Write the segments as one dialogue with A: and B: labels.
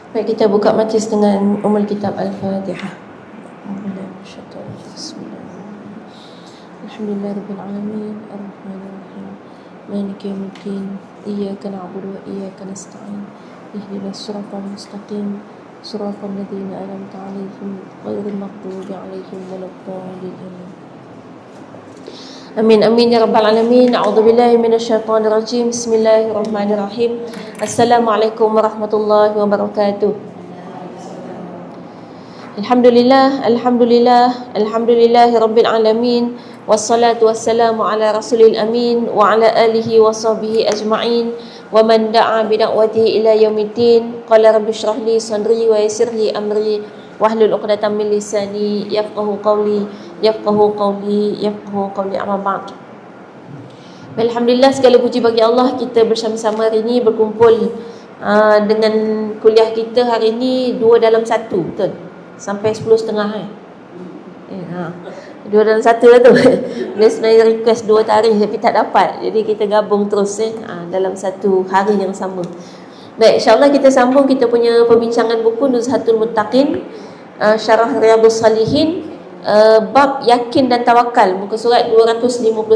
A: Baik, kita buka majlis dengan Ummul Kitab Al-Fatihah. Alhamdulillah Rabbil Alamin, Ar-Rahmanir Rahim, Maliki Yawmiddin, Iyyaka na'budu wa iyyaka nasta'in, Ihdinas siratal mustaqim, siratal ladzina an'amta 'alaihim, ghairil maghdubi 'alaihim waladdallin. Amin amin ya rabbal alamin. A'udzubillahi minasyaitonir rajim. Bismillahirrahmanirrahim. Assalamualaikum warahmatullahi wabarakatuh. Alhamdulillahi rabbil alamin. Wassalatu wassalamu ala rasulil amin wa ala alihi wa sahbihi ajma'in wa man da'a bi da'watihi ila yaumiddin. Qala rabbi shrah li sadri wa yassir li amri wahlul 'uqdatam min lisani yafqahu qawli amma ba'd. Alhamdulillah, segala puji bagi Allah, kita bersama-sama hari ini berkumpul dengan kuliah kita hari ini 2 dalam 1, betul? Sampai 10.30 2 dalam 1 lah tu. Dia sebenarnya request 2 tarikh tapi tak dapat, jadi kita gabung terus dalam satu hari yang sama. Baik, insyaAllah kita sambung kita punya perbincangan buku Nuzhatul Muttaqin, Syarah Riyadhus Salihin, bab yakin dan tawakal, muka surat 259.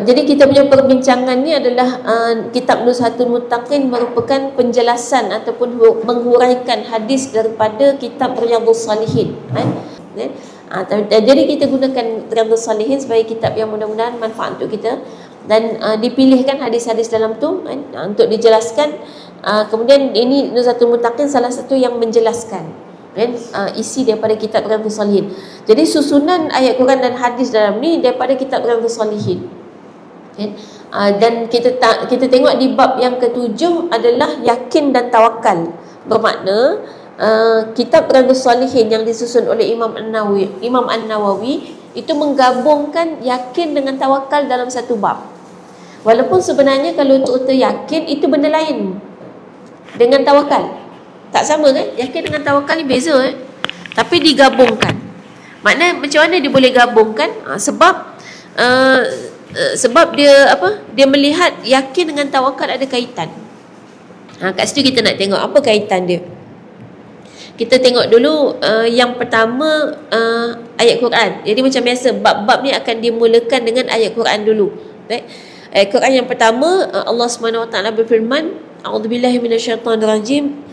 A: Jadi kita punya perbincangan ni adalah kitab Nuzhatul Muttaqin merupakan penjelasan ataupun menghuraikan hadis daripada kitab Riyadhus Salihin. Jadi kita gunakan Riyadhus Salihin sebagai kitab yang mudah-mudahan manfaat untuk kita, dan dipilihkan hadis-hadis dalam tu untuk dijelaskan. Kemudian ini Nuzhatul Muttaqin salah satu yang menjelaskan isi daripada kitab Riyadhus Salihin. Jadi susunan ayat Quran dan hadis dalam ni daripada kitab Riyadhus Salihin. Dan kita tengok di bab yang ke-7 adalah yakin dan tawakal. Bermakna kitab Riyadhus Salihin yang disusun oleh Imam An-Nawawi itu menggabungkan yakin dengan tawakal dalam satu bab. Walaupun sebenarnya kalau untuk yakin itu benda lain dengan tawakal. Tak sama kan? Yakin dengan tawakal ni beza tapi digabungkan. Maknanya macam mana dia boleh gabungkan? Sebab dia dia melihat yakin dengan tawakal ada kaitan. Kat situ kita nak tengok apa kaitan dia. Kita tengok dulu yang pertama ayat Quran. Jadi macam biasa bab-bab ni akan dimulakan dengan ayat Quran dulu. Baik. Ayat Quran yang pertama, Allah SWT berfirman, A'udzubillahi minasyaitonirrajim.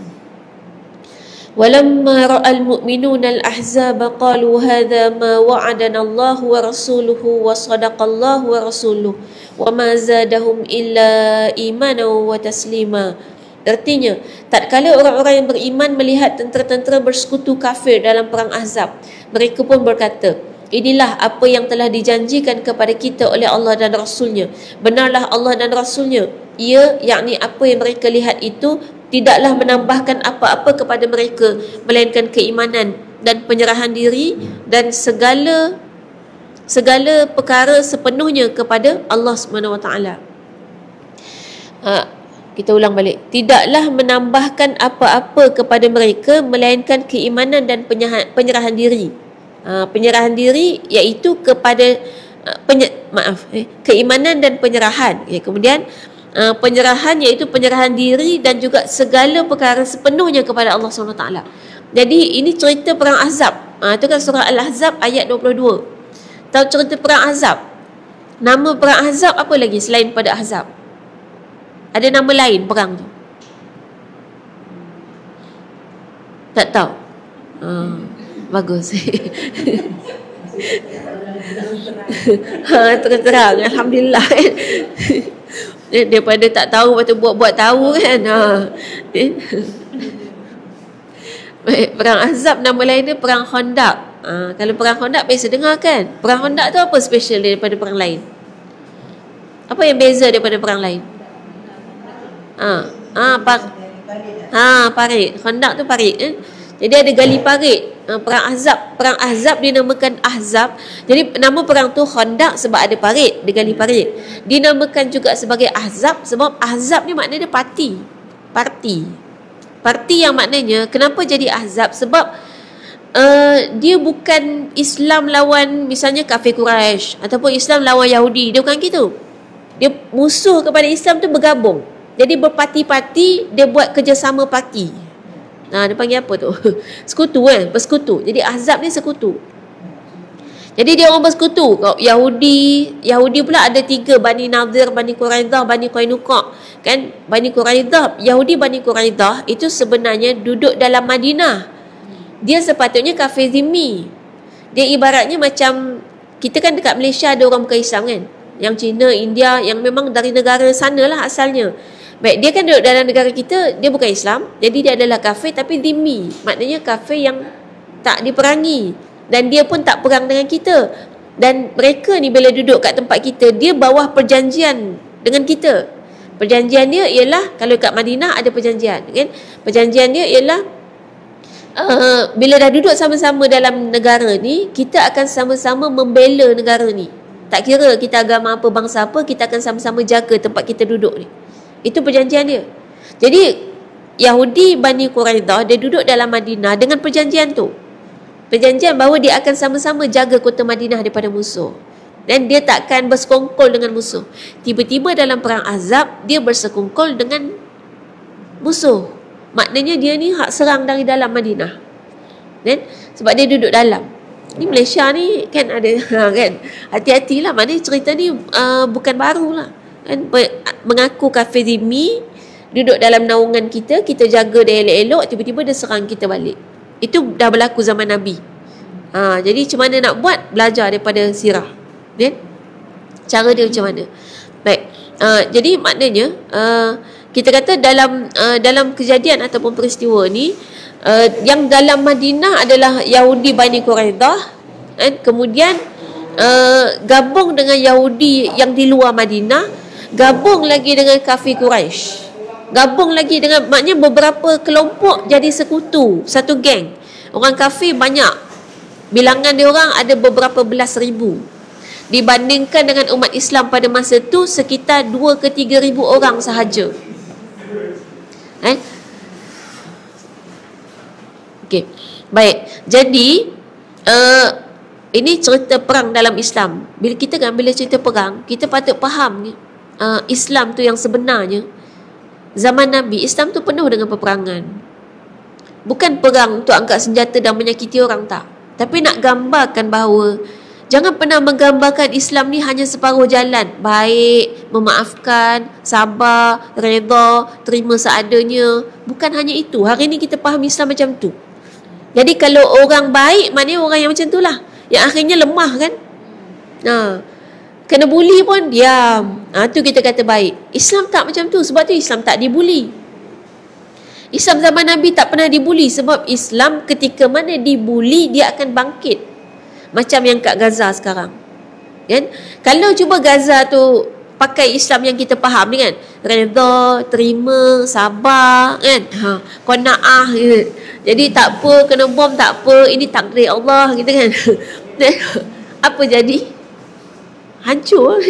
A: Walamma ra'al mu'minuna al-ahzaba qalu hadha ma wa'adana Allah wa rasuluhu wa sadaqallahu wa rasuluhu wa ma zadahum illa imanan wa taslima. Artinya, tatkala orang-orang yang beriman melihat tentera-tentera bersekutu kafir dalam perang Ahzab, mereka pun berkata, inilah apa yang telah dijanjikan kepada kita oleh Allah dan Rasulnya. Benarlah Allah dan Rasulnya. Ia, yakni apa yang mereka lihat itu, tidaklah menambahkan apa-apa kepada mereka, melainkan keimanan dan penyerahan diri dan segala perkara sepenuhnya kepada Allah SWT. Kita ulang balik. Tidaklah menambahkan apa-apa kepada mereka, melainkan keimanan dan penyerahan diri. Penyerahan diri iaitu kepada keimanan dan penyerahan. Kemudian penyerahan iaitu penyerahan diri dan juga segala perkara sepenuhnya kepada Allah SWT. Jadi ini cerita perang Ahzab. Itu kan surah Al-Ahzab ayat 22. Tahu cerita perang Ahzab? Nama perang Ahzab apa lagi selain pada Ahzab? Ada nama lain perang tu? Tak tahu? Bagus. Terang-terang, alhamdulillah. Daripada tak tahu lepas tu buat-buat tahu kan. Baik, perang Ahzab nama lain dia perang Khandaq. Kalau perang Khandaq biasa dengar kan. Perang Khandaq tu apa special daripada perang lain? Apa yang beza daripada perang lain? Parit. Khandaq tu parit. Jadi ada gali parit. Perang Ahzab dinamakan Ahzab. Jadi nama perang tu Khandaq sebab ada parit, ada gali parit. Dinamakan juga sebagai Ahzab sebab Ahzab ni maknanya dia parti yang maknanya kenapa jadi Ahzab? Sebab dia bukan Islam lawan misalnya kafir Quraisy ataupun Islam lawan Yahudi. Dia bukan gitu. Dia musuh kepada Islam tu bergabung. Jadi berparti-parti, dia buat kerjasama parti. Dia panggil apa tu? Sekutu kan, bersekutu. Jadi Ahzab ni sekutu. Jadi dia orang bersekutu. Yahudi pula ada 3, Bani Nadir, Bani Quraidah, Bani Qainuqa. Kan Bani Quraidah, Yahudi Bani Quraidah itu sebenarnya duduk dalam Madinah. Dia sepatutnya kafir zimmi. Dia ibaratnya macam kita kan dekat Malaysia ada orang bukan Islam kan, yang Cina, India, yang memang dari negara sana lah asalnya. Baik, dia kan duduk dalam negara kita, dia bukan Islam, jadi dia adalah kafir tapi zimmi. Maknanya kafir yang tak diperangi, dan dia pun tak perang dengan kita. Dan mereka ni bila duduk kat tempat kita, dia bawah perjanjian dengan kita. Perjanjian dia ialah, kalau kat Madinah ada perjanjian kan? Perjanjian dia ialah bila dah duduk sama-sama dalam negara ni, kita akan sama-sama membela negara ni. Tak kira kita agama apa, bangsa apa, kita akan sama-sama jaga tempat kita duduk ni. Itu perjanjian dia. Jadi Yahudi Bani Quraidah dia duduk dalam Madinah dengan perjanjian tu. Perjanjian bahawa dia akan sama-sama jaga kota Madinah daripada musuh. Dan dia takkan bersekongkol dengan musuh. Tiba-tiba dalam perang Ahzab, dia bersekongkol dengan musuh. Maknanya dia ni hak serang dari dalam Madinah. Kan? Sebab dia duduk dalam. Ni Malaysia ni kan ada kan. Hati-hatilah, maknanya cerita ni bukan baru lah. Kan? Mengaku kafir zimmi, duduk dalam naungan kita, kita jaga dia elok-elok, tiba-tiba dia serang kita balik. Itu dah berlaku zaman Nabi. Jadi macam mana nak buat? Belajar daripada sirah. Kan? Cara dia macam mana? Baik. Jadi maknanya kita kata dalam kejadian ataupun peristiwa ni, yang dalam Madinah adalah Yahudi Bani Quraidah, kemudian gabung dengan Yahudi yang di luar Madinah, gabung lagi dengan kafir Quraisy, gabung lagi dengan, maknanya beberapa kelompok jadi sekutu, satu geng. Orang kafir banyak, bilangan dia orang ada beberapa belas ribu, dibandingkan dengan umat Islam pada masa tu sekitar 2 ke 3 ribu orang sahaja. Okey. Baik. Jadi ini cerita perang dalam Islam. Bila cerita perang, kita patut faham Islam tu yang sebenarnya. Zaman Nabi, Islam tu penuh dengan peperangan. Bukan perang untuk angkat senjata dan menyakiti orang, tak. Tapi nak gambarkan bahawa jangan pernah menggambarkan Islam ni hanya separuh jalan. Baik, memaafkan, sabar, redha, terima seadanya. Bukan hanya itu. Hari ni kita faham Islam macam tu. Jadi kalau orang baik, maknanya orang yang macam tu lah, yang akhirnya lemah kan. Kena buli pun diam. Tu kita kata baik. Islam tak macam tu. Sebab tu Islam tak dibuli. Islam zaman Nabi tak pernah dibuli. Sebab Islam ketika mana dibuli, dia akan bangkit. Macam yang kat Gaza sekarang. Kan? Kalau cuba Gaza tu pakai Islam yang kita faham ni kan, redha, terima, sabar kan, qanaah gitu. Jadi tak apa, kena bom tak apa, ini takdir Allah gitu kan. Apa jadi? Hancur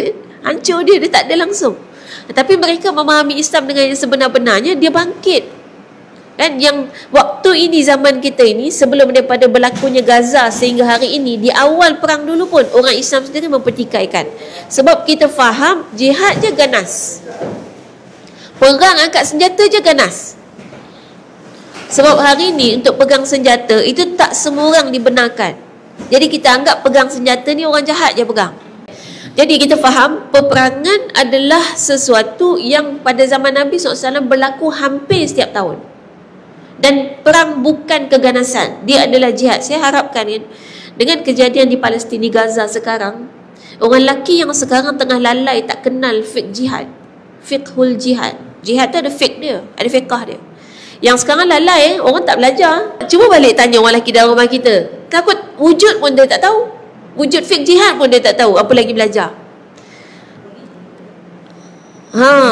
A: dia tak ada langsung. Tapi mereka memahami Islam dengan yang sebenar-benarnya, dia bangkit. Kan, yang waktu ini, zaman kita ini, sebelum daripada berlakunya Gaza sehingga hari ini, di awal perang dulu pun orang Islam sendiri mempertikaikan. Sebab kita faham jihad je ganas, perang angkat senjata je ganas. Sebab hari ini untuk pegang senjata itu tak semua orang dibenarkan. Jadi kita anggap pegang senjata ni orang jahat je pegang. Jadi kita faham peperangan adalah sesuatu yang pada zaman Nabi SAW berlaku hampir setiap tahun. Dan perang bukan keganasan, dia adalah jihad. Saya harapkan dengan kejadian di Palestin, di Gaza sekarang, orang lelaki yang sekarang tengah lalai tak kenal fiqh jihad, fiqhul jihad. Jihad tu ada fiqh dia, ada fiqah dia. Yang sekarang lalai, orang tak belajar. Cuba balik tanya orang lelaki dalam rumah kita, takut wujud pun dia tak tahu, wujud fiqh jihad pun dia tak tahu, apa lagi belajar.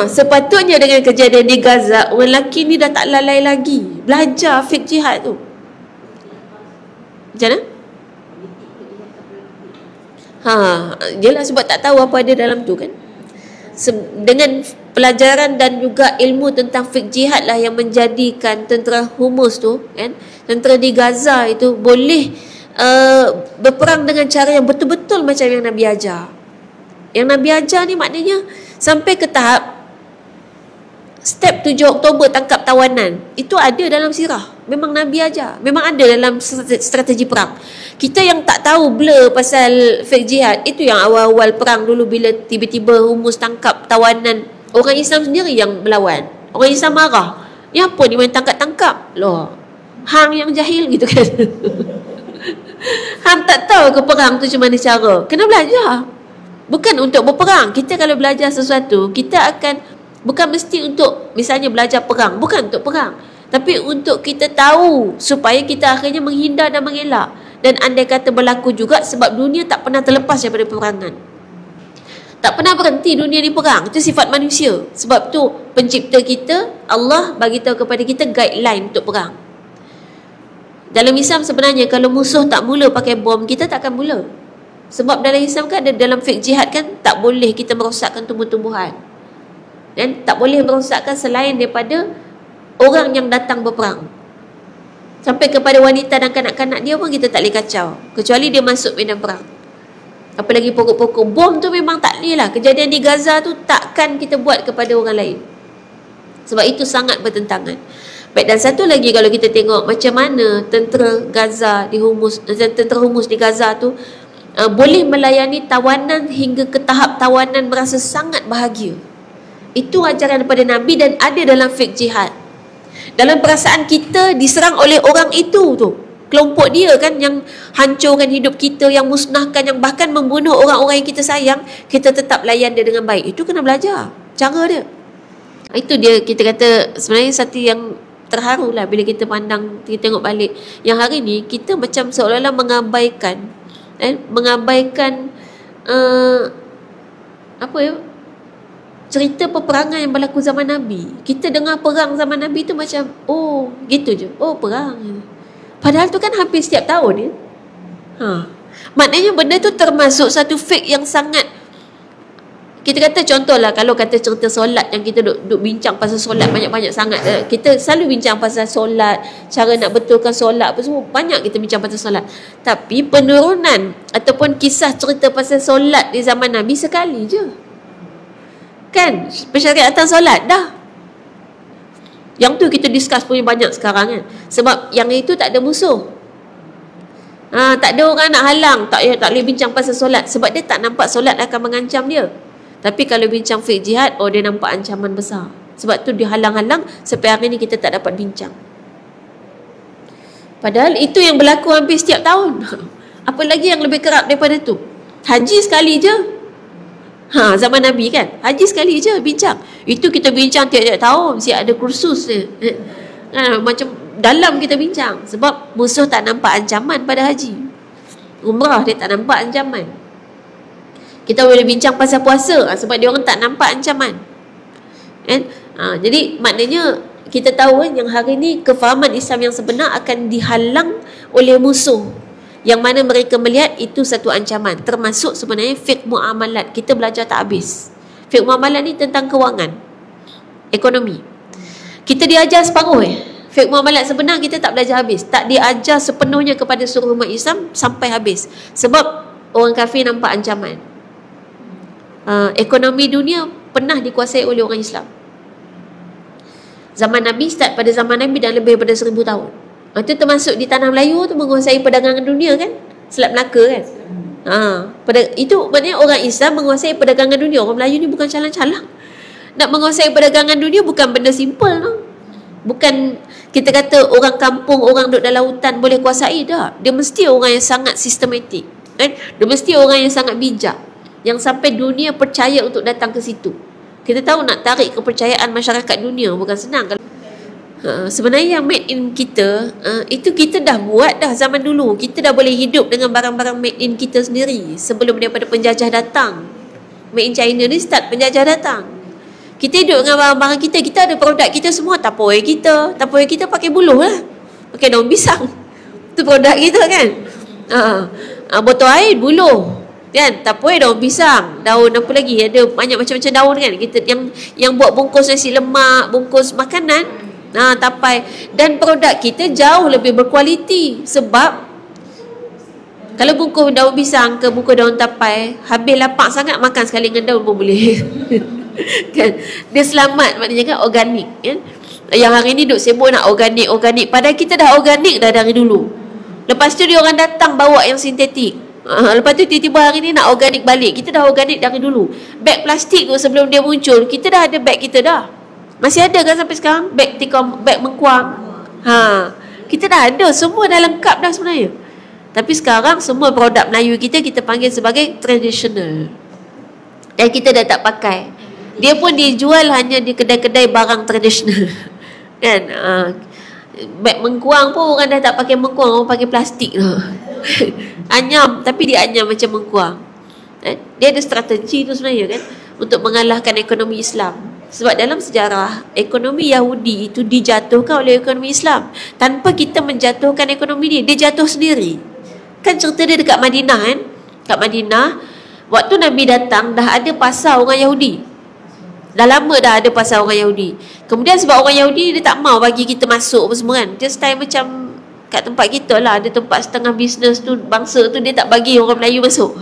A: Sepatutnya dengan kejadian di Gaza, orang lelaki ni dah tak lalai lagi belajar fiqh jihad tu. Macam mana? Jelas sebab tak tahu apa ada dalam tu kan. Dengan pelajaran dan juga ilmu tentang fiqh jihad lah yang menjadikan tentera Humus tu kan, tentera di Gaza itu boleh berperang dengan cara yang betul-betul macam yang Nabi ajar. Yang Nabi ajar ni maknanya sampai ke tahap Step 7 Oktober tangkap tawanan, itu ada dalam sirah. Memang Nabi ajar. Memang ada dalam strategi perang. Kita yang tak tahu blur pasal fake jihad, itu yang awal-awal perang dulu bila tiba-tiba Humus tangkap tawanan, orang Islam sendiri yang melawan. Orang Islam marah. Ni apa ni main tangkap-tangkap? Loh, hang yang jahil gitu kan. Hang tak tahu ke perang tu macam mana cara. Kena belajar. Bukan untuk berperang. Kita kalau belajar sesuatu, kita akan, bukan mesti untuk misalnya belajar perang, bukan untuk perang, tapi untuk kita tahu supaya kita akhirnya menghindar dan mengelak. Dan andai kata berlaku juga, sebab dunia tak pernah terlepas daripada peperangan. Tak pernah berhenti dunia ni perang. Itu sifat manusia. Sebab tu pencipta kita, Allah bagi tahu kepada kita guideline untuk perang. Dalam Islam sebenarnya kalau musuh tak mula pakai bom, kita tak akan mula. Sebab dalam Islam kan ada, dalam fik jihad kan, tak boleh kita merosakkan tumbuh-tumbuhan. Dan tak boleh merosakkan selain daripada orang yang datang berperang. Sampai kepada wanita dan kanak-kanak dia pun kita tak boleh kacau, kecuali dia masuk medan perang. Apalagi pokok-pokok. Bom tu memang tak boleh lah. Kejadian di Gaza tu takkan kita buat kepada orang lain. Sebab itu sangat bertentangan. Baik, dan satu lagi kalau kita tengok macam mana tentera Gaza di Humus, tentera Humus di Gaza tu boleh melayani tawanan hingga ke tahap tawanan merasa sangat bahagia. Itu ajaran daripada Nabi dan ada dalam fik jihad. Dalam perasaan kita diserang oleh orang itu tu, kelompok dia kan yang hancurkan hidup kita, yang musnahkan, yang bahkan membunuh orang-orang yang kita sayang, kita tetap layan dia dengan baik. Itu kena belajar cara dia. Itu dia, kita kata sebenarnya satu yang terharu lah bila kita pandang, kita tengok balik yang hari ni kita macam seolah-olah mengabaikan apa ya, cerita peperangan yang berlaku zaman Nabi. Kita dengar perang zaman Nabi tu macam, oh gitu je, oh perang. Padahal tu kan hampir setiap tahun ya. Maknanya benda tu termasuk satu fake yang sangat, kita kata contohlah, kalau kata cerita solat yang kita duk bincang pasal solat banyak-banyak sangat. Kita selalu bincang pasal solat, cara nak betulkan solat apa semua, banyak kita bincang pasal solat. Tapi penurunan ataupun kisah cerita pasal solat di zaman Nabi sekali je. Kan? Pensyariatan solat dah. Yang tu kita discuss punya banyak sekarang kan. Sebab yang itu tak ada musuh. Tak ada orang nak halang, tak boleh bincang pasal solat. Sebab dia tak nampak solat akan mengancam dia. Tapi kalau bincang fik jihad, oh dia nampak ancaman besar. Sebab tu dia halang-halang sampai hari ni kita tak dapat bincang. Padahal itu yang berlaku hampir setiap tahun. Apa lagi yang lebih kerap daripada tu? Haji sekali je. Zaman Nabi kan, haji sekali je bincang. Itu kita bincang tiap-tiap tahun, mesti ada kursus dia. Macam dalam kita bincang. Sebab musuh tak nampak ancaman pada haji. Umrah dia tak nampak ancaman. Kita boleh bincang pasal puasa sebab dia orang tak nampak ancaman. Kan? Jadi maknanya kita tahu kan, yang hari ni kefahaman Islam yang sebenar akan dihalang oleh musuh, yang mana mereka melihat itu satu ancaman. Termasuk sebenarnya fiqh muamalat. Kita belajar tak habis. Fiqh muamalat ni tentang kewangan, ekonomi. Kita diajar separuh Fiqh muamalat sebenar kita tak belajar habis. Tak diajar sepenuhnya kepada seluruh umat Islam sampai habis. Sebab orang kafir nampak ancaman. Ekonomi dunia pernah dikuasai oleh orang Islam. Zaman Nabi start pada zaman Nabi dan lebih daripada 1000 tahun. Itu termasuk di tanah Melayu tu menguasai perdagangan dunia kan? Selat Melaka kan? Itu maknanya orang Islam menguasai perdagangan dunia. Orang Melayu ni bukan calang-calang. Nak menguasai perdagangan dunia bukan benda simple no? Bukan kita kata orang kampung, orang duduk dalam hutan boleh kuasai dah. Dia mesti orang yang sangat sistematik kan? Dia mesti orang yang sangat bijak, yang sampai dunia percaya untuk datang ke situ. Kita tahu nak tarik kepercayaan masyarakat dunia bukan senang. Sebenarnya yang made in kita, itu kita dah buat dah zaman dulu. Kita dah boleh hidup dengan barang-barang made in kita sendiri sebelum daripada penjajah datang. Made in China ni start penjajah datang. Kita hidup dengan barang-barang kita. Kita ada produk kita semua. Tupperware kita pakai buluh lah, pakai daun pisang. Itu produk kita kan. Botol air buluh kan, Tupperware daun pisang, daun apa lagi, ada banyak macam-macam daun kan. Kita yang buat bungkus nasi lemak, bungkus makanan, tapai. Dan produk kita jauh lebih berkualiti. Sebab kalau bungkus daun pisang ke bungkus daun tapai, habis lapak sangat, makan sekali dengan daun pun boleh. Kan? Dia selamat maknanya kan organik kan. Yang hari ni duk sibuk nak organik. Padahal kita dah organik dah dari dulu. Lepas tu dia orang datang bawa yang sintetik. Lepas tu tiba-tiba hari ni nak organik balik. Kita dah organik dari dulu. Beg plastik tu sebelum dia muncul, kita dah ada beg kita dah. Masih ada kan sampai sekarang beg tikam, beg mengkuang. Kita dah ada, semua dah lengkap dah sebenarnya. Tapi sekarang semua produk Melayu kita panggil sebagai tradisional. Dan kita dah tak pakai. Dia pun dijual hanya di kedai-kedai barang tradisional. Kan? Beg mengkuang pun orang dah tak pakai mengkuang, orang pakai plastik lah. Anyam, tapi dia anyam macam mengkuang. Dia ada strategi tu sebenarnya kan, untuk mengalahkan ekonomi Islam. Sebab dalam sejarah, ekonomi Yahudi itu dijatuhkan oleh ekonomi Islam. Tanpa kita menjatuhkan ekonomi dia jatuh sendiri. Kan cerita dia dekat Madinah kan. Kat Madinah, waktu Nabi datang dah ada pasar orang Yahudi. Dah lama dah ada pasar orang Yahudi. Kemudian sebab orang Yahudi dia tak mau bagi kita masuk apa semua kan. Dia style macam kat tempat kita lah, ada tempat setengah bisnes tu, bangsa tu dia tak bagi orang Melayu masuk.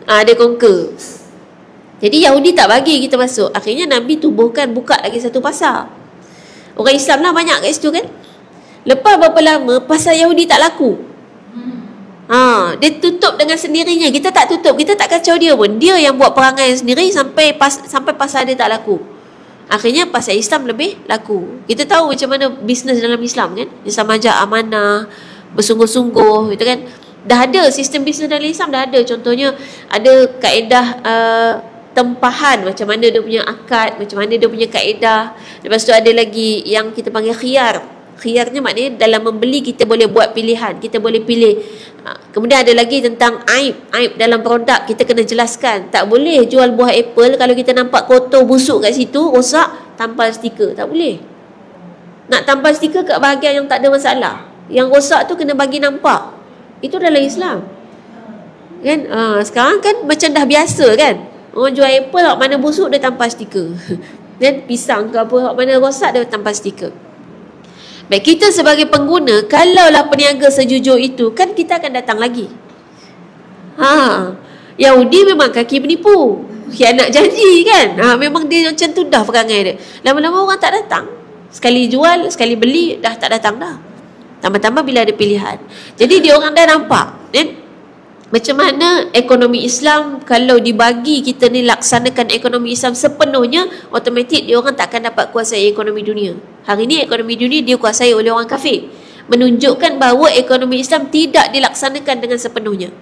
A: Dia conquer. Jadi Yahudi tak bagi kita masuk. Akhirnya Nabi tubuhkan buka lagi satu pasar. Orang Islam lah banyak kat situ kan. Lepas berapa lama pasar Yahudi tak laku. Dia tutup dengan sendirinya. Kita tak tutup, kita tak kacau dia pun. Dia yang buat perangai sendiri sampai pasar dia tak laku. Akhirnya pasar Islam lebih laku. Kita tahu macam mana bisnes dalam Islam kan. Islam ajak amanah, bersungguh-sungguh gitu kan. Dah ada sistem bisnes dalam Islam, dah ada. Contohnya ada kaedah tempahan, macam mana dia punya akad, macam mana dia punya kaedah. Lepas tu ada lagi yang kita panggil khiyar. Khiyarnya maknanya dalam membeli kita boleh buat pilihan, kita boleh pilih. Kemudian ada lagi tentang aib dalam produk, kita kena jelaskan. Tak boleh jual buah apple kalau kita nampak kotor busuk kat situ, rosak, tampal stiker. Tak boleh. Nak tampal stiker kat bahagian yang tak ada masalah. Yang rosak tu kena bagi nampak. Itu dalam Islam kan. Sekarang kan macam dah biasa kan. Orang jual apple, hak mana busuk dia tampal stiker. Dan pisang ke apa, hak mana rosak dia tampal stiker. Baik, kita sebagai pengguna, kalaulah peniaga sejujur itu, kan kita akan datang lagi. Yahudi memang kaki penipu, khianat janji kan. Memang dia macam tu dah perangai dia. Lama-lama orang tak datang. Sekali jual, sekali beli, dah tak datang dah. Tambah-tambah bila ada pilihan. Jadi dia orang dah nampak kan? Macam mana ekonomi Islam, kalau dibagi kita ni laksanakan ekonomi Islam sepenuhnya, automatik dia orang tak akan dapat kuasai ekonomi dunia. Hari ni ekonomi dunia dia kuasai oleh orang kafir. Menunjukkan bahawa ekonomi Islam tidak dilaksanakan dengan sepenuhnya.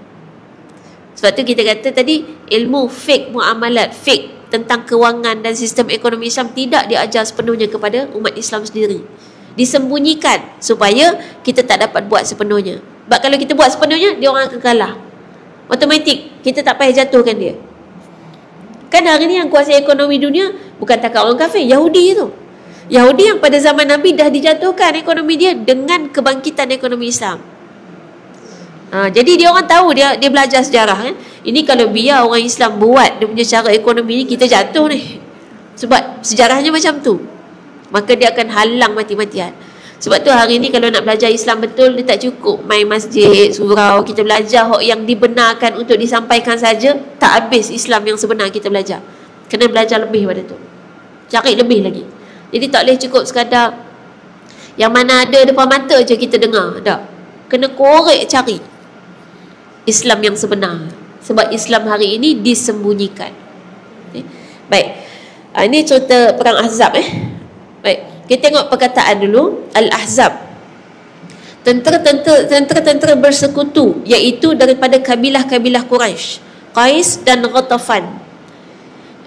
A: Sebab tu kita kata tadi, ilmu fake muamalat, fake tentang kewangan dan sistem ekonomi Islam tidak diajar sepenuhnya kepada umat Islam sendiri. Disembunyikan supaya kita tak dapat buat sepenuhnya. Sebab kalau kita buat sepenuhnya, dia orang akan kalah. Automatik kita tak payah jatuhkan dia. Kan hari ni yang kuasai ekonomi dunia bukan takat orang kafir, Yahudi tu. Yahudi yang pada zaman Nabi dah dijatuhkan ekonomi dia dengan kebangkitan ekonomi Islam. Jadi dia orang tahu, dia belajar sejarah kan. Ini kalau biar orang Islam buat dia punya cara ekonomi ni, kita jatuh ni. Sebab sejarahnya macam tu. Maka dia akan halang mati-matian. Sebab tu hari ni kalau nak belajar Islam betul, dia tak cukup main masjid, surau, kita belajar yang dibenarkan untuk disampaikan saja, tak habis Islam yang sebenar kita belajar. Kena belajar lebih pada tu. Cari lebih lagi. Jadi tak boleh cukup sekadar yang mana ada depan mata je kita dengar. Tak. Kena korek cari Islam yang sebenar. Sebab Islam hari ini disembunyikan. Okay. Baik. Ini cerita perang Ahzab Baik. Kita tengok perkataan dulu. Al-Ahzab, tentera-tentera bersekutu, iaitu daripada kabilah-kabilah Quraisy, Qais dan Ghatafan,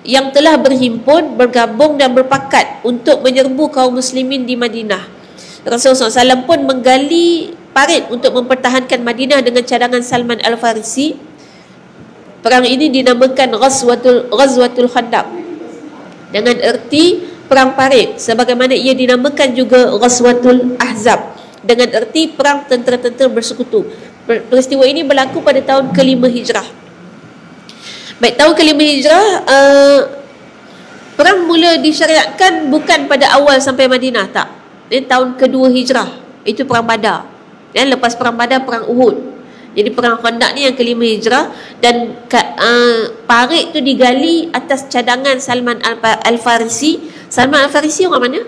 A: yang telah berhimpun, bergabung dan berpakat untuk menyerbu kaum muslimin di Madinah. Rasulullah SAW pun menggali parit untuk mempertahankan Madinah dengan cadangan Salman Al-Farisi. Perang ini dinamakan Ghazwatul Khandaq dengan erti perang parit, sebagaimana ia dinamakan juga Ghazwatul Ahzab dengan erti perang tentera-tentera bersekutu. Peristiwa ini berlaku pada tahun ke-5 Hijrah. Baik, tahun ke-5 Hijrah, perang mula disyariatkan bukan pada awal sampai Madinah, tak. Tahun ke-2 Hijrah, itu perang Badar. Lepas perang Badar, perang Uhud. Jadi perang Khandaq ni yang kelima Hijrah, dan parit tu digali atas cadangan Salman Al-Farisi. Salman Al-Farisi orang mana?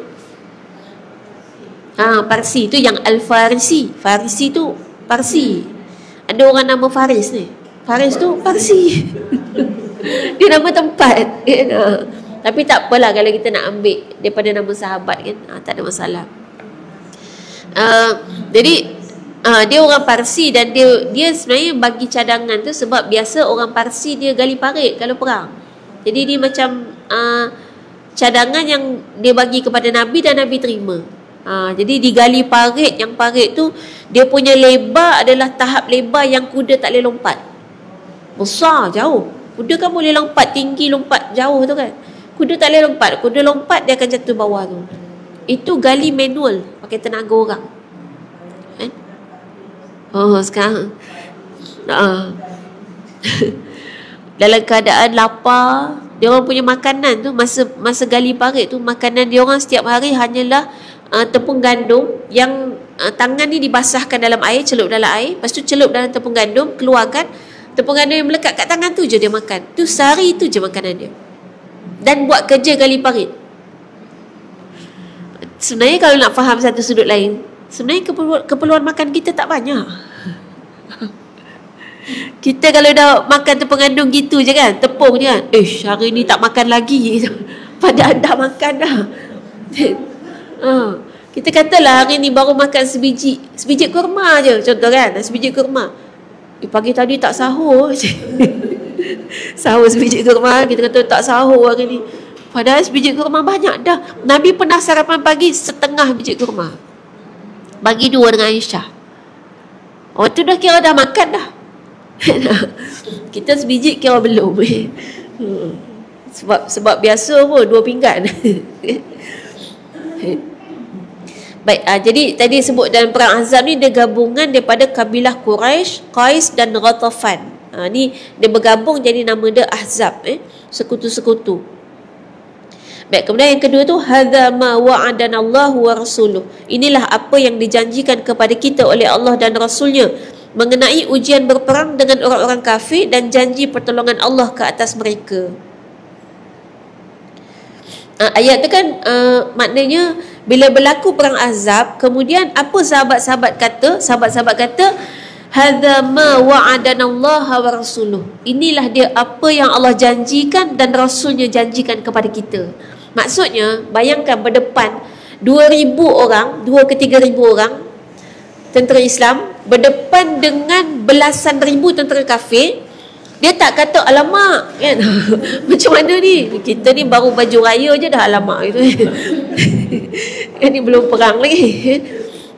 A: Parsi tu yang Al-Farisi. Farisi tu Parsi. Ada orang nama Faris ni. Faris tu Parsi. Dia nama tempat kan? Tapi tak apalah kalau kita nak ambil daripada nama sahabat kan, tak ada masalah. Jadi dia orang Parsi, dan dia sebenarnya bagi cadangan tu sebab biasa orang Parsi dia gali parit kalau perang. Jadi dia macam cadangan yang dia bagi kepada Nabi dan Nabi terima. Jadi digali parit, yang parit tu dia punya lebar adalah tahap lebar yang kuda tak boleh lompat. Besar, jauh. Kuda kan boleh lompat tinggi, lompat jauh tu kan. Kuda tak boleh lompat. Kuda lompat dia akan jatuh bawah tu. Itu gali manual, pakai tenaga orang. Sekarang dalam keadaan lapar, dia orang punya makanan tu masa gali parit tu, makanan dia orang setiap hari hanyalah tepung gandum yang tangan ni dibasahkan dalam air, celup dalam air, lepas tu celup dalam tepung gandum, keluarkan tepung gandum yang melekat kat tangan tu je dia makan. Tu sehari tu je makanan dia. Dan buat kerja gali parit. Sebenarnya kalau nak faham satu sudut lain, sebenarnya keperluan makan kita tak banyak. Kita kalau dah makan tepung gandum gitu je kan, tepung je kan, hari ni tak makan lagi. Padahal dah makan dah. Kita katalah hari ni baru makan sebiji kurma je contoh kan, sebiji kurma. Pagi tadi tak sahur. Sahur sebiji kurma, kita kata tak sahur hari ni. Padahal sebiji kurma banyak dah. Nabi pernah sarapan pagi setengah biji kurma, bagi 2 dengan Aisyah. Tu dah kira dah makan dah. Kita sebiji kira belum. Sebab biasa pun 2 pinggan. Baik, jadi tadi sebut dalam perang Ahzab ni dia gabungan daripada kabilah Quraisy, Qais dan Ghatafan. Ni dia bergabung jadi nama dia Ahzab, sekutu-sekutu. Baik, kemudian yang kedua tu hadza ma wa'adana Allah wa rasuluh. Inilah apa yang dijanjikan kepada kita oleh Allah dan Rasulnya mengenai ujian berperang dengan orang-orang kafir dan janji pertolongan Allah ke atas mereka. Ayat tu kan maknanya bila berlaku perang Ahzab, kemudian apa sahabat-sahabat kata? Sahabat-sahabat kata hadza ma wa'adana Allah wa rasuluh. Inilah dia apa yang Allah janjikan dan Rasulnya janjikan kepada kita. Maksudnya bayangkan berdepan 2,000 orang, 2 ke 3,000 orang tentera Islam berdepan dengan belasan ribu tentera kafir. Dia tak kata alamak kan. Macam mana ni? Kita ni baru baju raya je dah alamak gitu. Kan ni belum perang lagi.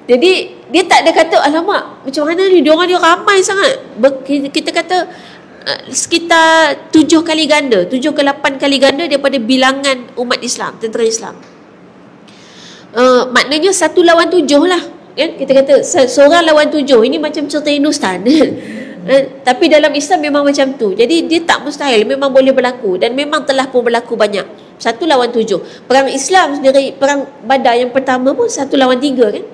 A: Jadi dia tak ada kata alamak macam mana ni, diorang dia ramai sangat. Kita kata sekitar 7 kali ganda, 7 ke 8 kali ganda daripada bilangan umat Islam, tentera Islam. Maknanya 1 lawan 7 lah kan? Kita kata seorang lawan 7. Ini macam cerita Hindustan. Tapi dalam Islam memang macam tu. Jadi dia tak mustahil, memang boleh berlaku dan memang telah pun berlaku banyak. 1 lawan 7. Perang Islam sendiri, perang Badar yang pertama pun 1 lawan 3 kan.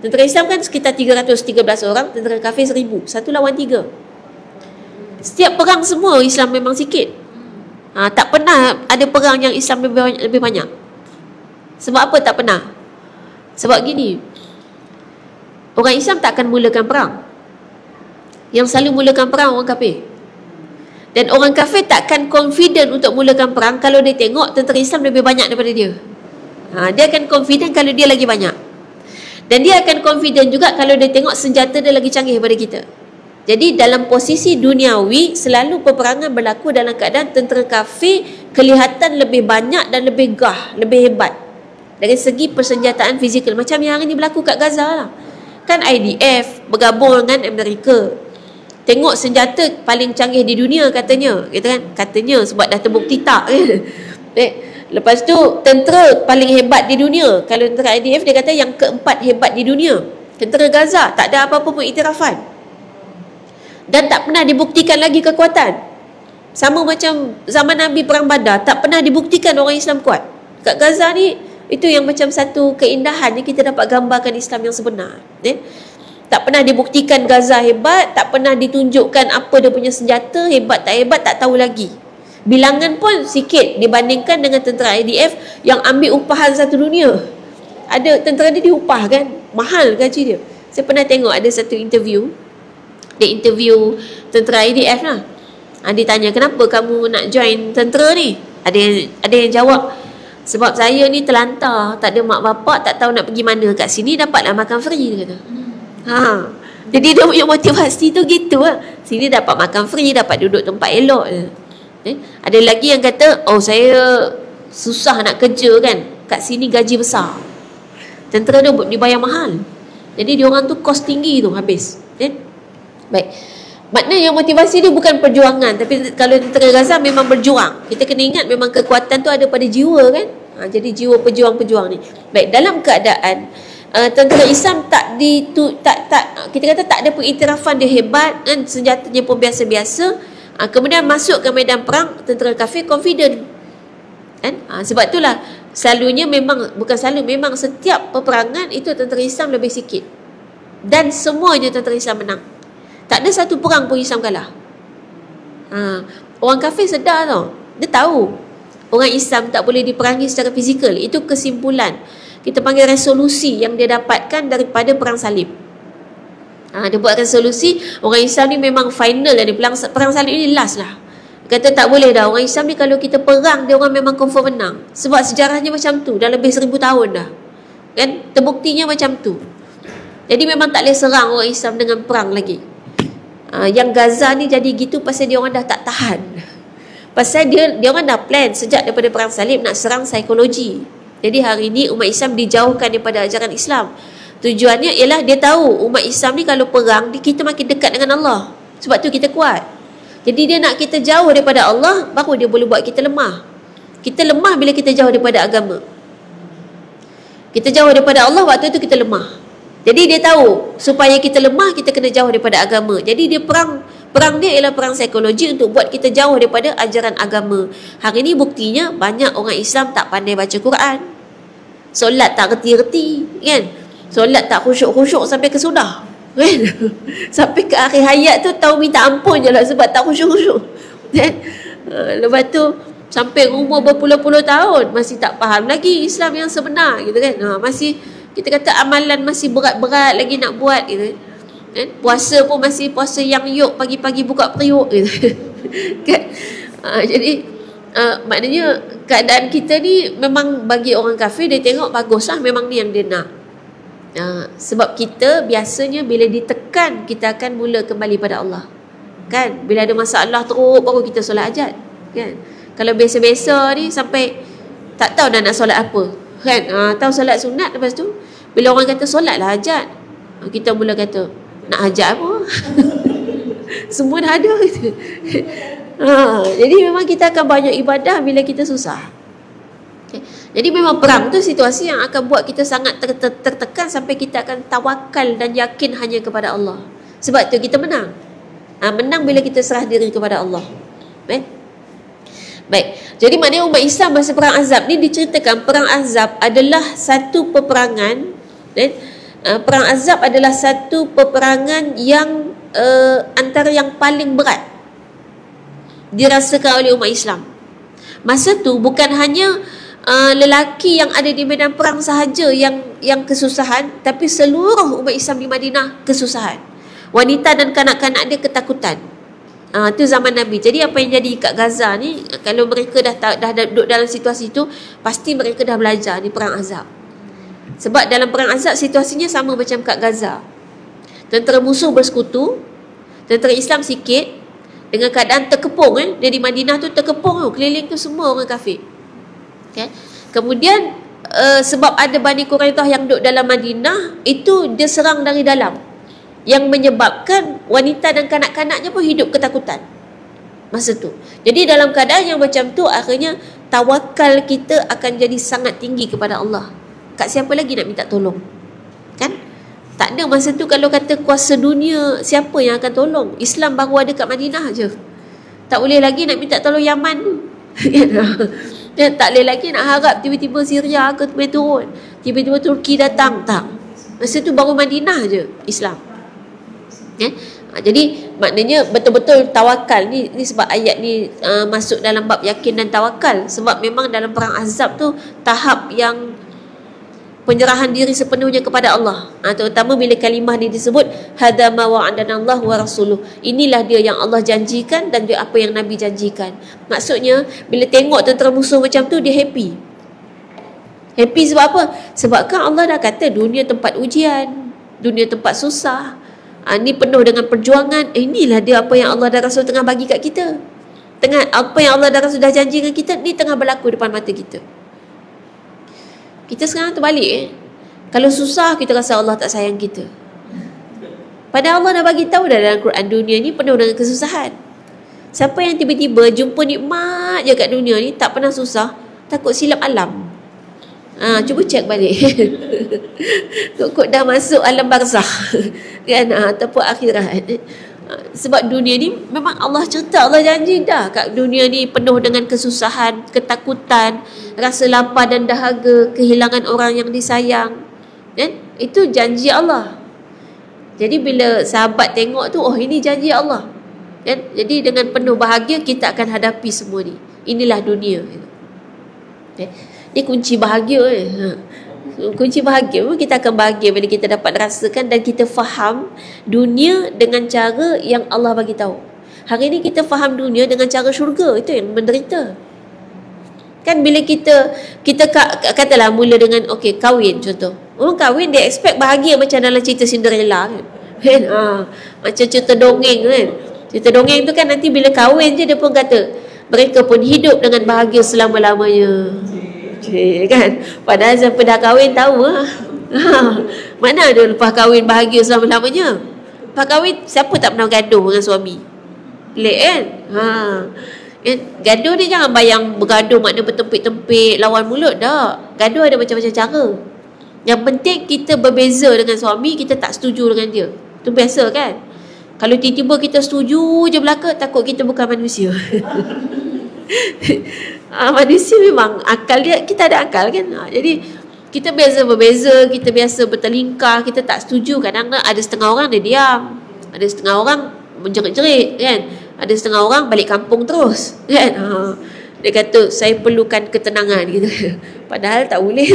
A: Tentera Islam kan sekitar 313 orang, tentera kafir 1,000. 1 lawan 3. Setiap perang semua Islam memang sikit. Tak pernah ada perang yang Islam lebih banyak. Sebab apa tak pernah? Sebab gini, orang Islam tak akan mulakan perang. Yang selalu mulakan perang orang kafir. Dan orang kafir takkan confident untuk mulakan perang kalau dia tengok tentera Islam lebih banyak daripada dia. Dia akan confident kalau dia lagi banyak. Dan dia akan confident juga kalau dia tengok senjata dia lagi canggih daripada kita. Jadi dalam posisi duniawi, selalu peperangan berlaku dalam keadaan tentera kafir kelihatan lebih banyak dan lebih gah, lebih hebat dari segi persenjataan fizikal. Macam yang hari ni berlaku kat Gaza lah. Kan IDF bergabung dengan Amerika. Tengok senjata paling canggih di dunia katanya, gitu kan? Katanya sebab dah terbukti tak kan? Lepas tu tentera paling hebat di dunia. Kalau tentera IDF dia kata yang keempat hebat di dunia. Tentera Gaza tak ada apa-apa pun iktirafan. Dan tak pernah dibuktikan lagi kekuatan. Sama macam zaman Nabi perang Badar, tak pernah dibuktikan orang Islam kuat. Kat Gaza ni itu yang macam satu keindahan yang kita dapat gambarkan Islam yang sebenar. Tak pernah dibuktikan Gaza hebat, tak pernah ditunjukkan apa dia punya senjata, hebat tak tahu lagi. Bilangan pun sikit dibandingkan dengan tentera IDF yang ambil upahan satu dunia. Ada tentera dia diupah kan, mahal gaji dia. Saya pernah tengok ada satu interview, dia interview tentera IDF lah. Dia tanya, kenapa kamu nak join tentera ni? Ada yang jawab, sebab saya ni terlantar, tak ada mak bapak, tak tahu nak pergi mana, kat sini dapatlah makan free, dia kata. Jadi dia punya motivasi tu gitu lah. Sini dapat makan free, dapat duduk tempat elok. Ada lagi yang kata, oh saya susah nak kerja kan, kat sini gaji besar, tentera dia dibayar mahal. Jadi dia orang tu kos tinggi tu habis. Baik, maknanya motivasi dia bukan perjuangan, tapi kalau tentera Gaza memang berjuang. Kita kena ingat memang kekuatan tu ada pada jiwa kan. Jadi jiwa pejuang-pejuang ni. Baik, dalam keadaan tentera Islam kita kata tak ada pengiktirafan dia hebat kan, senjatanya pun biasa-biasa, kemudian masuk ke medan perang, tentera kafir confident kan. Sebab itulah selalunya memang, bukan selalu, memang setiap peperangan itu tentera Islam lebih sikit, dan semuanya tentera Islam menang. Tak ada satu perang pun Islam kalah. Orang kafir sedar tau, dia tahu orang Islam tak boleh diperangi secara fizikal. Itu kesimpulan, kita panggil resolusi yang dia dapatkan daripada perang salib. Dia buat resolusi, orang Islam ni memang final lah, perang salib ni last lah. Dia kata tak boleh dah, orang Islam ni kalau kita perang, dia orang memang confirm menang. Sebab sejarahnya macam tu, dah lebih 1000 tahun dah kan, terbuktinya macam tu. Jadi memang tak boleh serang orang Islam dengan perang lagi. Yang Gaza ni jadi gitu pasal dia orang dah tak tahan. Pasal dia orang dah plan sejak daripada perang salib nak serang psikologi. Jadi hari ni umat Islam dijauhkan daripada ajaran Islam. Tujuannya ialah dia tahu umat Islam ni kalau perang, kita makin dekat dengan Allah. Sebab tu kita kuat. Jadi dia nak kita jauh daripada Allah, baru dia boleh buat kita lemah. Kita lemah bila kita jauh daripada agama. Kita jauh daripada Allah, waktu itu kita lemah. Jadi dia tahu supaya kita lemah, kita kena jauh daripada agama. Jadi dia perang dia ialah perang psikologi untuk buat kita jauh daripada ajaran agama. Hari ni buktinya banyak orang Islam tak pandai baca Quran. Solat tak reti-reti kan, solat tak khusyuk-khusyuk sampai ke sudah kan. Sampai ke akhir hayat tu tahu minta ampun je lah sebab tak khusyuk-khusyuk kan. Lepas tu sampai umur berpuluh-puluh tahun masih tak faham lagi Islam yang sebenar gitu kan. Masih, kita kata amalan masih berat-berat lagi nak buat gitu kan. Puasa pun masih puasa yang yuk, pagi-pagi buka periuk gitu kan. Jadi maknanya keadaan kita ni memang bagi orang kafir, dia tengok baguslah, memang ni yang dia nak. Sebab kita biasanya bila ditekan, kita akan mula kembali pada Allah kan. Bila ada masalah teruk baru kita solat hajat kan. Kalau biasa-biasa ni sampai tak tahu dah nak solat apa kan. Tahu solat sunat, lepas tu bila orang kata solatlah hajat, kita mula kata nak hajat apa semua dah ada gitu. Jadi memang kita akan banyak ibadah bila kita susah. Jadi memang perang tu situasi yang akan buat kita sangat tertekan sampai kita akan tawakal dan yakin hanya kepada Allah. Sebab tu kita menang. Menang bila kita serah diri kepada Allah. Baik. Jadi maknanya umat Islam masa perang Ahzab ni diceritakan perang Ahzab adalah satu peperangan. Perang Ahzab adalah satu peperangan yang antara yang paling berat dirasakan oleh umat Islam. Masa tu bukan hanya lelaki yang ada di medan perang sahaja yang kesusahan, tapi seluruh umat Islam di Madinah kesusahan. Wanita dan kanak-kanak dia ketakutan. Itu zaman Nabi. Jadi apa yang jadi kat Gaza ni, kalau mereka dah duduk dalam situasi tu, pasti mereka dah belajar ni perang Ahzab. Sebab dalam perang Ahzab situasinya sama macam kat Gaza. Tentera musuh bersekutu, tentera Islam sikit, dengan keadaan terkepung dia di Madinah tu terkepung tu, keliling tu semua orang kafir. Okay. Kemudian sebab ada Bani Quraidah yang duduk dalam Madinah, itu dia serang dari dalam, yang menyebabkan wanita dan kanak-kanaknya pun hidup ketakutan masa tu. Jadi dalam keadaan yang macam tu, akhirnya tawakal kita akan jadi sangat tinggi kepada Allah. Kat siapa lagi nak minta tolong kan? Tak ada masa tu. Kalau kata kuasa dunia, siapa yang akan tolong? Islam baru ada kat Madinah je. Tak boleh lagi nak minta tolong Yaman tu. Tak boleh lagi nak harap tiba-tiba Syria ke turun, tiba-tiba Turki datang. Tak. Masa tu baru Madinah je Islam. Jadi maknanya betul-betul tawakal ni sebab ayat ni masuk dalam bab yakin dan tawakal, sebab memang dalam perang Ahzab tu tahap yang penyerahan diri sepenuhnya kepada Allah. Terutama bila kalimah ni disebut hadza ma wa'adana Allah wa rasuluh. Inilah dia yang Allah janjikan dan dia apa yang Nabi janjikan. Maksudnya bila tengok tentera musuh macam tu dia happy. Happy sebab apa? Sebab kan Allah dah kata dunia tempat ujian, dunia tempat susah. Ni penuh dengan perjuangan. Inilah dia apa yang Allah dan Rasul tengah bagi kat kita. Apa yang Allah dan Rasul dah janjikan kita ni tengah berlaku depan mata kita. Kita sekarang terbalik. Kalau susah kita rasa Allah tak sayang kita. Padahal Allah dah bagi tahu dah dalam Quran, dunia ni penuh dengan kesusahan. Siapa yang tiba-tiba jumpa nikmat je kat dunia ni, tak pernah susah, takut silap alam. Cuba cek balik. Kok dah masuk alam barzakh kan, ataupun akhirat. Sebab dunia ni memang Allah cerita, Allah janji dah kat dunia ni penuh dengan kesusahan, ketakutan, rasa lapar dan dahaga, kehilangan orang yang disayang. Itu janji Allah. Jadi bila sahabat tengok tu, oh ini janji Allah. Jadi dengan penuh bahagia kita akan hadapi semua ni. Inilah dunia. Ini kunci bahagia. Kunci bahagia, kita akan bahagia bila kita dapat rasakan dan kita faham dunia dengan cara yang Allah bagi tahu. Hari ni kita faham dunia dengan cara syurga, itu yang menderita. Kan bila kita katalah mula dengan kahwin contoh. Orang kahwin dia expect bahagia macam dalam cerita Cinderella kan. Macam cerita dongeng kan. Cerita dongeng tu kan nanti bila kahwin je dia pun kata mereka pun hidup dengan bahagia selama-lamanya. Kan? Padahal siapa dah kahwin tahu mana ada lepas kahwin bahagia selama-lamanya. Lepas kahwin siapa tak pernah gaduh dengan suami? Pelik kan? Gaduh ni jangan bayang bergaduh makna bertempik-tempik lawan mulut dah. Gaduh ada macam-macam cara. Yang penting kita berbeza dengan suami, kita tak setuju dengan dia. Itu biasa kan? Kalau tiba-tiba kita setuju je belaka, takut kita bukan manusia. Manusia memang akal dia, kita ada akal kan. Jadi kita biasa berbeza, kita biasa bertelingkah, kita tak setuju. Kadang-kadang ada setengah orang dia diam, ada setengah orang menjerit-jerit kan, ada setengah orang balik kampung terus kan. Dia kata saya perlukan ketenangan gitu. Padahal tak boleh.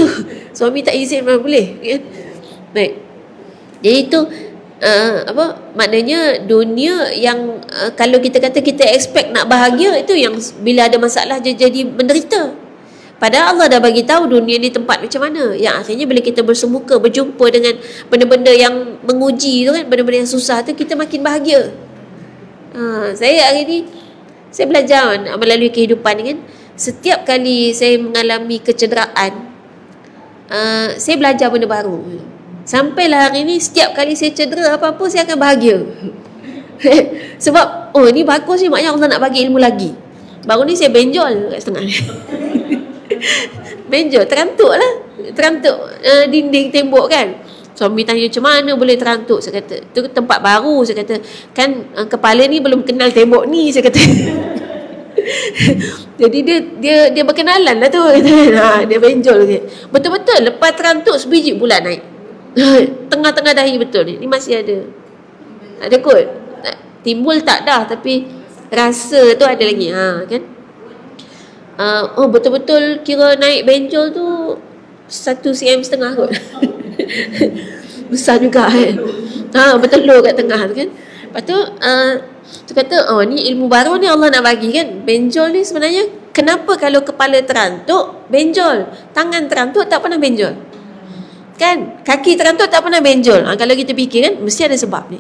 A: Suami tak izin mana boleh kan. Baik. Jadi itu maknanya dunia yang kalau kita kata kita expect nak bahagia, itu yang bila ada masalah dia jadi menderita. Padahal Allah dah bagi tahu dunia ni tempat macam mana, yang akhirnya bila kita bersemuka berjumpa dengan benda-benda yang menguji tu kan, benda-benda yang susah tu, kita makin bahagia. Saya hari ni saya belajar melalui kehidupan ni kan, setiap kali saya mengalami kecederaan, saya belajar benda baru. Sampailah hari ni setiap kali saya cedera apa-apa, saya akan bahagia. Sebab ni bagus ni, maknanya Allah nak bagi ilmu lagi. Baru ni saya benjol kat setengah ni. Benjol, terantuk lah. Terantuk dinding tembok kan. Suami tanya macam mana boleh terantuk. Saya kata tu tempat baru. Saya kata kan kepala ni belum kenal tembok ni. Saya kata jadi dia berkenalan lah tu. Dia benjol. Betul-betul lepas terantuk sebiji bulat naik. Tengah-tengah dahi betul ni. Ni masih ada. Ada kot. Timbul tak dah, tapi rasa tu ada lagi. Kan? Betul-betul kira naik benjol tu 1,5 cm kot. Besar juga kan. Bertelur kat tengah tu kan. Lepas tu tu kata ni ilmu baru ni Allah nak bagi kan. Benjol ni sebenarnya kenapa kalau kepala terantuk benjol, tangan terantuk tak pernah benjol kan, kaki terantuk tak pernah benjol. Kalau kita fikir kan mesti ada sebab ni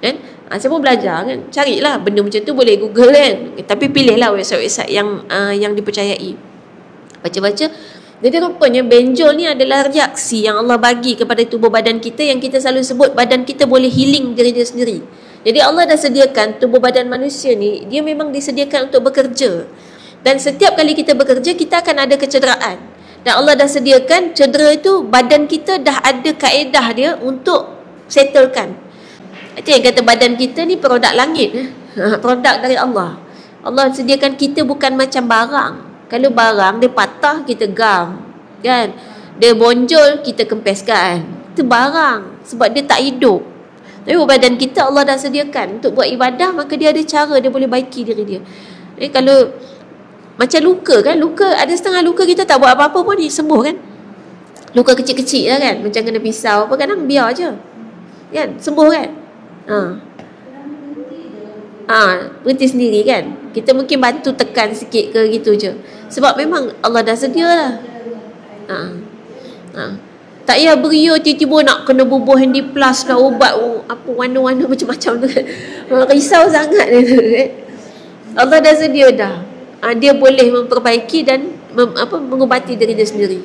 A: kan. Saya pun belajar kan, carilah benda macam tu, boleh Google kan, tapi pilihlah website-website yang dipercayai. Baca-baca. Jadi rupanya benjol ni adalah reaksi yang Allah bagi kepada tubuh badan kita, yang kita selalu sebut badan kita boleh healing diri dia sendiri. Jadi Allah dah sediakan tubuh badan manusia ni, dia memang disediakan untuk bekerja. Dan setiap kali kita bekerja, kita akan ada kecederaan. Dan Allah dah sediakan cedera itu, badan kita dah ada kaedah dia untuk settlekan. Itu yang kata badan kita ni produk langit. Produk dari Allah. Allah sediakan kita bukan macam barang. Kalau barang dia patah, kita gam kan. Dia bonjol, kita kempeskan. Itu barang. Sebab dia tak hidup. Tapi badan kita Allah dah sediakan untuk buat ibadah, maka dia ada cara dia boleh baiki diri dia. Kalau macam luka kan, luka ada setengah luka kita tak buat apa-apa pun dia sembuh kan. Luka kecil-kecil lah kan, macam kena pisau apa, kadang biar je kan, sembuh kan. Berhenti sendiri kan. Kita mungkin bantu tekan sikit ke gitu je, sebab memang Allah dah sedia lah. Tak payah beria tiba-tiba nak kena bubuh Handiplus lah, ubat apa warna-warna macam-macam tu kan. Risau sangat dia tu kan. Allah dah sedia dah. Dia boleh memperbaiki dan mengubati diri dia sendiri.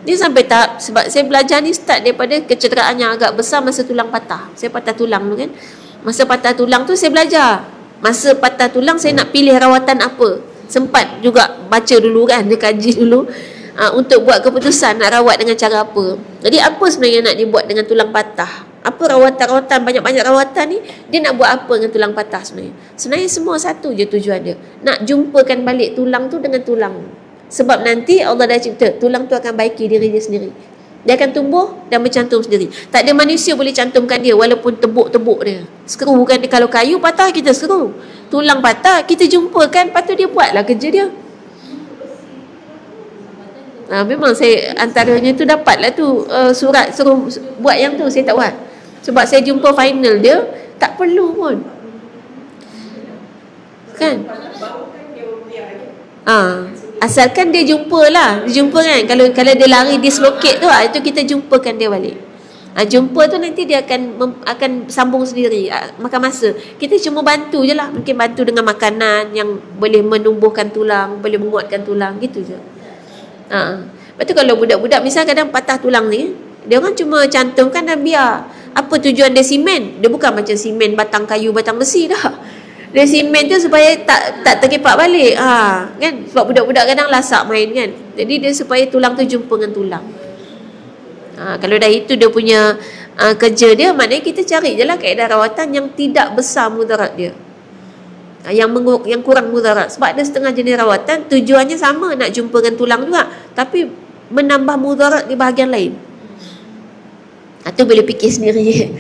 A: Dia sampai tahap, sebab saya belajar ni start daripada kecederaan yang agak besar masa tulang patah. Saya patah tulang tu kan. Masa patah tulang tu saya belajar. Masa patah tulang saya nak pilih rawatan apa. Sempat juga baca dulu kan, dia kaji dulu. Untuk buat keputusan nak rawat dengan cara apa. Jadi apa sebenarnya nak dibuat dengan tulang patah? Apa rawatan-rawatan, banyak-banyak rawatan ni, dia nak buat apa dengan tulang patah sebenarnya? Sebenarnya semua satu je tujuan dia. Nak jumpakan balik tulang tu dengan tulang. Sebab nanti Allah dah cipta, tulang tu akan baiki diri dia sendiri. Dia akan tumbuh dan bercantum sendiri. Tak ada manusia boleh cantumkan dia walaupun tebuk-tebuk dia. Skru kan dia, kalau kayu patah kita skru. Tulang patah kita jumpakan, lepas tu dia buatlah kerja dia. Memang saya antaranya tu dapatlah tu surat suruh buat yang tu, saya tak buat. Sebab saya jumpa final dia, tak perlu pun. Kan? Asalkan dia jumpa lah. Dia jumpa kan. Kalau dia lari dislocate tu, itu kita jumpakan dia balik. Jumpa tu nanti dia akan sambung sendiri. Makan masa. Kita cuma bantu je lah. Mungkin bantu dengan makanan yang boleh menumbuhkan tulang, boleh menguatkan tulang, gitu je. Lepas tu kalau budak-budak misal kadang patah tulang ni, dia orang cuma cantumkan dan biar. Apa tujuan dia simen? Dia bukan macam simen batang kayu, batang besi dah. Dia simen tu supaya tak terkepak balik. Kan? Sebab budak-budak kadang lasak main kan. Jadi dia supaya tulang tu jumpa dengan tulang. Kalau dah itu dia punya kerja dia, maknanya kita cari je lah kaedah rawatan yang tidak besar mudarat dia. Yang kurang mudarat. Sebab ada setengah jenis rawatan tujuannya sama, nak jumpakan tulang juga, tapi menambah mudarat di bahagian lain. Itu boleh fikir sendiri.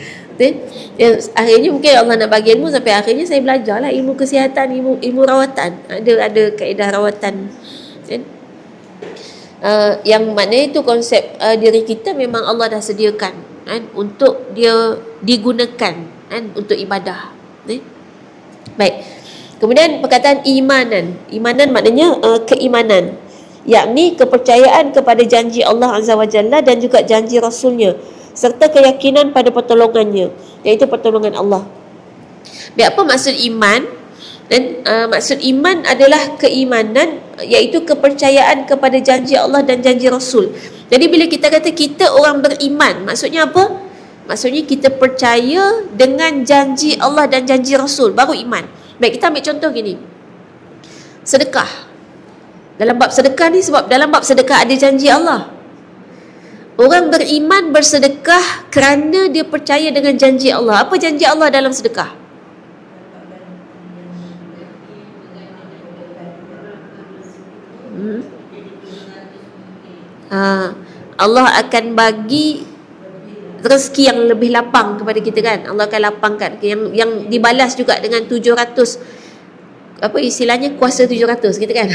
A: Akhirnya mungkin Allah nak bagi ilmu, sampai akhirnya saya belajar lah ilmu kesihatan, ilmu rawatan. Ada kaedah rawatan kan? Yang maknanya itu konsep diri kita memang Allah dah sediakan kan? Untuk dia digunakan kan? Untuk ibadah. Baik. Kemudian perkataan imanan. Imanan maknanya keimanan, yakni kepercayaan kepada janji Allah Azza wa Jalla dan juga janji Rasulnya, serta keyakinan pada pertolongannya, iaitu pertolongan Allah. Baik, apa maksud iman? Dan maksud iman adalah keimanan, iaitu kepercayaan kepada janji Allah dan janji Rasul. Jadi bila kita kata kita orang beriman, maksudnya apa? Maksudnya kita percaya dengan janji Allah dan janji Rasul, baru iman. Baik, kita ambil contoh gini. Sedekah. Dalam bab sedekah ni, sebab dalam bab sedekah ada janji Allah. Orang beriman bersedekah kerana dia percaya dengan janji Allah. Apa janji Allah dalam sedekah? Allah akan bagi rezeki yang lebih lapang kepada kita kan. Allah akan lapangkan yang dibalas juga dengan 700, apa istilahnya, kuasa 700 gitu kan.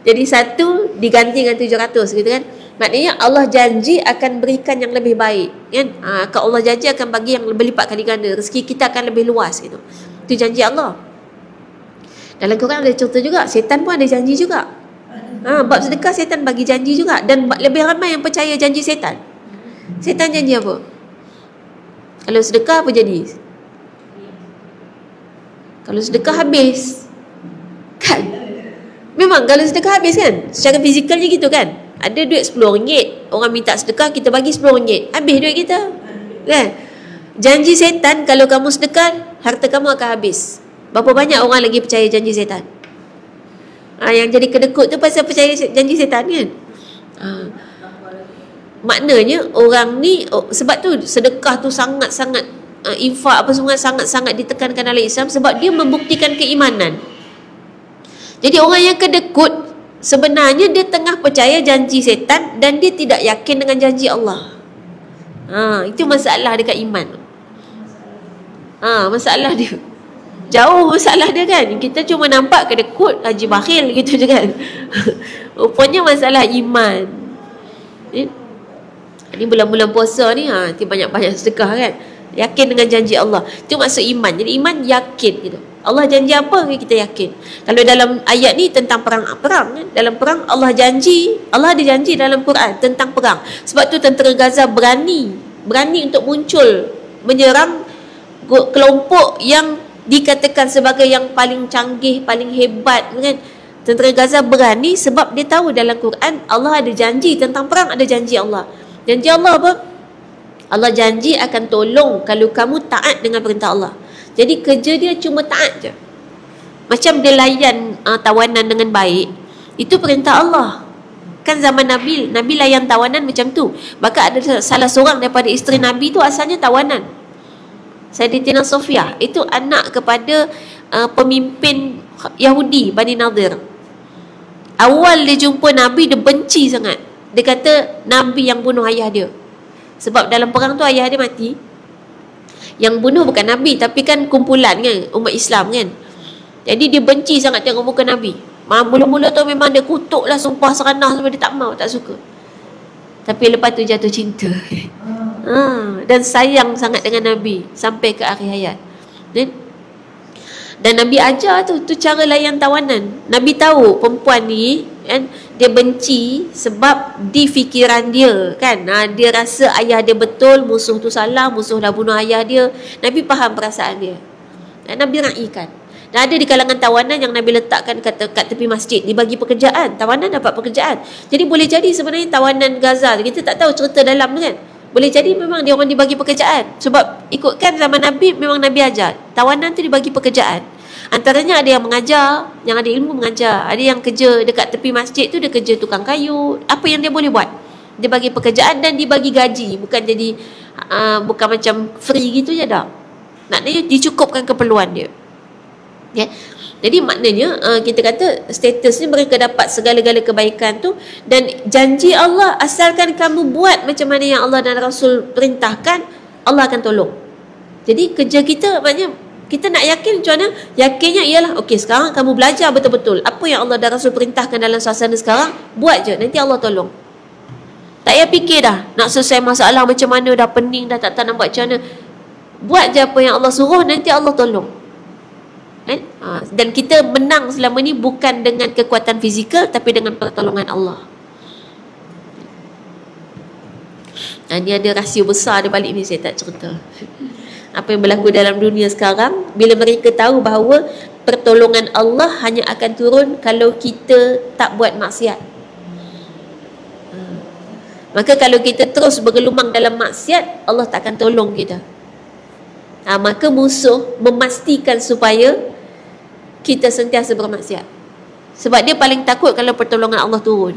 A: Jadi satu diganti dengan 700 gitu kan. Maknanya Allah janji akan berikan yang lebih baik kan. Kalau Allah janji akan bagi yang berlipat kali ganda, rezeki kita akan lebih luas gitu. Itu janji Allah. Dalam Quran ada contoh juga, setan pun ada janji juga. Bab sedekah setan bagi janji juga, dan lebih ramai yang percaya janji setan. Setan janji apa? Kalau sedekah apa jadi? Kalau sedekah habis kan? Memang kalau sedekah habis kan? Secara fizikalnya gitu kan? Ada duit RM10, orang minta sedekah, kita bagi RM10, habis duit kita kan? Janji setan, kalau kamu sedekah, harta kamu akan habis. Berapa banyak orang lagi percaya janji setan? Yang jadi kedekut tu pasal percaya janji setan kan? Maknanya orang ni, sebab tu sedekah tu sangat-sangat infak apa semua sangat-sangat ditekankan oleh Islam, sebab dia membuktikan keimanan. Jadi orang yang kedekut sebenarnya dia tengah percaya janji setan dan dia tidak yakin dengan janji Allah. Itu masalah dekat iman. Masalah dia jauh, masalah dia kan. Kita cuma nampak kena kod haji bakhil gitu je kan. Rupanya masalah iman. Ni bulan-bulan puasa ni banyak-banyak sedekah kan. Yakin dengan janji Allah. Itu maksud iman. Jadi iman yakin gitu. Allah janji apa, kita yakin. Kalau dalam ayat ni tentang perang kan? Dalam perang Allah ada janji dalam Quran tentang perang. Sebab tu tentera Gaza berani untuk muncul menyerang kelompok yang dikatakan sebagai yang paling canggih, paling hebat kan. Tentera Gaza berani sebab dia tahu dalam Quran Allah ada janji tentang perang, ada janji Allah. Janji Allah apa? Allah janji akan tolong kalau kamu taat dengan perintah Allah. Jadi kerja dia cuma taat je. Macam dia layan tawanan dengan baik, itu perintah Allah. Kan zaman Nabi layan tawanan macam tu. Bahkan ada salah seorang daripada isteri Nabi tu asalnya tawanan, Sayyidatina Sofia. Itu anak kepada pemimpin Yahudi Bani Nadir. Awal dia jumpa Nabi, dia benci sangat. Dia kata Nabi yang bunuh ayah dia. Sebab dalam perang tu ayah dia mati. Yang bunuh bukan Nabi, tapi kan kumpulan kan, umat Islam kan. Jadi dia benci sangat tengok muka Nabi. Mula-mula tu memang dia kutuk lah, sumpah seranah sampai dia tak mau, tak suka. Tapi lepas tu jatuh cinta. Dan sayang sangat dengan Nabi sampai ke akhir hayat. Dan Nabi ajar tu cara layan tawanan. Nabi tahu perempuan ni kan, dia benci sebab di fikiran dia kan, dia rasa ayah dia betul, musuh tu salah, musuh dah bunuh ayah dia. Nabi faham perasaan dia. Dan Nabi raikan. Dan ada di kalangan tawanan yang Nabi letakkan kat tepi masjid, dibagi pekerjaan. Tawanan dapat pekerjaan. Jadi boleh jadi sebenarnya tawanan Gaza, kita tak tahu cerita dalam tu kan. Boleh jadi memang dia orang dibagi pekerjaan. Sebab ikutkan zaman Nabi, memang Nabi ajar tawanan tu dibagi pekerjaan. Antaranya ada yang mengajar, yang ada ilmu mengajar. Ada yang kerja dekat tepi masjid tu, dia kerja tukang kayu. Apa yang dia boleh buat, dia bagi pekerjaan dan dibagi gaji. Bukan jadi bukan macam free gitu je dah. Maknanya dicukupkan keperluan dia. Jadi maknanya kita kata status ni mereka dapat segala-gala kebaikan tu. Dan janji Allah, asalkan kamu buat macam mana yang Allah dan Rasul perintahkan, Allah akan tolong. Jadi kerja kita maknanya kita nak yakin macam mana? Yakinnya ialah okey, sekarang kamu belajar betul-betul apa yang Allah dan Rasul perintahkan dalam suasana sekarang, buat je, nanti Allah tolong. Tak payah fikir dah nak selesai masalah macam mana, dah pening dah, tak tahu nak buat macam mana. Buat je apa yang Allah suruh, nanti Allah tolong. Dan kita menang selama ni bukan dengan kekuatan fizikal, tapi dengan pertolongan Allah. Ini ada rahsia besar di balik ni, saya tak cerita. Apa yang berlaku dalam dunia sekarang, bila mereka tahu bahawa pertolongan Allah hanya akan turun kalau kita tak buat maksiat. Maka kalau kita terus bergelumang dalam maksiat, Allah tak akan tolong kita. Maka musuh memastikan supaya kita sentiasa bermaksiat. Sebab dia paling takut kalau pertolongan Allah turun.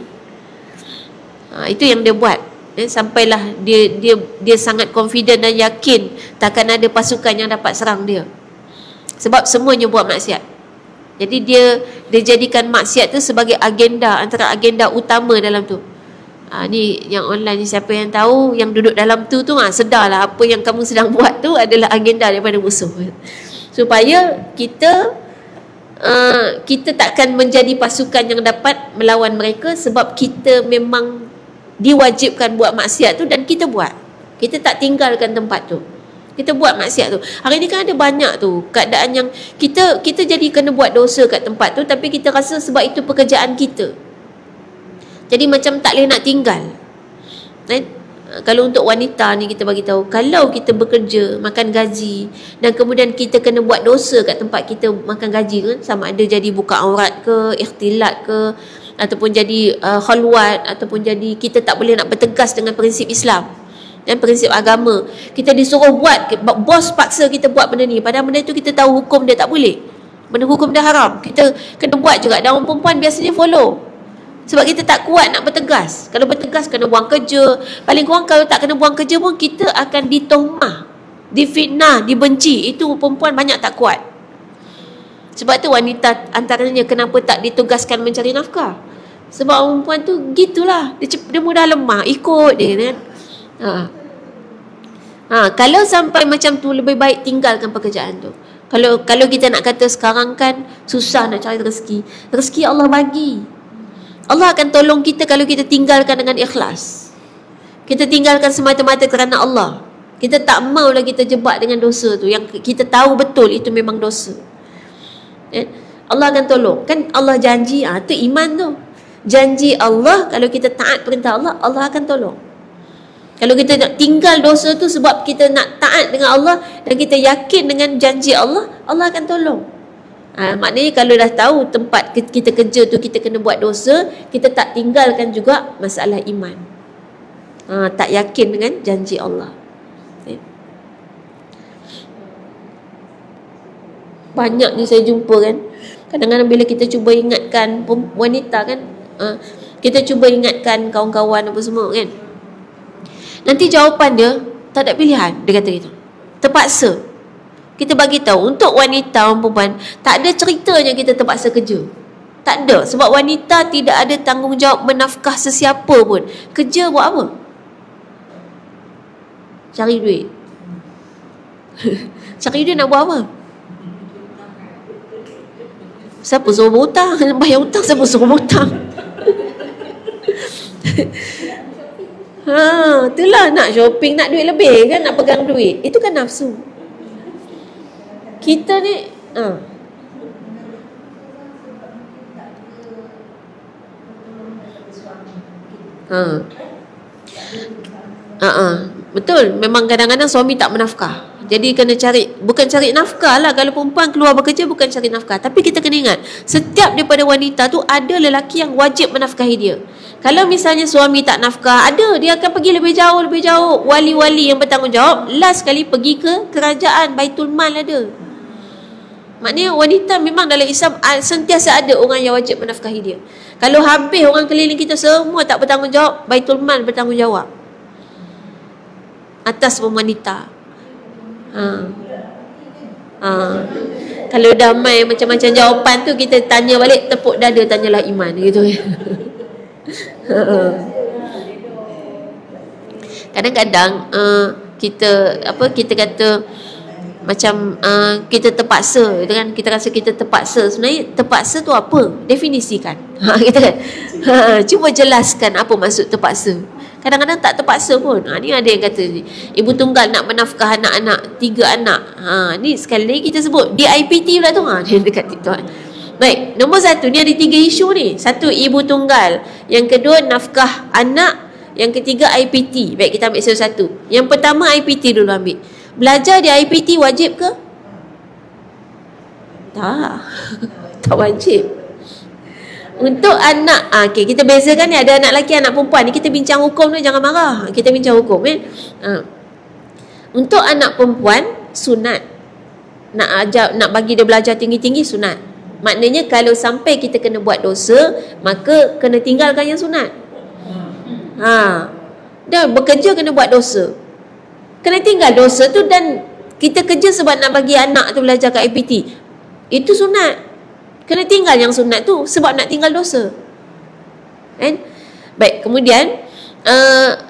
A: Itu yang dia buat. Sampailah dia sangat confident dan yakin takkan ada pasukan yang dapat serang dia. Sebab semuanya buat maksiat. Jadi dia jadikan maksiat tu sebagai agenda, antara agenda utama dalam tu. Ni yang online ni, siapa yang tahu, yang duduk dalam tu sedarlah apa yang kamu sedang buat tu adalah agenda daripada musuh. Supaya kita takkan menjadi pasukan yang dapat melawan mereka, sebab kita memang diwajibkan buat maksiat tu dan kita buat. Kita tak tinggalkan tempat tu, kita buat maksiat tu. Hari ni kan ada banyak tu keadaan yang kita jadi kena buat dosa kat tempat tu, tapi kita rasa sebab itu pekerjaan kita, jadi macam tak boleh nak tinggal. Kalau untuk wanita ni kita bagi tahu, kalau kita bekerja makan gaji dan kemudian kita kena buat dosa kat tempat kita makan gaji kan, sama ada jadi buka aurat ke, ikhtilat ke, ataupun jadi khalwat, ataupun jadi kita tak boleh nak bertegas dengan prinsip Islam dan prinsip agama. Kita disuruh buat, bos paksa kita buat benda ni, padahal benda tu kita tahu hukum dia tak boleh, benda hukum dia haram, kita kena buat juga. Dan orang perempuan biasanya follow, sebab kita tak kuat nak bertegas. Kalau bertegas kena buang kerja. Paling kurang kalau tak kena buang kerja pun kita akan ditohmah, difitnah, dibenci. Itu perempuan banyak tak kuat. Sebab tu wanita antaranya kenapa tak ditugaskan mencari nafkah. Sebab perempuan tu gitulah, dia mudah lemah, ikut dia kan. Kalau sampai macam tu, lebih baik tinggalkan pekerjaan tu. Kalau kita nak kata sekarang kan susah nak cari rezeki. Rezeki Allah bagi. Allah akan tolong kita kalau kita tinggalkan dengan ikhlas. Kita tinggalkan semata-mata kerana Allah. Kita tak mau lagi terjebak dengan dosa tu yang kita tahu betul itu memang dosa. Allah akan tolong. Kan Allah janji, tu iman tu. Janji Allah, kalau kita taat perintah Allah, Allah akan tolong. Kalau kita nak tinggal dosa tu sebab kita nak taat dengan Allah dan kita yakin dengan janji Allah, Allah akan tolong. Maknanya kalau dah tahu tempat kita kerja tu kita kena buat dosa, kita tak tinggalkan juga masalah iman. Tak yakin dengan janji Allah. Banyak ni saya jumpa kan. Kadang-kadang bila kita cuba ingatkan wanita kan, kita cuba ingatkan kawan-kawan apa semua kan, nanti jawapan dia tak ada pilihan. Dia kata gitu, terpaksa. Kita bagi tahu untuk wanita dan perempuan, tak ada ceritanya kita terpaksa kerja. Tak ada. Sebab wanita tidak ada tanggungjawab menafkah sesiapa pun. Kerja buat apa? Cari duit. Cari duit nak buat apa? Siapa suruh berhutang? Bayar hutang, siapa suruh berhutang? Itulah nak shopping, nak duit lebih kan, nak pegang duit. Itu kan nafsu. Kita ni betul. Memang kadang-kadang suami tak menafkah. Jadi kena cari, bukan cari nafkah lah. Kalau perempuan keluar bekerja bukan cari nafkah, tapi kita kena ingat, setiap daripada wanita tu ada lelaki yang wajib menafkahi dia. Kalau misalnya suami tak nafkah, dia akan pergi lebih jauh. Wali-wali yang bertanggungjawab last sekali pergi ke kerajaan, Baitul Mal ada. Maknanya wanita memang dalam Islam sentiasa ada orang yang wajib menafkahi dia. Kalau habis orang keliling kita semua tak bertanggungjawab, Baitul Mal bertanggungjawab atas wanita. Kalau damai macam-macam jawapan tu, kita tanya balik, tepuk dada, tanyalah iman gitu. Kadang-kadang kita kata macam kita terpaksa kan, kita rasa kita terpaksa. Sebenarnya terpaksa tu apa? Definisikan. Kita kan cuba jelaskan apa maksud terpaksa. Kadang-kadang tak terpaksa pun. Ni ada yang kata ibu tunggal nak menafkah anak-anak, 3 anak. Ni sekali lagi kita sebut DIPT pula tu. Dia dekat TikTok. Baik, nombor 1 ni ada 3 isu ni. 1, ibu tunggal. Yang kedua, nafkah anak. Yang ketiga, IPT. Baik, kita ambil satu-satu. Yang pertama, IPT dulu ambil. Belajar di IPT wajib ke? Tak wajib. Untuk anak, okay, kita bezakan ni, ada anak lelaki, anak perempuan ni. Kita bincang hukum ni, jangan marah. Kita bincang hukum kan. Untuk anak perempuan, sunat. Nak bagi dia belajar tinggi-tinggi, sunat. Maknanya kalau sampai kita kena buat dosa, maka kena tinggalkan yang sunat. Dan bekerja kena buat dosa, kena tinggal dosa tu. Dan kita kerja sebab nak bagi anak tu belajar kat IPT, itu sunat. Kena tinggal yang sunat tu sebab nak tinggal dosa kan? Baik, kemudian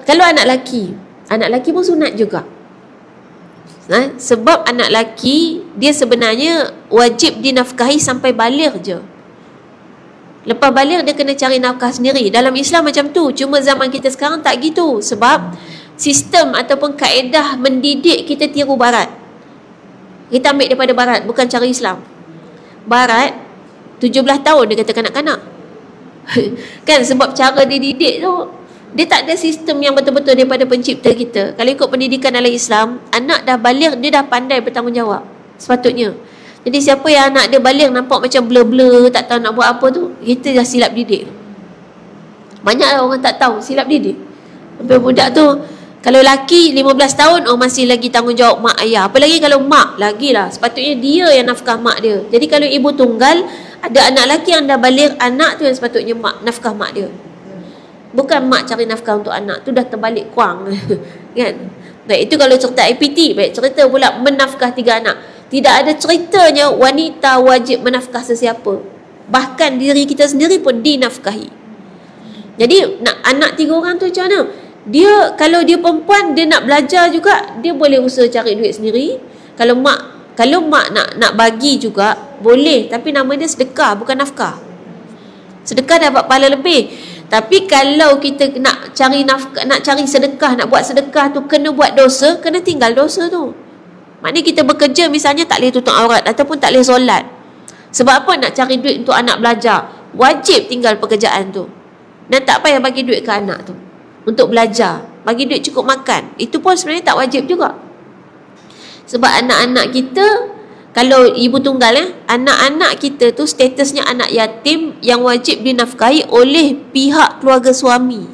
A: kalau anak lelaki pun sunat juga. Sebab anak lelaki dia sebenarnya wajib dinafkahi sampai baligh je. Lepas baligh dia kena cari nafkah sendiri. Dalam Islam macam tu. Cuma zaman kita sekarang tak gitu. Sebab sistem ataupun kaedah mendidik kita tiru barat. Kita ambil daripada barat, bukan cara Islam. Barat 17 tahun dia kata kanak-kanak. Kan sebab cara dia didik tu, dia tak ada sistem yang betul-betul daripada pencipta kita. Kalau ikut pendidikan dalam Islam, anak dah baligh, dia dah pandai bertanggungjawab sepatutnya. Jadi siapa yang anak dia baligh nampak macam blur-blur, tak tahu nak buat apa tu, kita dah silap didik. Banyak orang tak tahu silap didik. Sampai budak tu, kalau laki 15 tahun, masih lagi tanggungjawab mak ayah. Apalagi kalau mak, lagilah. Sepatutnya dia yang nafkah mak dia. Jadi kalau ibu tunggal, ada anak lelaki yang dah baligh, anak tu yang sepatutnya mak nafkah mak dia. Bukan mak cari nafkah untuk anak. Tu dah terbalik kuang. Kan? Baik, itu kalau cerita IPT. Baik, cerita pula menafkah 3 anak. Tidak ada ceritanya wanita wajib menafkah sesiapa. Bahkan diri kita sendiri pun dinafkahi. Jadi nak anak 3 orang tu macam mana? Dia kalau dia perempuan, dia nak belajar juga, dia boleh usaha cari duit sendiri. Kalau mak nak bagi juga boleh, tapi nama dia sedekah, bukan nafkah. Sedekah dapat pahala lebih. Tapi kalau kita nak cari nafkah, nak cari sedekah, nak buat sedekah tu kena buat dosa, kena tinggal dosa tu. Maknanya kita bekerja misalnya tak boleh tutup aurat ataupun tak boleh solat. Sebab apa? Nak cari duit untuk anak belajar. Wajib tinggal pekerjaan tu. Dan tak payah bagi duit ke anak tu untuk belajar. Bagi duit cukup makan. Itu pun sebenarnya tak wajib juga. Sebab anak-anak kita, kalau ibu tunggal anak-anak kita tu statusnya anak yatim yang wajib dinafkahi oleh pihak keluarga suami.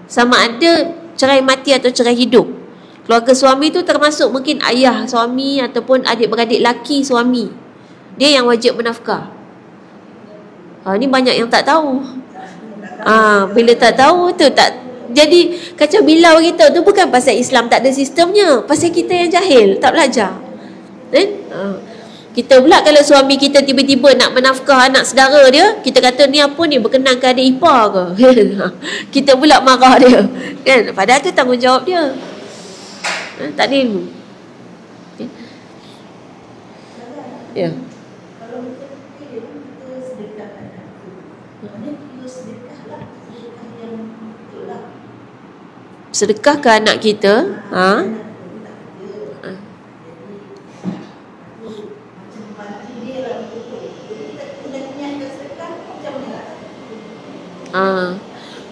A: Sama ada cerai mati atau cerai hidup. Keluarga suami tu termasuk mungkin ayah suami ataupun adik-beradik laki suami. Dia yang wajib menafkah. Ni banyak yang tak tahu. Bila tak tahu tu tak. Jadi kacau bilau kita tu bukan pasal Islam tak ada sistemnya, pasal kita yang jahil, tak belajar. Kita pula kalau suami kita tiba-tiba nak menafkah anak saudara dia, kita kata ni apa ni, berkenan ke adik ipar ke? Kita pula marah dia, kan? Padahal tu tanggungjawab dia. Tak ada ilmu. Ya. Sedekah ke anak kita,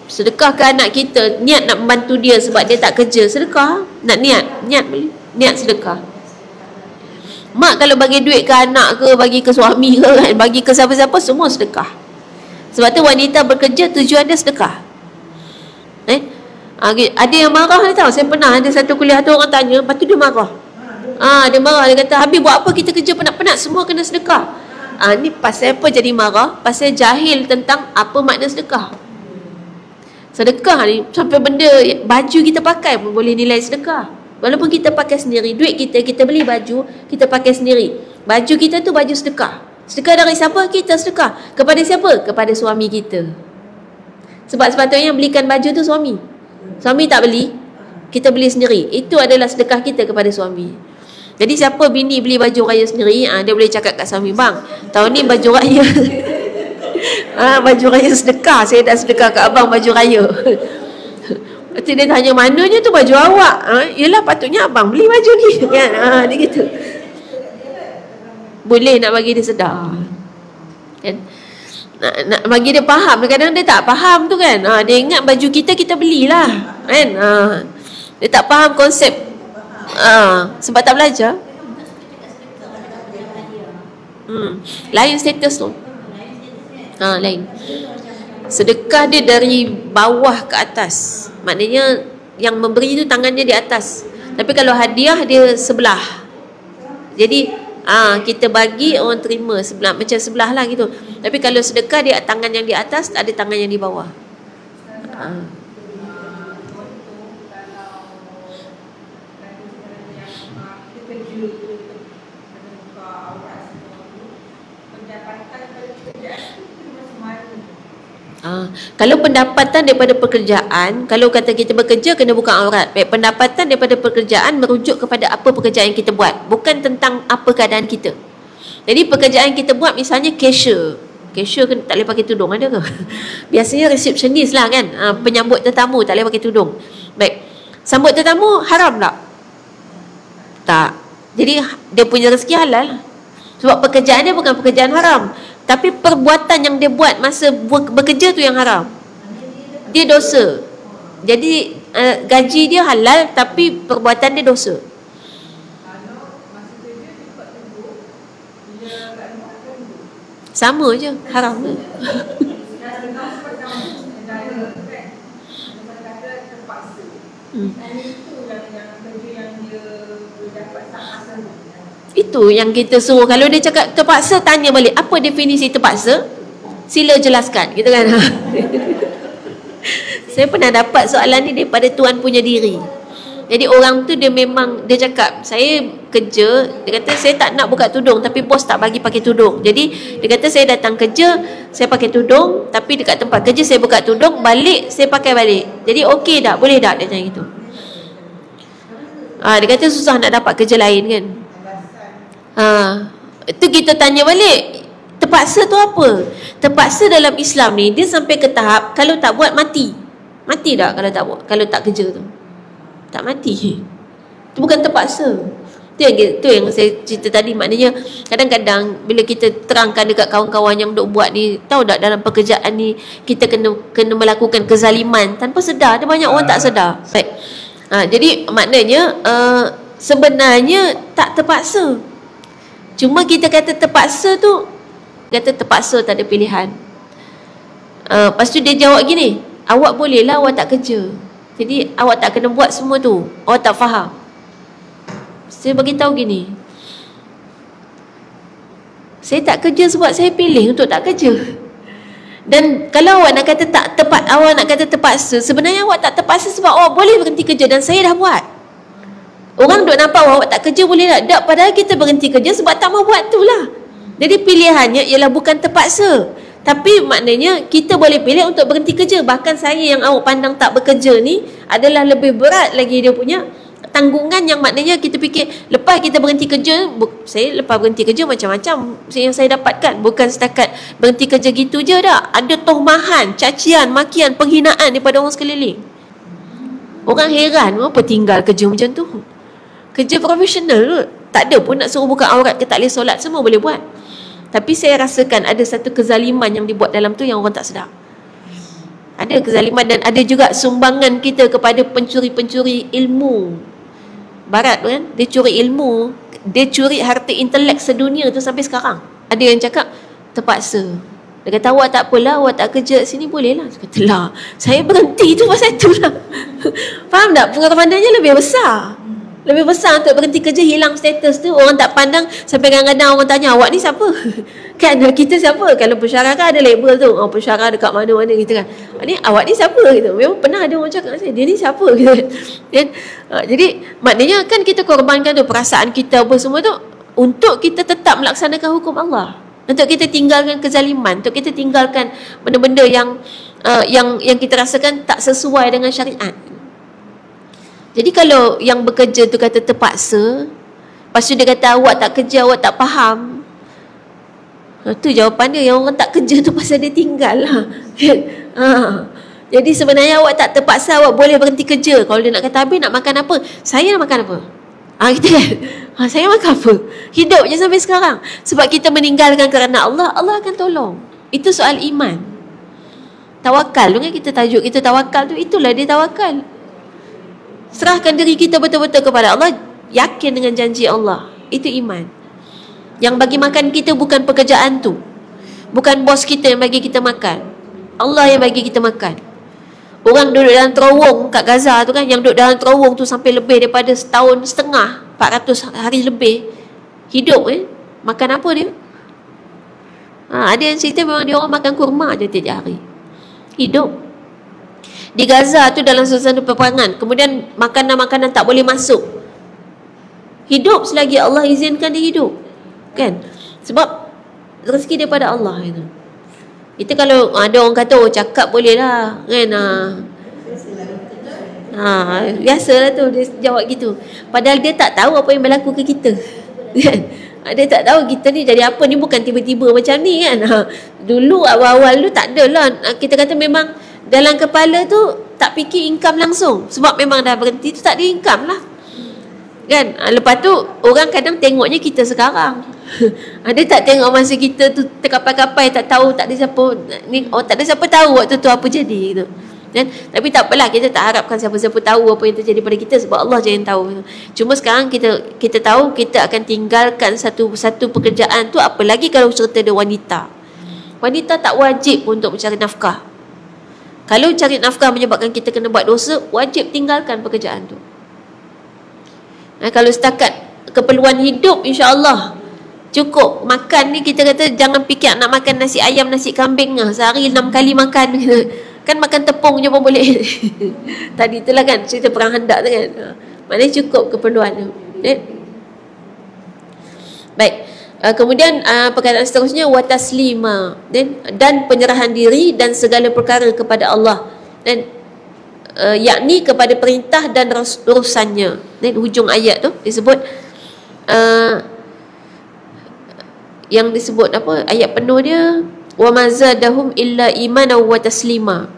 A: sedekah ke anak kita, niat nak membantu dia sebab dia tak kerja, sedekah. Nak niat sedekah. Mak kalau bagi duit ke anak ke, bagi ke suami ke, kan, bagi ke siapa-siapa, semua sedekah. Sebab tu wanita bekerja tujuan dia sedekah. Ada yang marah ni tahu. Saya pernah ada satu kuliah tu orang tanya, lepas tu dia marah. Dia marah, dia kata, habis buat apa kita kerja penat-penat semua kena sedekah. Ni pasal apa jadi marah? Pasal jahil tentang apa makna sedekah. Sedekah ni sampai benda baju kita pakai pun boleh nilai sedekah. Walaupun kita pakai sendiri, duit kita beli baju, kita pakai sendiri. Baju kita tu baju sedekah. Sedekah dari siapa? Kita sedekah. Kepada siapa? Kepada suami kita. Sebab sepatutnya belikan baju tu suami. Suami tak beli, kita beli sendiri. Itu adalah sedekah kita kepada suami. Jadi siapa bini beli baju raya sendiri, dia boleh cakap kat suami, bang, tahun ni baju raya baju raya sedekah, saya dah sedekah kat abang baju raya. Nanti dia tanya, mananya tu baju awak? Yelah, patutnya abang beli baju ni, kan? Dia gitu. Boleh nak bagi dia sedar, kan? Nak bagi dia faham. Kadang-kadang dia tak faham tu, kan. Dia ingat baju kita belilah, kan. Dia tak faham konsep, sebab tak belajar. Lain status tu. Lain. Sedekah dia dari bawah ke atas. Maknanya yang memberi tu tangannya di atas. Tapi kalau hadiah dia sebelah. Jadi kita bagi, orang terima sebelah, macam sebelah lah gitu. Tapi kalau sedekah dia tangan yang di atas, ada tangan yang di bawah. Kalau pendapatan daripada pekerjaan, kalau kata kita bekerja kena buka aurat. Baik, pendapatan daripada pekerjaan merujuk kepada apa pekerjaan yang kita buat, bukan tentang apa keadaan kita. Jadi pekerjaan kita buat misalnya cashier tak boleh pakai tudung, ada ke? Biasanya resepsionis lah, kan, penyambut tetamu tak boleh pakai tudung. Baik, sambut tetamu haram tak? Tak. Jadi dia punya rezeki halal. Sebab pekerjaan dia bukan pekerjaan haram, tapi perbuatan yang dia buat masa bekerja tu yang haram. Dia dosa. Jadi gaji dia halal, tapi perbuatan dia dosa. Sama je, haram je. Itu yang kita suruh. Kalau dia cakap terpaksa, tanya balik, apa definisi terpaksa? Sila jelaskan, gitu kan. Saya pernah dapat soalan ni daripada tuan punya diri. Jadi orang tu dia memang, dia cakap, saya kerja, dia kata saya tak nak buka tudung tapi bos tak bagi pakai tudung. Jadi dia kata saya datang kerja, saya pakai tudung, tapi dekat tempat kerja saya buka tudung, balik saya pakai balik. Jadi okey tak? Boleh tak? Dia tanya gitu. Dia kata susah nak dapat kerja lain kan. Itu kita tanya balik, terpaksa tu apa? Terpaksa dalam Islam ni, dia sampai ke tahap kalau tak buat mati. Mati tak kalau tak buat, kalau tak kerja tu? Tak mati. Itu bukan terpaksa. Itu yang saya cerita tadi. Maknanya kadang-kadang bila kita terangkan dekat kawan-kawan yang duk buat ni, tahu tak dalam pekerjaan ni kita kena melakukan kezaliman tanpa sedar. Ada banyak orang tak sedar. Baik. Jadi maknanya sebenarnya tak terpaksa. Cuma kita kata terpaksa tu, kata terpaksa tak ada pilihan. Lepas tu dia jawab gini, awak bolehlah awak tak kerja, jadi awak tak kena buat semua tu. Awak tak faham. Saya bagi tahu gini, saya tak kerja sebab saya pilih untuk tak kerja. Dan kalau awak nak kata awak nak kata terpaksa, sebenarnya awak tak terpaksa sebab awak boleh berhenti kerja dan saya dah buat. Orang duk nampak awak tak kerja boleh tak? Tak, padahal kita berhenti kerja sebab tak mau buat tu lah. Jadi pilihannya ialah bukan terpaksa, tapi maknanya kita boleh pilih untuk berhenti kerja. Bahkan saya yang awak pandang tak bekerja ni adalah lebih berat lagi dia punya tanggungan, yang maknanya kita fikir lepas kita berhenti kerja, saya lepas berhenti kerja macam-macam yang saya dapatkan. Bukan setakat berhenti kerja gitu je dah. Ada tohmahan, cacian, makian, penghinaan daripada orang sekeliling. Orang heran, apa tinggal kerja macam tu? Kerja profesional tu. Tak ada pun nak suruh buka aurat ke tak boleh solat, semua boleh buat. Tapi saya rasakan ada satu kezaliman yang dibuat dalam tu yang orang tak sedar. Ada kezaliman dan ada juga sumbangan kita kepada pencuri-pencuri ilmu Barat tu kan. Dia curi ilmu, dia curi harta intelek sedunia tu sampai sekarang. Ada yang cakap terpaksa. Dia kata awak tak apalah, awak tak kerja sini boleh lah. Saya kata lah, saya berhenti tu pasal tu lah. Faham tak? Pengorbanannya lebih besar. Lebih besar untuk berhenti kerja, hilang status tu. Orang tak pandang. Sampai kadang-kadang orang tanya, awak ni siapa? Kan kita siapa? Kalau pensyarah kan ada label tu, pensyarah dekat mana-mana gitu kan. Ni awak ni siapa gitu. Memang pernah ada orang cakap saya, dia ni siapa gitu kan. Jadi maknanya kan kita korbankan tu perasaan kita apa semua tu untuk kita tetap melaksanakan hukum Allah, untuk kita tinggalkan kezaliman, untuk kita tinggalkan benda-benda yang kita rasakan tak sesuai dengan syariat. Jadi kalau yang bekerja tu kata terpaksa, lepas tu dia kata awak tak kerja, awak tak faham, tu jawapan dia. Yang orang tak kerja tu pasal dia tinggal lah. Jadi sebenarnya awak tak terpaksa, awak boleh berhenti kerja. Kalau dia nak kata habis nak makan apa, saya nak makan apa? Kita kan, saya makan apa? Hidup je sampai sekarang. Sebab kita meninggalkan kerana Allah, Allah akan tolong. Itu soal iman. Tawakal tu kan, kita tajuk kita tawakal tu, itulah dia tawakal. Serahkan diri kita betul-betul kepada Allah, yakin dengan janji Allah. Itu iman. Yang bagi makan kita bukan pekerjaan tu, bukan bos kita yang bagi kita makan, Allah yang bagi kita makan. Orang duduk dalam terowong kat Gaza tu kan, yang duduk dalam terowong tu sampai lebih daripada setahun setengah, 400 hari lebih hidup makan apa dia? Ada yang cerita memang dia orang makan kurma je tiap hari. Hidup di Gaza tu dalam suasana peperangan, kemudian makanan-makanan tak boleh masuk. Hidup selagi Allah izinkan dia hidup, kan? Sebab rezeki daripada Allah itu. Itu kalau ada orang kata cakap boleh lah kan, biasalah tu dia jawab gitu. Padahal dia tak tahu apa yang berlaku ke kita. Kan? Dia tak tahu kita ni jadi apa ni, bukan tiba-tiba macam ni kan. Dulu awal-awal tu tak adalah, kita kata memang dalam kepala tu tak fikir income langsung. Sebab memang dah berhenti tu tak ada income lah kan. Lepas tu orang kadang tengoknya kita sekarang. Dia tak tengok masa kita tu terkapai-kapai, tak tahu, tak ada siapa ni, tak ada siapa tahu waktu tu apa jadi gitu kan. Tapi tak apalah, kita tak harapkan siapa-siapa tahu apa yang terjadi pada kita, sebab Allah je yang tahu. Cuma sekarang kita tahu kita akan tinggalkan satu pekerjaan tu, apalagi kalau serta ada wanita. Wanita tak wajib untuk mencari nafkah. Kalau cari nafkah menyebabkan kita kena buat dosa, wajib tinggalkan pekerjaan tu. Kalau setakat keperluan hidup, insya-Allah cukup. Makan ni kita kata jangan fikir nak makan nasi ayam, nasi kambing sehari 6 kali makan. Kan makan tepung je pun boleh. Tadi itulah kan cerita perang Handak tu kan. Maknanya cukup keperluan tu. Baik. Kemudian perkataan seterusnya wa taslima, dan penyerahan diri dan segala perkara kepada Allah, dan yakni kepada perintah dan urusannya. Dan hujung ayat tu disebut yang disebut apa, ayat penuh dia, wa mazadahum illa imanan wa taslima,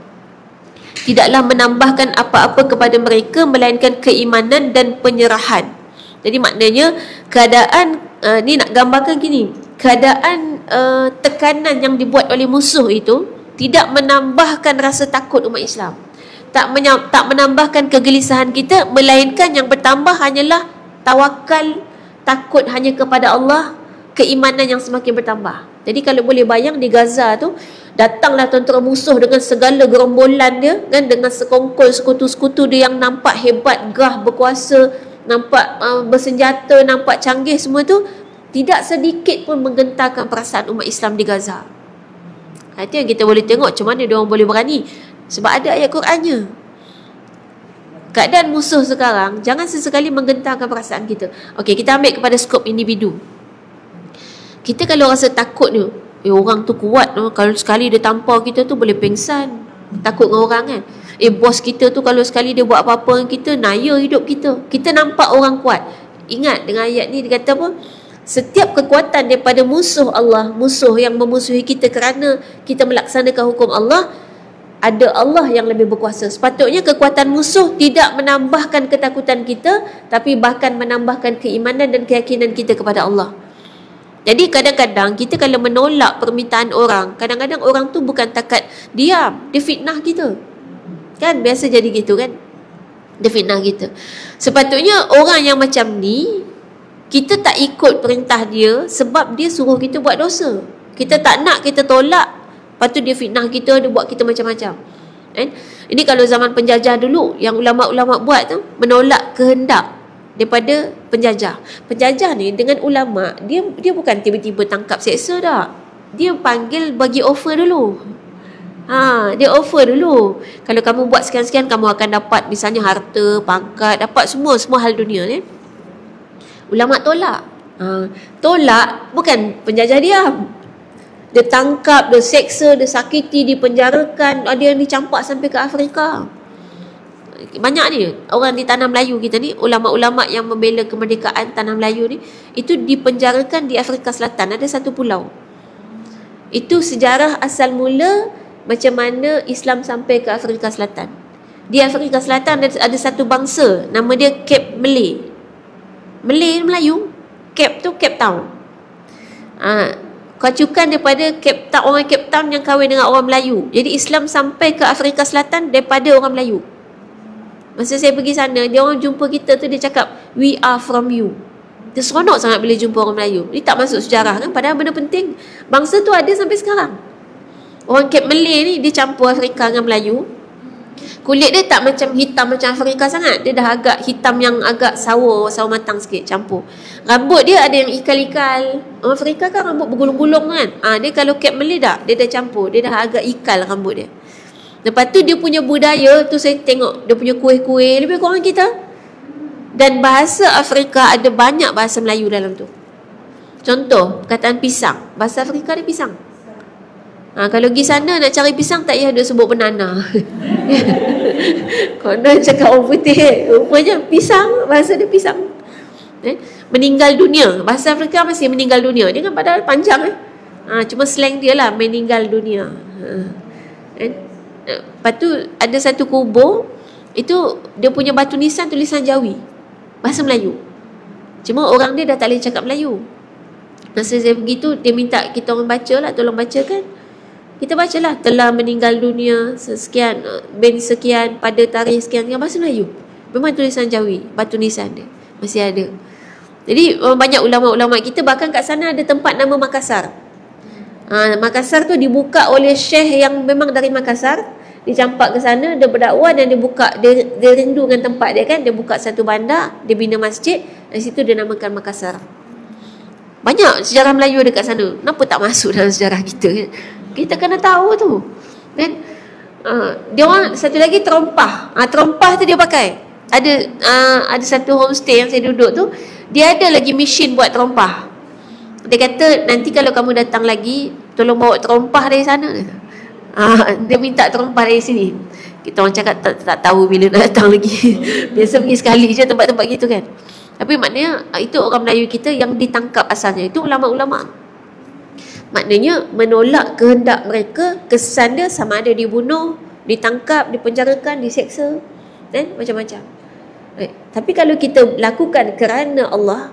A: tidaklah menambahkan apa-apa kepada mereka melainkan keimanan dan penyerahan. Jadi maknanya keadaan ni nak gambarkan gini, keadaan tekanan yang dibuat oleh musuh itu tidak menambahkan rasa takut umat Islam, tak menambahkan kegelisahan kita, melainkan yang bertambah hanyalah tawakal, takut hanya kepada Allah, keimanan yang semakin bertambah. Jadi kalau boleh bayang di Gaza tu, datanglah tentera musuh dengan segala gerombolan dia, kan, dengan sekongkol sekutu-sekutu dia yang nampak hebat, gah, berkuasa, nampak bersenjata, nampak canggih, semua tu tidak sedikit pun menggentarkan perasaan umat Islam di Gaza. Itu yang kita boleh tengok macam mana dia orang boleh berani, sebab ada ayat Qurannya. Keadaan musuh sekarang jangan sesekali menggentarkan perasaan kita. Okey, kita ambil kepada skop individu. Kita kalau rasa takut ni, orang tu kuat, kalau sekali dia tampar kita tu boleh pengsan, takut dengan orang kan. Bos kita tu kalau sekali dia buat apa-apa dengan kita, naya hidup kita. Kita nampak orang kuat. Ingat dengan ayat ni dia kata apa? Setiap kekuatan daripada musuh Allah, musuh yang memusuhi kita kerana kita melaksanakan hukum Allah, ada Allah yang lebih berkuasa. Sepatutnya kekuatan musuh tidak menambahkan ketakutan kita, tapi bahkan menambahkan keimanan dan keyakinan kita kepada Allah. Jadi kadang-kadang kita kalau menolak permintaan orang, kadang-kadang orang tu bukan takat diam, dia fitnah kita. Kan biasa jadi gitu kan, dia fitnah kita. Sepatutnya orang yang macam ni kita tak ikut perintah dia sebab dia suruh kita buat dosa. Kita tak nak, kita tolak, lepas tu dia fitnah kita, dia buat kita macam-macam. Ini kalau zaman penjajah dulu, yang ulama'-ulama' buat tu, menolak kehendak daripada penjajah. Penjajah ni dengan ulama', dia bukan tiba-tiba tangkap seksa dah. Dia panggil, bagi offer dulu. Dia offer dulu. Kalau kamu buat sekian-sekian, kamu akan dapat misalnya harta, pangkat, dapat semua hal dunia ni. Ulama' tolak. Tolak, bukan penjajah diam. Dia tangkap, dia seksa, dia sakiti, dipenjarakan, ada yang dicampak sampai ke Afrika. Banyak ni orang di tanah Melayu kita ni, ulama'-ulama' yang membela kemerdekaan tanah Melayu ni, itu dipenjarakan di Afrika Selatan. Ada satu pulau. Itu sejarah asal mula macam mana Islam sampai ke Afrika Selatan. Di Afrika Selatan ada satu bangsa, nama dia Cape Malay. Malay Melayu, Cape tu Cape Town. Kacukan daripada Cape Town, orang Cape Town yang kahwin dengan orang Melayu. Jadi Islam sampai ke Afrika Selatan daripada orang Melayu. Masa saya pergi sana, dia orang jumpa kita tu, dia cakap, we are from you. Dia seronok sangat bila jumpa orang Melayu. Dia tak masuk sejarah kan, padahal benda penting. Bangsa tu ada sampai sekarang. Orang Cape Malay ni, dia campur Afrika dengan Melayu. Kulit dia tak macam hitam macam Afrika sangat. Dia dah agak hitam yang agak sawo matang sikit, campur. Rambut dia ada yang ikal-ikal. Orang Afrika kan rambut bergulung-gulung kan. Dia kalau Cape Malay dah, dia dah campur. Dia dah agak ikal rambut dia. Lepas tu dia punya budaya tu, saya tengok dia punya kuih-kuih lebih kurang kita. Dan bahasa Afrika ada banyak bahasa Melayu dalam tu. Contoh, perkataan pisang. Bahasa Afrika dia pisang. Kalau pergi sana nak cari pisang, tak payah dia sebut banana. Konon cakap orang putih, rupanya pisang, bahasa dia pisang. Meninggal dunia, bahasa Afrika masih meninggal dunia. Dia kan padahal panjang cuma slang dia lah, meninggal dunia. Lepas tu ada satu kubur, itu dia punya batu nisan tulisan Jawi, bahasa Melayu. Cuma orang dia dah tak boleh cakap Melayu. Masa saya pergi tu, dia minta kita orang baca lah, tolong bacakan. Kita bacalah, telah meninggal dunia sekian bin sekian pada tarikh sekian, yang bahasa Melayu. Memang tulisan Jawi, batu nisan dia masih ada. Jadi banyak ulama'-ulama' kita, bahkan kat sana ada tempat nama Makassar. Makassar tu dibuka oleh syekh yang memang dari Makassar. Dia campak ke sana, dia berdakwah dan dia buka, dia rindu dengan tempat dia kan. Dia buka satu bandar, dia bina masjid, dan situ dia namakan Makassar. Banyak sejarah Melayu dekat sana. Kenapa tak masuk dalam sejarah kita kan? Kita kena tahu tu. Dan dia orang satu lagi terompah. Terompah tu dia pakai. ada satu homestay yang saya duduk tu, dia ada lagi mesin buat terompah. Dia kata nanti kalau kamu datang lagi, tolong bawa terompah dari sana. Dia minta terompah dari sini. Kita orang cakap tak tahu bila nak datang lagi. Biasa pergi sekali je tempat-tempat gitu kan. Tapi maknanya itu orang Melayu kita yang ditangkap asalnya. Itu ulama-ulama. Maknanya menolak kehendak mereka, kesan dia sama ada dibunuh, ditangkap, dipenjarakan, diseksa dan macam-macam. Tapi kalau kita lakukan kerana Allah,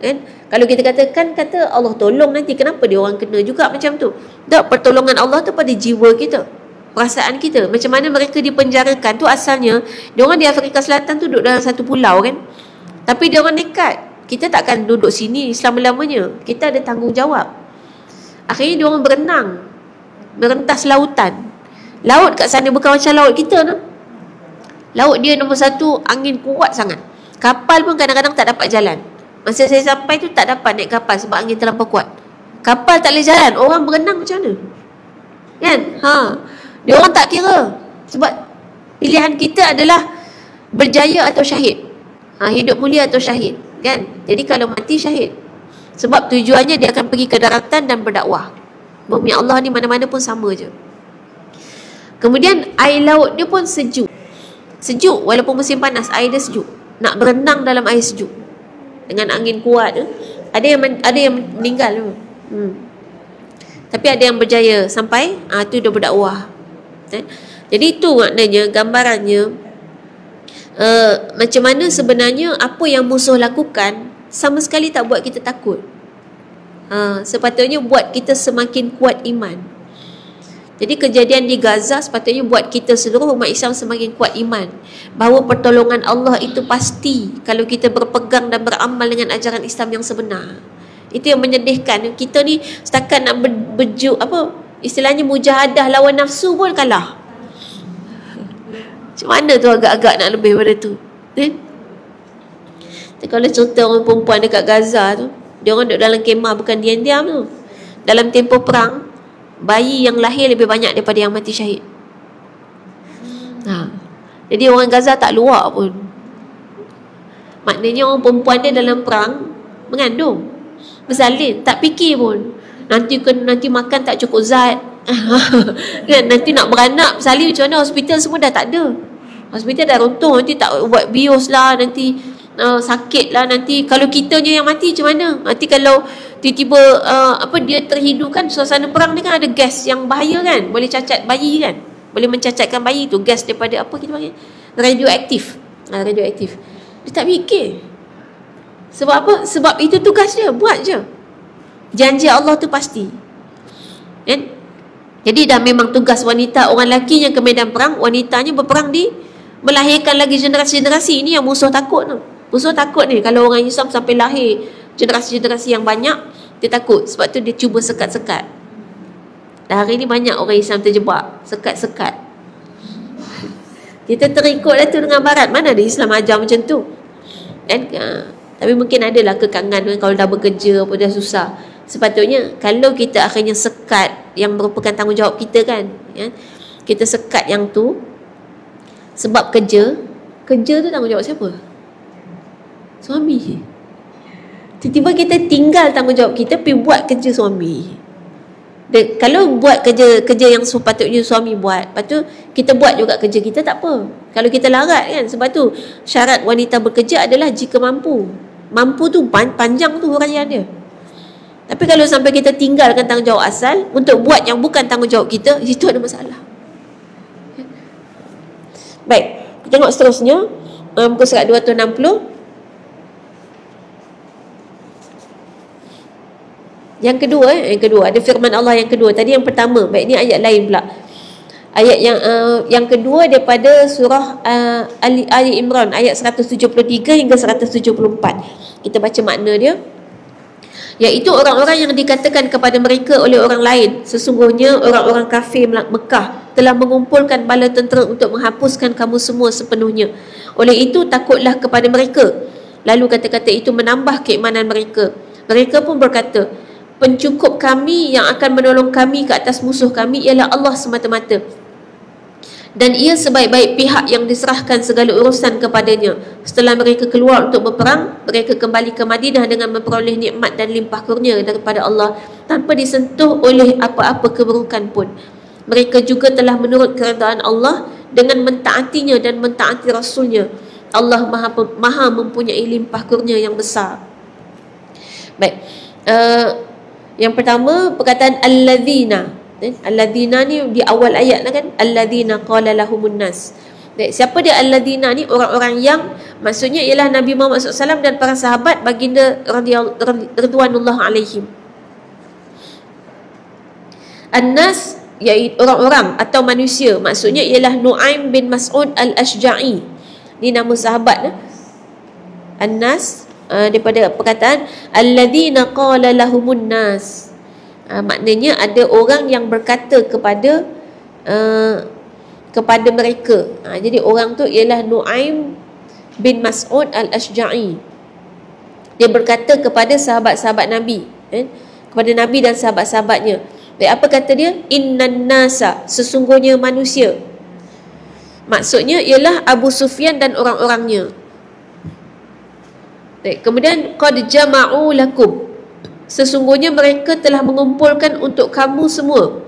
A: kan? Kalau kita kata Allah tolong nanti, kenapa dia orang kena juga macam tu? Tak, pertolongan Allah tu pada jiwa kita, perasaan kita. Macam mana mereka dipenjarakan tu asalnya, dia orang di Afrika Selatan tu duduk dalam satu pulau kan. Tapi dia orang nekat, kita takkan duduk sini selama-lamanya. Kita ada tanggungjawab. Akhirnya dia orang berenang, merentas lautan. Laut kat sana bukan macam laut kita tu. Laut dia nombor satu, angin kuat sangat. Kapal pun kadang-kadang tak dapat jalan. Masa saya sampai tu tak dapat naik kapal sebab angin terlampau kuat. Kapal tak boleh jalan, orang berenang macam mana? Kan? Dia orang tak kira. Sebab pilihan kita adalah berjaya atau syahid. Hidup mulia atau syahid, kan? Jadi kalau mati syahid. Sebab tujuannya dia akan pergi ke daratan dan berdakwah. Bumi Allah ni mana-mana pun sama je. Kemudian air laut dia pun sejuk. Sejuk walaupun musim panas, air dia sejuk. Nak berenang dalam air sejuk dengan angin kuat tu. Ada yang meninggal tu. Tapi ada yang berjaya sampai tu dia berdakwah. Jadi itu maknanya gambarannya macam mana sebenarnya apa yang musuh lakukan sama sekali tak buat kita takut. Sepatutnya buat kita semakin kuat iman. Jadi kejadian di Gaza sepatutnya buat kita seluruh umat Islam semakin kuat iman, bahawa pertolongan Allah itu pasti kalau kita berpegang dan beramal dengan ajaran Islam yang sebenar. Itu yang menyedihkan. Kita ni setakat nak istilahnya mujahadah lawan nafsu pun kalah. Macam mana tu agak-agak nak lebih pada tu? Kalau cerita orang perempuan dekat Gaza tu, dia orang duduk dalam kemah bukan diam-diam tu. Dalam tempoh perang, bayi yang lahir lebih banyak daripada yang mati syahid. Jadi orang Gaza tak luar pun. Maknanya orang perempuan dia dalam perang mengandung, bersalin, tak fikir pun nanti makan tak cukup zat. Kan, nanti nak beranak bersalin macam mana, hospital semua dah tak ada. Hospital dah runtuh, nanti tak buat bios lah, nanti sakit lah, nanti kalau kitanya yang mati macam mana? Nanti kalau tiba-tiba dia terhidupkan, suasana perang ni kan ada gas yang bahaya kan, boleh cacat bayi kan, boleh mencacatkan bayi tu, gas daripada apa kita panggil, radioaktif. Radioaktif. Dia tak fikir. Sebab apa? Sebab itu tugas dia, buat je. Janji Allah tu pasti. Kan? Jadi dah memang tugas wanita, orang lelaki yang ke medan perang, wanitanya berperang di melahirkan lagi generasi-generasi. Ini yang musuh takut tu. Musuh takut ni kalau orang Islam sampai lahir generasi-generasi yang banyak, dia takut. Sebab tu dia cuba sekat-sekat. Dan hari ni banyak orang Islam terjebak sekat-sekat. Kita terikutlah tu dengan barat. Mana ada Islam ajar macam tu? Dan tapi mungkin adalah kekangan kalau dah bekerja apa dah susah. Sepatutnya kalau kita akhirnya sekat yang merupakan tanggungjawab kita kan, ya? Kita sekat yang tu sebab kerja tu tanggungjawab siapa? Suami. Tiba-tiba kita tinggal tanggungjawab kita pergi buat kerja suami. Kalau buat kerja yang sepatutnya suami buat, lepas tu kita buat juga kerja kita, tak apa. Kalau kita larat kan, sebab tu syarat wanita bekerja adalah jika mampu. Mampu tu panjang tu huraian dia. Tapi kalau sampai kita tinggalkan tanggungjawab asal untuk buat yang bukan tanggungjawab kita, itu ada masalah. Baik, kita tengok seterusnya, muka surat 260. Yang kedua ada firman Allah yang kedua. Tadi yang pertama, baik ni ayat lain pula. Ayat yang kedua daripada surah Ali Imran ayat 173 hingga 174. Kita baca makna dia. Iaitu orang-orang yang dikatakan kepada mereka oleh orang lain, sesungguhnya orang-orang kafir Mekah telah mengumpulkan bala tentera untuk menghapuskan kamu semua sepenuhnya. Oleh itu takutlah kepada mereka. Lalu kata-kata itu menambah keimanan mereka. Mereka pun berkata, pencukup kami yang akan menolong kami ke atas musuh kami ialah Allah semata-mata. dan ia sebaik-baik pihak yang diserahkan segala urusan kepadanya. Setelah mereka keluar untuk berperang, mereka kembali ke Madinah dengan memperoleh nikmat dan limpah kurnia daripada Allah tanpa disentuh oleh apa-apa keburukan pun. Mereka juga telah menurut keredaan Allah dengan mentaatinya dan mentaati Rasulnya. Allah maha mempunyai limpah kurnia yang besar. Baik, yang pertama perkataan alladzina. Alladzina ni di awal ayat lah kan, alladzina qala lahumun nas. Siapa dia alladzina ni? Orang-orang yang maksudnya ialah Nabi Muhammad SAW dan para sahabat baginda radhiyallahu alaihim. An-nas iaitu orang-orang atau manusia, maksudnya ialah Nu'aim bin Mas'ud al-Ashja'i. Ni nama sahabat An-nas daripada perkataan alladzina qala lahumun nas. Maknanya ada orang yang berkata kepada mereka. Jadi orang tu ialah Nu'aim bin Mas'ud al-Ashja'i. Dia berkata kepada sahabat-sahabat Nabi, kepada Nabi dan sahabat-sahabatnya. Apa kata dia? Innan nasa, sesungguhnya manusia. Maksudnya ialah Abu Sufyan dan orang-orangnya. Kemudian qad jama'u lakum, sesungguhnya mereka telah mengumpulkan untuk kamu semua,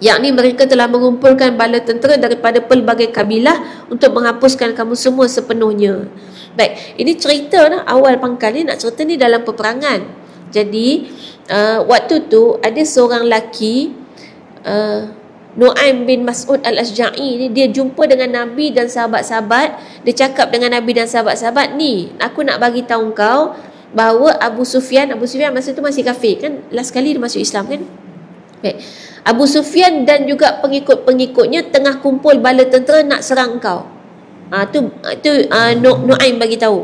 A: yakni mereka telah mengumpulkan bala tentera daripada pelbagai kabilah untuk menghapuskan kamu semua sepenuhnya. Baik, ini cerita lah, awal pangkal ni nak cerita ni dalam peperangan. Jadi waktu tu ada seorang lelaki, Nu'aim bin Mas'ud al-Ashja'i ni, dia jumpa dengan Nabi dan sahabat-sahabat. Dia cakap dengan Nabi dan sahabat-sahabat, ni aku nak bagi tahu kau bahawa Abu Sufyan masa tu masih kafir kan, last kali dia masuk Islam kan. Baik, Abu Sufyan dan juga pengikut-pengikutnya tengah kumpul bala tentera nak serang kau. Nu'aim bagi tahu.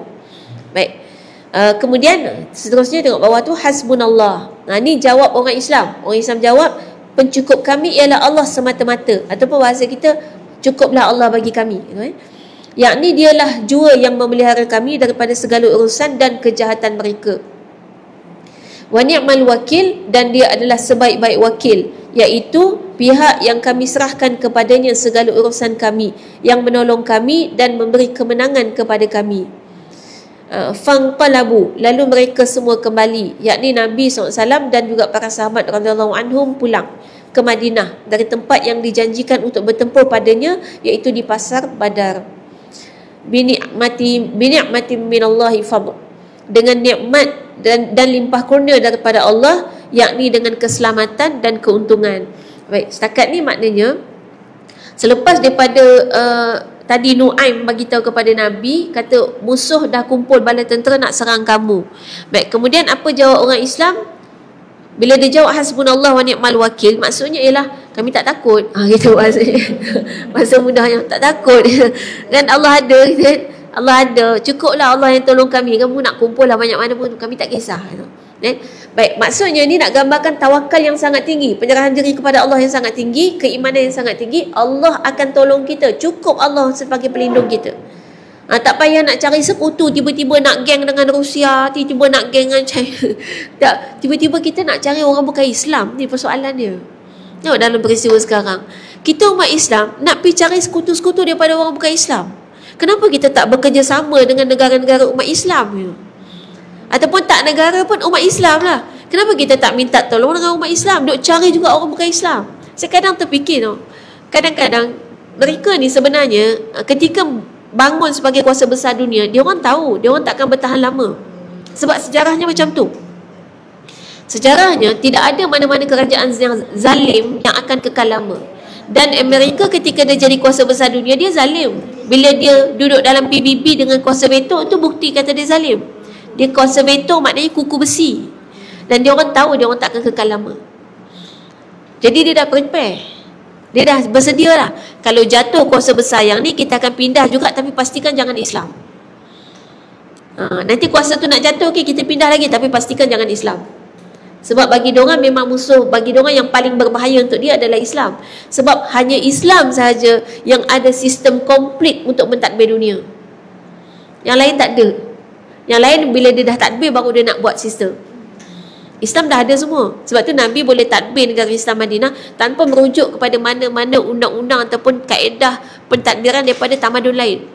A: Baik, kemudian seterusnya tengok bawah tu, hasbunallah. Ni jawab orang Islam. Orang Islam jawab, pencukup kami ialah Allah semata-mata, ataupun bahasa kita, cukuplah Allah bagi kami, yakni dialah jua yang memelihara kami daripada segala urusan dan kejahatan mereka. Wa ni'mal wakil, dan dia adalah sebaik-baik wakil, iaitu pihak yang kami serahkan kepadanya segala urusan kami, yang menolong kami dan memberi kemenangan kepada kami. Fanqalabu, lalu mereka semua kembali, yakni Nabi SAW dan juga para sahabat radhiyallahu anhum pulang ke Madinah dari tempat yang dijanjikan untuk bertempur padanya, iaitu di pasar Badar. Bini'mati minallahi fadl, dengan nikmat dan limpah kurnia daripada Allah, yakni dengan keselamatan dan keuntungan. Baik, setakat ni maknanya selepas daripada tadi Nu'aim bagi tahu kepada Nabi, kata musuh dah kumpul bala tentera nak serang kamu. Baik, kemudian apa jawab orang Islam? Bila dia jawab hasbunallah wa ni'mal wakil, maksudnya ialah kami tak takut. Gitu maksudnya. Bahasa mudahnya, tak takut. Kan Allah ada, kan? Allah ada, cukuplah Allah yang tolong kami. Kamu nak kumpul lah banyak mana pun, kami tak kisah. Baik, maksudnya ni nak gambarkan tawakal yang sangat tinggi, penyerahan diri kepada Allah yang sangat tinggi, keimanan yang sangat tinggi. Allah akan tolong kita, cukup Allah sebagai pelindung kita. Tak payah nak cari sekutu, tiba-tiba nak geng dengan Rusia, tiba-tiba nak geng dengan China. Tak, tiba-tiba kita nak cari orang bukan Islam. Ni persoalan dia. Tengok dalam peristiwa sekarang, kita umat Islam nak pergi cari sekutu-sekutu daripada orang bukan Islam. Kenapa kita tak bekerjasama dengan negara-negara umat Islam? Ataupun tak negara pun, umat Islam lah. Kenapa kita tak minta tolong dengan umat Islam? Duk cari juga orang bukan Islam. Saya kadang terfikir tau, kadang-kadang mereka ni sebenarnya ketika bangun sebagai kuasa besar dunia, dia orang tahu dia orang takkan bertahan lama. Sebab sejarahnya macam tu. Sejarahnya tidak ada mana-mana kerajaan yang zalim yang akan kekal lama. Dan Amerika ketika dia jadi kuasa besar dunia, dia zalim. Bila dia duduk dalam PBB dengan kuasa veto, itu bukti kata dia zalim. Dia kuasa veto maknanya kuku besi. Dan dia orang tahu dia orang takkan kekal lama. Jadi dia dah prepare. Dia dah bersedia lah. Kalau jatuh kuasa besar yang ni, kita akan pindah juga, tapi pastikan jangan Islam. Nanti kuasa tu nak jatuh, okay, kita pindah lagi, tapi pastikan jangan Islam. Sebab bagi diorang memang musuh, bagi diorang yang paling berbahaya untuk dia adalah Islam. Sebab hanya Islam sahaja yang ada sistem komplit untuk mentadbir dunia. Yang lain tak ada. Yang lain bila dia dah tadbir baru dia nak buat sistem. Islam dah ada semua. Sebab tu Nabi boleh tadbir negara Islam Madinah tanpa merujuk kepada mana-mana undang-undang ataupun kaedah pentadbiran daripada tamadun lain.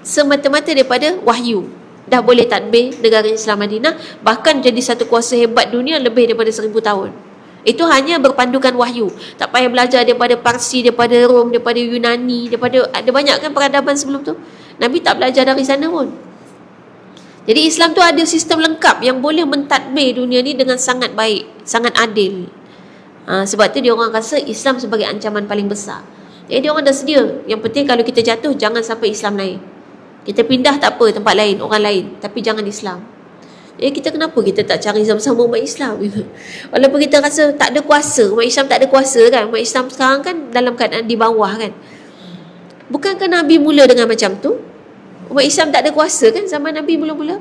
A: Semata-mata daripada wahyu. Dah boleh tadbir negara Islam Madinah, bahkan jadi satu kuasa hebat dunia lebih daripada 1000 tahun. Itu hanya berpandukan wahyu. Tak payah belajar daripada Parsi, daripada Rom, daripada Yunani, daripada ada banyak kan peradaban sebelum tu. Nabi tak belajar dari sana pun. Jadi Islam tu ada sistem lengkap yang boleh mentadbir dunia ni dengan sangat baik, sangat adil. Sebab tu dia orang rasa Islam sebagai ancaman paling besar. Jadi dia orang dah sedia. Yang penting kalau kita jatuh, jangan sampai Islam naik. Kita pindah tak apa, tempat lain, orang lain, tapi jangan Islam. Jadi kita kenapa kita tak cari sama-sama umat Islam? Walaupun kita rasa tak ada kuasa, umat Islam tak ada kuasa kan. Umat Islam sekarang kan dalam keadaan di bawah kan. Bukankah Nabi mula dengan macam tu? Umat Islam tak ada kuasa kan zaman Nabi mula-mula.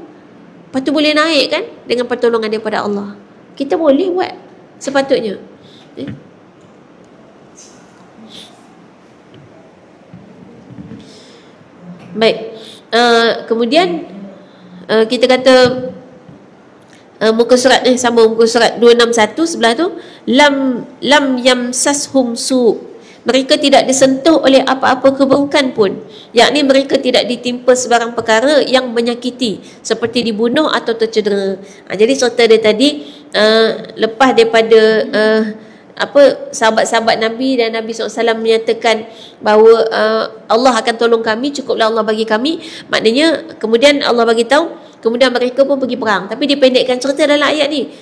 A: Lepas tu boleh naik kan dengan pertolongan daripada Allah. Kita boleh buat sepatutnya. Baik. Kemudian kita kata muka surat sama muka surat 261 sebelah tu, lam yamsashum su. Mereka tidak disentuh oleh apa-apa keburukan pun, yakni mereka tidak ditimpa sebarang perkara yang menyakiti seperti dibunuh atau tercedera. Jadi cerita dia tadi lepas daripada sahabat-sahabat Nabi dan Nabi SAW menyatakan bahawa Allah akan tolong kami, cukuplah Allah bagi kami. Maknanya kemudian Allah bagi tahu, kemudian mereka pun pergi perang. Tapi dipendekkan cerita dalam ayat ni,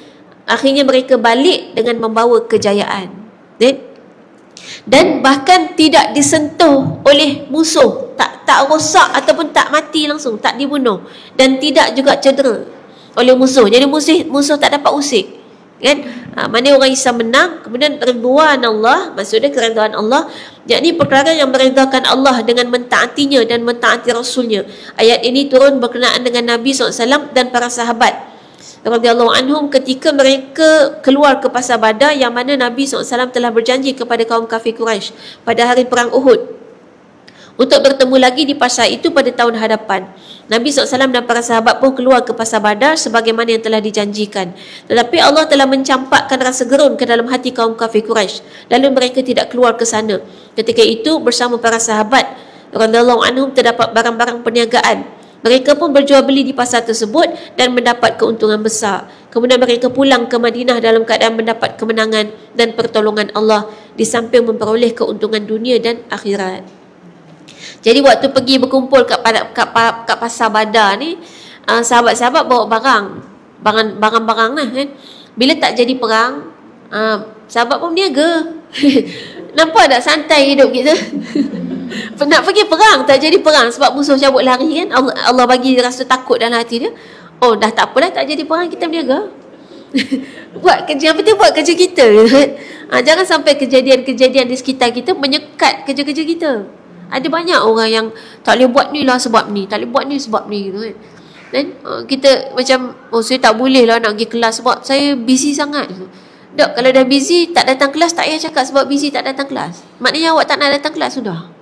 A: akhirnya mereka balik dengan membawa kejayaan. Dan bahkan tidak disentuh oleh musuh, tak rosak ataupun tak mati langsung, tak dibunuh, dan tidak juga cedera oleh musuh. Jadi musuh tak dapat usik kan. Mana orang Islam menang, kemudian ridwan Allah, maksudnya keridhaan Allah, yakni perkara yang meridhakan Allah dengan mentaatinya dan mentaati Rasulnya. Ayat ini turun berkenaan dengan Nabi SAW dan para sahabat radhiyallahu anhum ketika mereka keluar ke pasar Badar, yang mana Nabi SAW telah berjanji kepada kaum kafir Quraisy pada hari perang Uhud untuk bertemu lagi di pasar itu pada tahun hadapan. Nabi SAW dan para sahabat pun keluar ke pasar Badar sebagaimana yang telah dijanjikan. Tetapi Allah telah mencampakkan rasa gerun ke dalam hati kaum kafir Quraisy, lalu mereka tidak keluar ke sana. Ketika itu bersama para sahabat radhiyallahu anhum terdapat barang-barang perniagaan. Mereka pun berjual beli di pasar tersebut dan mendapat keuntungan besar. Kemudian mereka pulang ke Madinah dalam keadaan mendapat kemenangan dan pertolongan Allah, di samping memperoleh keuntungan dunia dan akhirat. Jadi waktu pergi berkumpul kat pasar Badar ni, sahabat-sahabat bawa barang-barang lah kan. Bila tak jadi perang, sahabat pun berniaga. Nampak tak santai hidup kita? Nak pergi perang, tak jadi perang sebab musuh cabut lari kan. Allah bagi rasa takut dalam hati dia. Oh dah tak apalah, tak jadi perang, kita berniaga. Buat kerja, yang penting buat kerja kita kan? Jangan sampai kejadian-kejadian di sekitar kita menyekat kerja-kerja kita. Ada banyak orang yang tak boleh buat ni lah sebab ni, tak boleh buat ni sebab ni gitu kan. Dan kita macam, saya tak boleh lah nak pergi kelas sebab saya busy sangat. Tak, kalau dah busy tak datang kelas, tak payah cakap sebab busy tak datang kelas. Maknanya awak tak nak datang kelas sudah.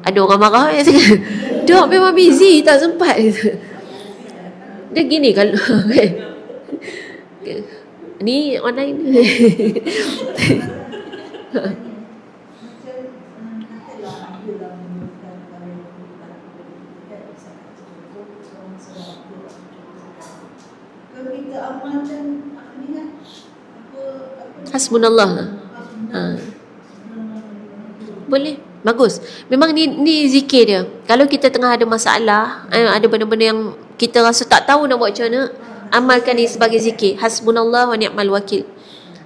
A: Ada orang marah ya, dok memang busy tak sempat. Dia gini kalau ni online. Hasbunallah. Boleh. Bagus. Memang ni zikir dia. Kalau kita tengah ada masalah, ada benda-benda yang kita rasa tak tahu nak buat macam mana, amalkan ni sebagai zikir. Hasbunallah wa ni'mal wakil.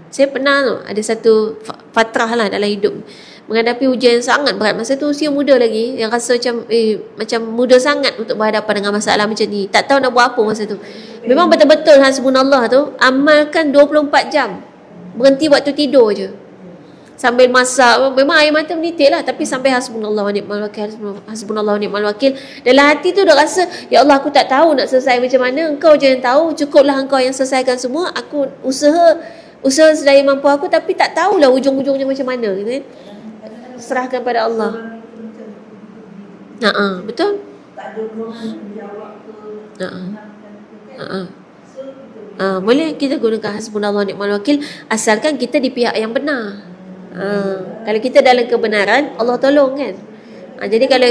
A: Saya pernah ada satu fatrah lah dalam hidup, menghadapi ujian yang sangat berat. Masa tu usia muda lagi, yang rasa macam muda sangat untuk berhadapan dengan masalah macam ni. Tak tahu nak buat apa masa tu. Memang betul-betul hasbunallah tu amalkan 24 jam. Berhenti waktu tidur je. Sambil masak, memang air mata menitik lah, tapi sampai hasbunallah wa ni'mal wakil, hasbunallah wa ni'mal wakil. Dalam hati tu dah rasa, ya Allah aku tak tahu nak selesai macam mana, Engkau je yang tahu, cukuplah Engkau yang selesaikan semua. Aku usaha sedaya mampu aku, tapi tak tahulah ujung-ujungnya macam mana gitu kan. Serahkan pada Allah. Betul? Tak ada orang menjawab ke. Boleh kita gunakan hasbunallah wa ni'mal wakil asalkan kita di pihak yang benar. Kalau kita dalam kebenaran, Allah tolong kan. Jadi kalau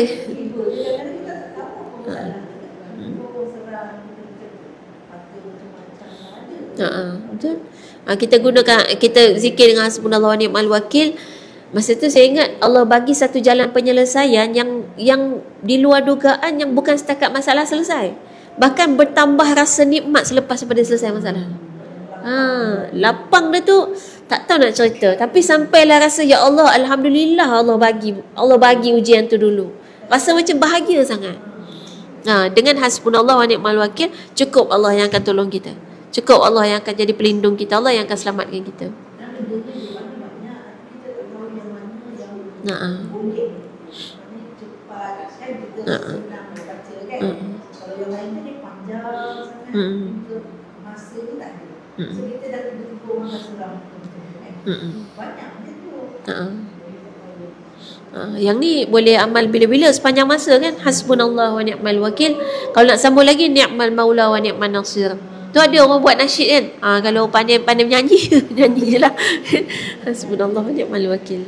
A: betul. Kita gunakan, kita zikir dengan hasbunallah wa ni'mal wakil. Masa tu saya ingat Allah bagi satu jalan penyelesaian yang di luar dugaan, yang bukan setakat masalah selesai, bahkan bertambah rasa nikmat selepas daripada selesai masalah. Lapang dia tu tak tahu nak cerita, tapi sampailah rasa ya Allah, alhamdulillah Allah bagi ujian tu dulu. Rasa macam bahagia sangat. Dengan hasbunallah wa ni'mal wakil, cukup Allah yang akan tolong kita. Cukup Allah yang akan jadi pelindung kita, Allah yang akan selamatkan kita.
B: Kalau yang lain tu dia panjang sangat, masa tu tak ada. So kita dah tiba-tiba orang dah seram banyak macam tu.
A: Yang ni boleh amal bila-bila sepanjang masa kan. Hasbunallah wa ni'mal wakil. Kalau nak sambung lagi, ni'mal maula wa ni'man nasir. Tu ada orang buat nasyid kan. Kalau pandai menyanyi nyanyi je lah. Hasbunallah wa ni'mal wakil.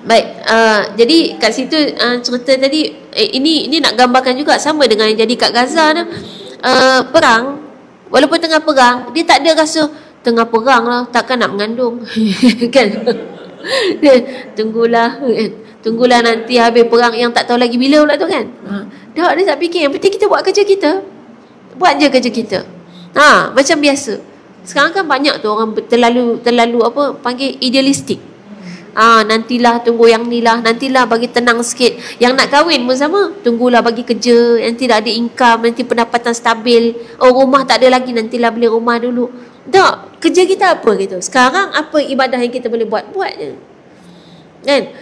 A: Baik, jadi kat situ cerita tadi, ini nak gambarkan juga sama dengan yang jadi kat Gaza tu. Perang, walaupun tengah perang, dia tak ada rasa tengah perang lah, takkan nak mengandung. Kan? Tunggulah nanti habis perang yang tak tahu lagi bila pula tu kan. Dia tak fikir, yang penting kita buat kerja kita. Buat je kerja kita. Macam biasa. Sekarang kan banyak tu orang terlalu apa panggil idealistik. Nantilah tunggu yang ni lah, nantilah bagi tenang sikit. Yang nak kahwin pun sama, tunggulah bagi kerja, nanti dah ada income, nanti pendapatan stabil. Rumah tak ada lagi, nantilah beli rumah dulu. Tak, kerja kita apa gitu. Sekarang apa ibadah yang kita boleh buat je. Kan?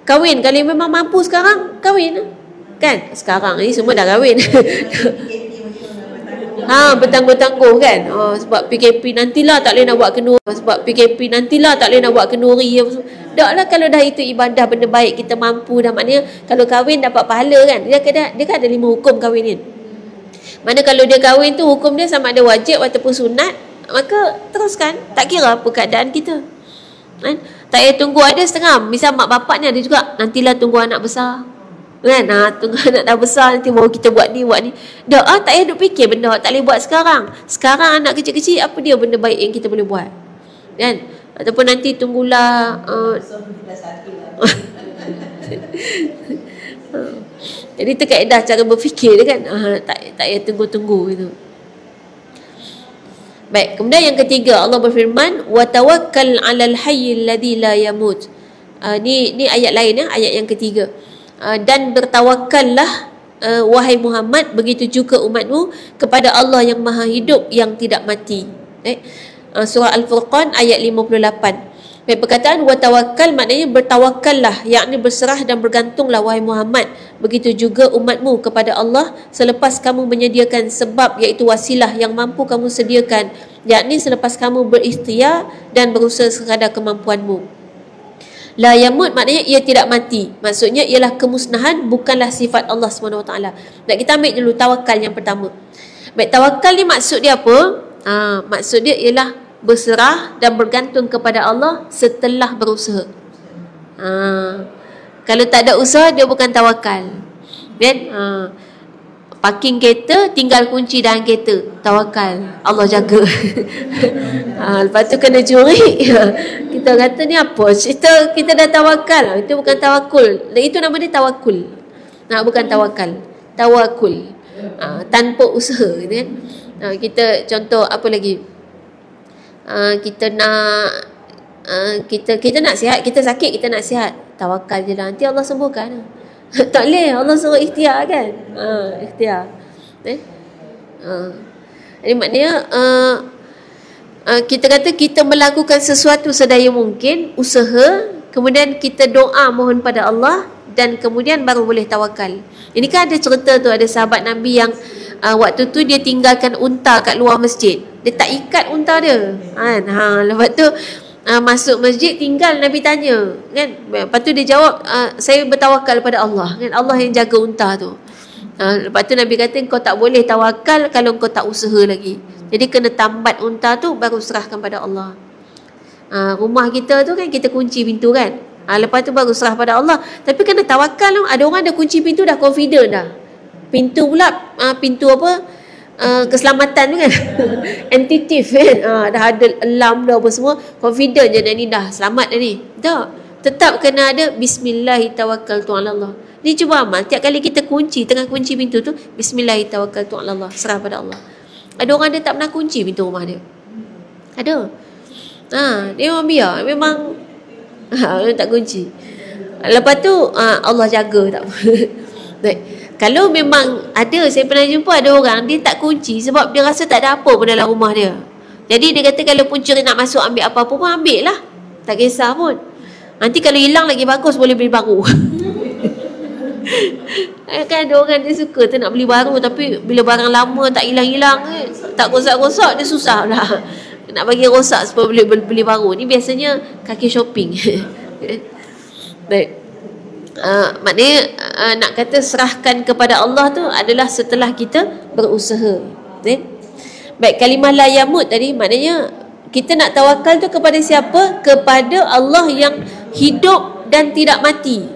A: Kahwin, kalau memang mampu sekarang, kahwin kan? Sekarang ni semua dah kahwin. Bertangguh-tangguh kan. Sebab PKP nantilah tak boleh nak buat kenduri. Sebab PKP nantilah tak boleh nak buat kenduri. Tak lah, kalau dah itu ibadah benda baik, kita mampu dah, maknanya kalau kahwin dapat pahala kan. Dia kan ada 5 hukum kahwin ni. Mana kalau dia kahwin tu hukum dia sama ada wajib ataupun sunat, maka teruskan, tak kira apa keadaan kita kan. Tak payah tunggu ada setengah. Misal mak bapak ni ada juga, nantilah tunggu anak besar kan. Tunggu anak dah besar nanti baru kita buat ni. Tak payah duk fikir benda tak boleh buat sekarang. Sekarang anak kecil-kecil, apa dia benda baik yang kita boleh buat kan. Ataupun nanti tunggulah jadi itu kaedah cara berfikir dia kan. Tak payah tunggu-tunggu itu. Baik, kemudian yang ketiga, Allah berfirman, wa tawakkal 'alal hayyil ladzi la yamut. Ni ayat lain ayat yang ketiga. Dan bertawakallah wahai Muhammad, begitu juga umatmu, kepada Allah yang Maha Hidup yang tidak mati. Surah Al-Furqan ayat 58. Perkataan wa tawakkal maknanya bertawakallah, yakni berserah dan bergantunglah wahai Muhammad, begitu juga umatmu kepada Allah selepas kamu menyediakan sebab, iaitu wasilah yang mampu kamu sediakan, yakni selepas kamu berikhtiar dan berusaha sekadar kemampuanmu. La yamut maknanya ia tidak mati. Maksudnya ialah kemusnahan bukanlah sifat Allah SWT. Nak kita ambil dulu tawakal yang pertama. Baik, tawakal ni maksud dia apa? Maksud dia ialah berserah dan bergantung kepada Allah setelah berusaha. Kalau tak ada usaha, dia bukan tawakal kan. Parking kereta, tinggal kunci dalam kereta, tawakal, Allah jaga. Lepas tu kena curi. Kita kata ni apa? Kita dah tawakal. Itu bukan tawakul. Itu nama dia tawakul. Bukan tawakal. Tawakul. Tanpa usaha kan. Kita contoh apa lagi? Kita nak sihat, kita sakit, kita nak sihat, tawakal je lah, nanti Allah sembuhkan. Tak boleh, Allah suruh ikhtiar kan. Ikhtiar. Jadi maknanya kita kata kita melakukan sesuatu sedaya mungkin, usaha, kemudian kita doa mohon pada Allah, dan kemudian baru boleh tawakal. Ini kan ada cerita tu, ada sahabat Nabi yang waktu tu dia tinggalkan unta kat luar masjid. Dia tak ikat unta dia kan. Lepas tu masuk masjid, tinggal Nabi tanya kan. Lepas tu dia jawab, saya bertawakal pada Allah kan, Allah yang jaga unta tu. Lepas tu Nabi kata kau tak boleh tawakal kalau kau tak usaha lagi. Jadi kena tambat unta tu baru serahkan pada Allah. Rumah kita tu kan kita kunci pintu kan. Lepas tu baru serah pada Allah. Tapi kena tawakal tu. Ada orang dah kunci pintu dah confident dah. Pintu pula pintu apa? Keselamatan tu kan. Anti-thief kan. Dah ada alarm dah apa semua. Confident je ni dah selamat dah ni. Tak. Tetap kena ada bismillahirrahmanirrahim. Ni cuba amal. Tiap kali kita kunci, tengah kunci pintu tu, bismillahirrahmanirrahim. Serah pada Allah. Ada orang dia tak pernah kunci pintu rumah dia. Ada. Dia memang biar. Memang dia tak kunci. Lepas tu Allah jaga tak apa. Baik. Kalau memang ada, saya pernah jumpa ada orang dia tak kunci sebab dia rasa tak ada apa pun dalam rumah dia. Jadi dia kata kalau pencuri nak masuk ambil apa-apa pun ambil lah. Tak kisah pun. Nanti kalau hilang lagi bagus boleh beli baru. Kan ada orang dia suka tu nak beli baru, tapi bila barang lama tak hilang-hilang, tak rosak-rosak, dia susah lah. Nak bagi rosak supaya boleh beli baru. Ni biasanya kaki shopping. Baik. Maknanya nak kata serahkan kepada Allah tu adalah setelah kita berusaha. Baik, kalimah la yamut tadi maknanya kita nak tawakal tu kepada siapa? Kepada Allah yang hidup dan tidak mati.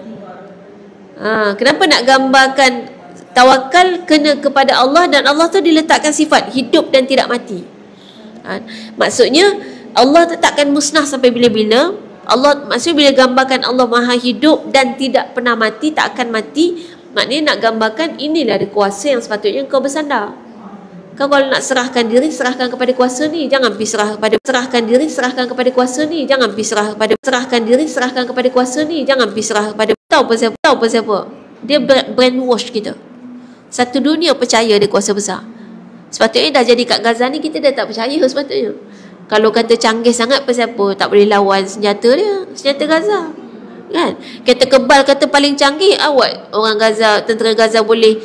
A: Kenapa nak gambarkan tawakal kena kepada Allah, dan Allah tu diletakkan sifat hidup dan tidak mati. Maksudnya Allah takkan musnah sampai bila-bila. Allah maksudnya bila gambarkan Allah maha hidup dan tidak pernah mati, tak akan mati, maknanya nak gambarkan inilah ada kuasa yang sepatutnya kau bersandar. Kau kalau nak serahkan diri, serahkan kepada kuasa ni, jangan pergi serahkan diri, serahkan kepada kuasa ni, jangan pergi serahkan diri, serahkan kepada kuasa ni, jangan pergi serah pada tahu apa siapa. Dia brainwash kita. Satu dunia percaya dia kuasa besar. Sepatutnya dah jadi kat Gaza ni kita dah tak percaya sepatutnya. Kalau kata canggih sangat, pasal apa tak boleh lawan senjata dia, senjata Gaza kan. Kata kebal, kata paling canggih, awak orang Gaza, tentera Gaza boleh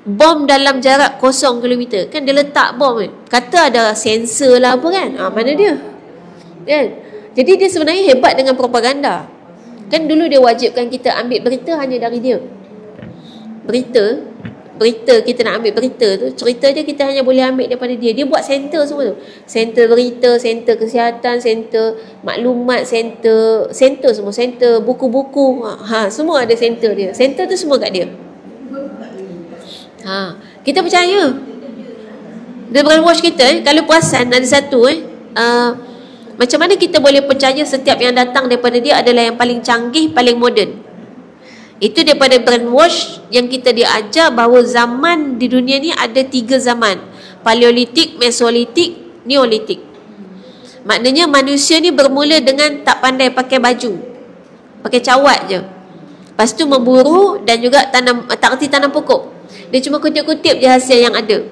A: bom dalam jarak 0 km kan, dia letak bom kan. Kata ada sensor lah apa kan, mana dia kan. Jadi dia sebenarnya hebat dengan propaganda kan. Dulu dia wajibkan kita ambil berita hanya dari dia. Berita kita nak ambil berita tu, cerita dia kita hanya boleh ambil daripada dia. Dia buat center semua tu. Center berita, center kesihatan, center maklumat, center semua, center buku-buku. Semua ada center dia. Center tu semua kat dia. Kita percaya. Dia brainwash kita. Kalau perasan ada satu macam mana kita boleh percaya setiap yang datang daripada dia adalah yang paling canggih, paling moden. Itu daripada brainwash yang kita diajar bahawa zaman di dunia ni ada 3 zaman. Paleolitik, Mesolitik, Neolitik. Maknanya manusia ni bermula dengan tak pandai pakai baju, pakai cawat je. Lepas tu memburu dan juga tak reti tanam pokok. Dia cuma kutip-kutip je hasil yang ada.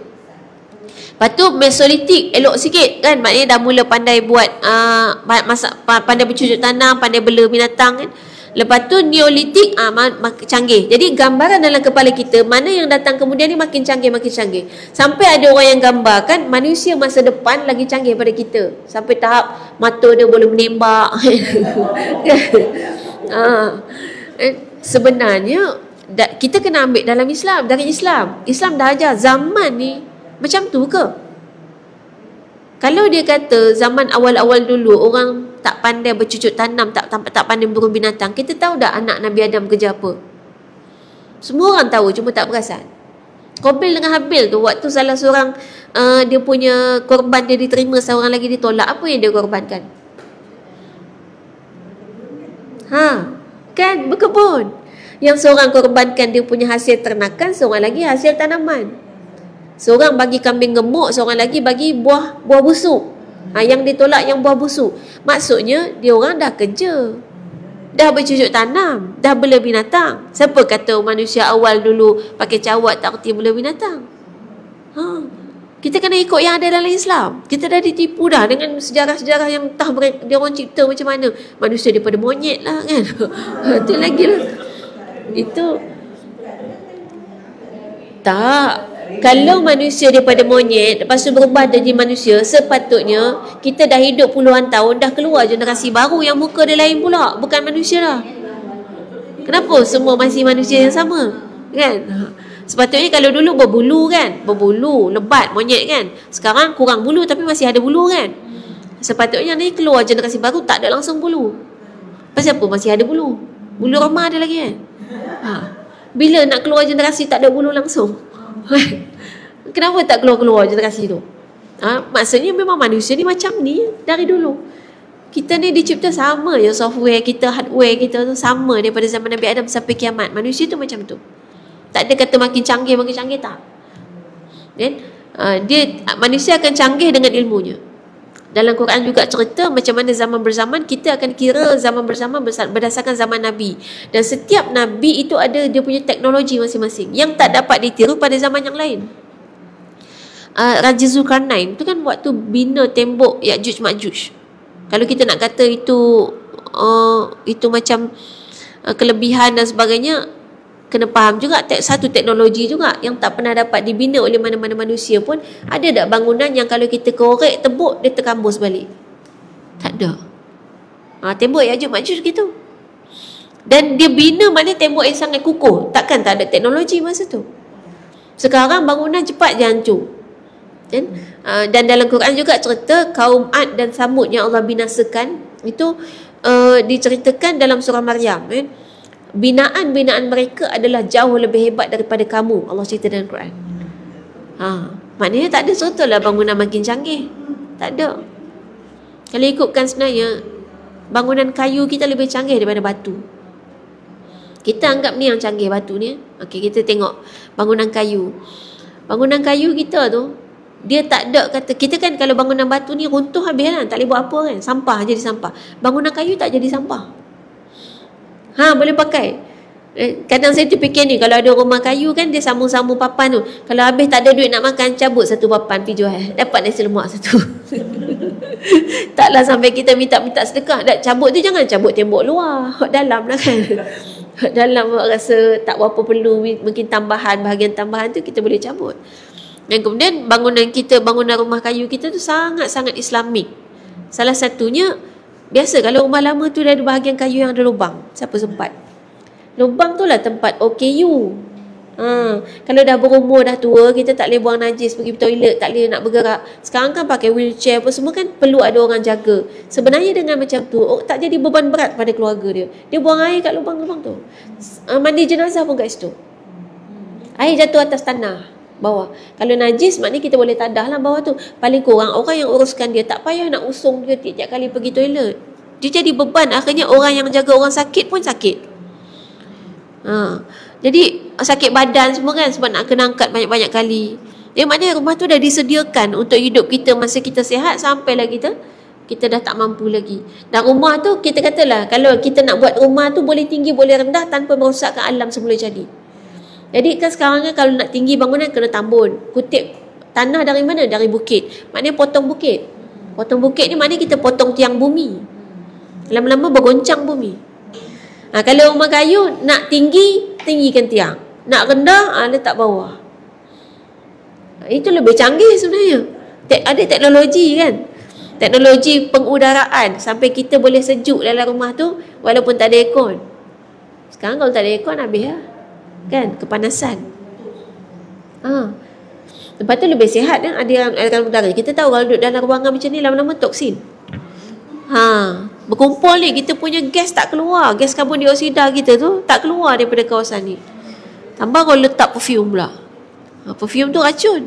A: Lepas tu Mesolitik elok sikit kan. Maknanya dah mula pandai buat pandai bercucuk tanam, pandai bela binatang kan. Lepas tu Neolitik canggih. Jadi gambaran dalam kepala kita mana yang datang kemudian ni makin canggih, makin canggih. Sampai ada orang yang gambarkan manusia masa depan lagi canggih daripada kita. Sampai tahap mata dia boleh menembak. Sebenarnya kita kena ambil dalam Islam, dari Islam. Islam dah ajar zaman ni macam tu ke? Kalau dia kata zaman awal-awal dulu orang tak pandai bercucuk tanam, tak pandai berburu binatang, kita tahu dah anak Nabi Adam kerja apa? Semua orang tahu, cuma tak perasan. Qabil dengan Habil tu, waktu salah seorang dia punya korban dia diterima, seorang lagi ditolak, apa yang dia korbankan? Kan berkebun. Yang seorang korbankan dia punya hasil ternakan, seorang lagi hasil tanaman. Seorang bagi kambing gemuk, seorang lagi bagi buah busuk. Yang ditolak yang buah busuk. Maksudnya dia orang dah kerja, dah bercucuk tanam, dah bela binatang. Siapa kata manusia awal dulu pakai cawat tak reti bela binatang? Kita kena ikut yang ada dalam Islam. Kita dah ditipu dah dengan sejarah-sejarah yang entah dia orang cipta macam mana. Manusia daripada monyet lah kan. Itu lagi lah. Itu tak. Kalau manusia daripada monyet lepas tu berubah jadi manusia, sepatutnya kita dah hidup puluhan tahun, dah keluar generasi baru yang muka dia lain pula, bukan manusia lah. Kenapa semua masih manusia yang sama kan? Sepatutnya kalau dulu berbulu kan, berbulu, lebat, monyet kan. Sekarang kurang bulu tapi masih ada bulu kan. Sepatutnya ni keluar generasi baru tak ada langsung bulu. Pasal apa masih ada bulu? Bulu ramah ada lagi kan. Bila nak keluar generasi tak ada bulu langsung? Kenapa tak keluar generasi tu? Maksudnya memang manusia ni macam ni dari dulu. Kita ni dicipta sama je, software kita, hardware kita tu sama daripada zaman Nabi Adam sampai kiamat. Manusia tu macam tu. Tak ada kata makin canggih tak. Manusia akan canggih dengan ilmunya. Dalam Quran juga cerita macam mana zaman berzaman, kita akan kira zaman berzaman berdasarkan zaman Nabi. Dan setiap Nabi itu ada dia punya teknologi masing-masing yang tak dapat ditiru pada zaman yang lain. Raja Zulkarnain tu kan waktu bina tembok Ya'juj Ma'juj. Kalau kita nak kata itu macam kelebihan dan sebagainya, kena faham juga satu teknologi juga yang tak pernah dapat dibina oleh mana-mana manusia pun. Ada tak bangunan yang kalau kita korek tebuk dia terkambus balik? Tak ada. Tembok Ya'juj Ma'juj gitu. Dan dia bina maknanya tembok yang sangat kukuh. Takkan tak ada teknologi masa tu. Sekarang bangunan cepat je hancur. Dan dalam Quran juga cerita kaum Ad dan Samud yang Allah binasakan itu diceritakan dalam surah Maryam. Binaan mereka adalah jauh lebih hebat daripada kamu. Allah cerita dalam Quran. Maknanya tak ada cerita lah bangunan makin canggih. Tak ada. Kalau ikutkan sebenarnya bangunan kayu kita lebih canggih daripada batu. Kita anggap ni yang canggih batu ni. Okey, kita tengok bangunan kayu. Bangunan kayu kita tu dia tak ada kata, kita kan kalau bangunan batu ni runtuh habis kan, tak boleh buat apa kan, sampah jadi sampah. Bangunan kayu tak jadi sampah. Boleh pakai. Kadang saya terfikir ni, kalau ada rumah kayu kan dia sambung-sambung papan tu. Kalau habis tak ada duit nak makan, cabut satu papan pergi jual. Dapat nasi lemak satu. Taklah sampai kita minta sedekah. Cabut tu jangan cabut tembok luar, dalam lah kan. Dalam rasa tak berapa perlu, mungkin tambahan, bahagian tambahan tu kita boleh cabut. Dan kemudian bangunan rumah kayu kita tu sangat-sangat Islamik. Salah satunya, biasa kalau rumah lama tu dah ada bahagian kayu yang ada lubang. Siapa sempat? Lubang tu lah tempat OKU. Kalau dah berumur, dah tua, kita tak boleh buang najis, pergi toilet, tak boleh nak bergerak. Sekarang kan pakai wheelchair apa semua kan, perlu ada orang jaga. Sebenarnya dengan macam tu, tak jadi beban berat pada keluarga dia. Dia buang air kat lubang-lubang tu. Mandi jenazah pun kat situ. Air jatuh atas tanah bawah. Kalau najis maknanya kita boleh tadah lah bawah tu. Paling kurang orang yang uruskan dia tak payah nak usung dia tiap kali pergi toilet. Dia jadi beban. Akhirnya orang yang jaga orang sakit pun sakit. Jadi sakit badan semua kan, sebab nak kena angkat banyak-banyak kali. Maknanya rumah tu dah disediakan untuk hidup kita masa kita sihat sampailah kita dah tak mampu lagi. Dan rumah tu kita katalah, kalau kita nak buat rumah tu boleh tinggi boleh rendah tanpa merosakkan alam semula jadi. Jadi kan sekarang kan kalau nak tinggi bangunan kena tambun. Kutip tanah dari mana? Dari bukit. Maknanya potong bukit. Potong bukit ni maknanya kita potong tiang bumi. Lama-lama bergoncang bumi. Kalau rumah kayu nak tinggi, tinggikan tiang. Nak rendah, letak bawah. Itu lebih canggih sebenarnya. Ada teknologi kan. Teknologi pengudaraan sampai kita boleh sejuk dalam rumah tu walaupun tak ada aircon. Sekarang kalau tak ada aircon habis lah. Kan, kepanasan. Lepas tu lebih sihat kan, ada aliran udara. Kita tahu kalau duduk dalam ruangan macam ni lama-lama toksin. Berkumpul ni kita punya gas tak keluar. Gas karbon dioksida kita tu tak keluar daripada kawasan ni. Tambah kalau letak perfume pula. Perfume tu racun.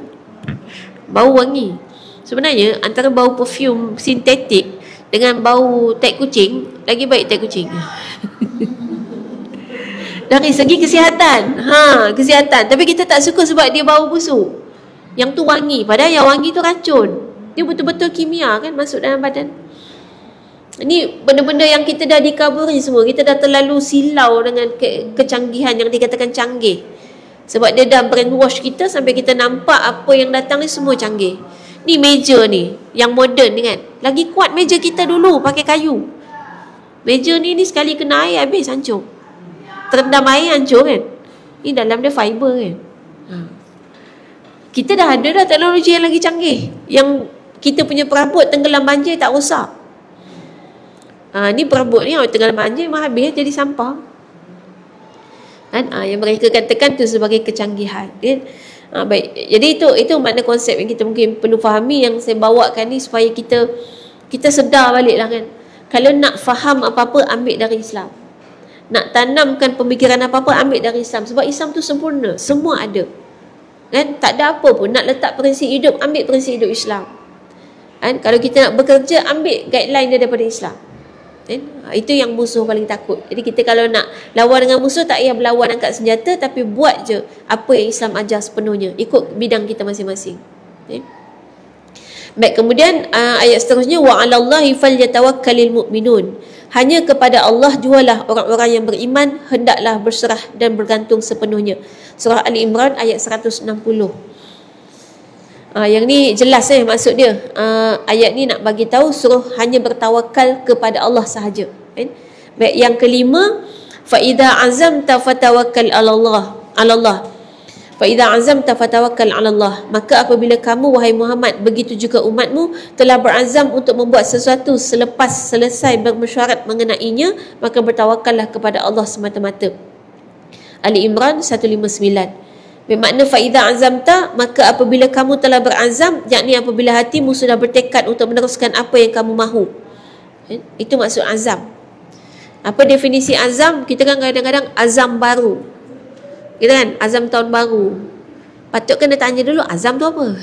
A: Bau wangi. Sebenarnya antara bau perfume sintetik dengan bau tai kucing, lagi baik tai kucing. Dari segi kesihatan. Kesihatan. Tapi kita tak suka sebab dia bau busuk. Yang tu wangi. Padahal yang wangi tu racun. Dia betul-betul kimia kan masuk dalam badan. Ini benda-benda yang kita dah dikaburi semua. Kita dah terlalu silau dengan kecanggihan yang dikatakan canggih. Sebab dia dah brainwash kita sampai kita nampak apa yang datang ni semua canggih. Ni meja ni, yang moden ni kan. Lagi kuat meja kita dulu pakai kayu. Meja ni sekali kena air habis hancur. Terendam air hancur kan. Ni dalam dia fiber kan. Kita dah ada dah teknologi yang lagi canggih. Yang kita punya perabot tenggelam banjir tak rosak. Ni perabot ni tenggelam banjir memang habis jadi sampah. Kan? Yang mereka katakan tu sebagai kecanggihan. Kan? Baik. Jadi itu makna konsep yang kita mungkin perlu fahami, yang saya bawakan ni supaya kita sedar balik lah kan. Kalau nak faham apa-apa, ambil dari Islam. Nak tanamkan pemikiran apa-apa, ambil dari Islam. Sebab Islam tu sempurna, semua ada. Kan? Tak ada apa pun. Nak letak prinsip hidup, ambil prinsip hidup Islam. Kan? Kalau kita nak bekerja, ambil guideline daripada Islam. Kan? Itu yang musuh paling takut. Jadi kita kalau nak lawan dengan musuh, tak payah berlawan angkat senjata, tapi buat je apa yang Islam ajar sepenuhnya, ikut bidang kita masing-masing. Kan? Baik, kemudian ayat seterusnya, wa 'alallahi falyatawakkalul mu'minun. Hanya kepada Allah jualah orang-orang yang beriman hendaklah berserah dan bergantung sepenuhnya. Surah Ali Imran ayat 160. Yang ni jelas maksud dia. Ayat ni nak bagi tahu suruh hanya bertawakal kepada Allah sahaja. Kan? Baik, yang kelima, fa idza azamta fatawakkal 'ala Allah. Fa idza azamta fatawakkal 'ala Allah. Maka apabila kamu wahai Muhammad, begitu juga umatmu telah berazam untuk membuat sesuatu selepas selesai bermesyuarat mengenainya, maka bertawakallah kepada Allah semata-mata. Ali Imran 159. Bermakna fa idza azamta, maka apabila kamu telah berazam, yakni apabila hatimu sudah bertekad untuk meneruskan apa yang kamu mahu. Itu maksud azam. Apa definisi azam? Kita kan kadang-kadang azam baru. Kita kan azam tahun baru. Patut kena tanya dulu azam tu apa.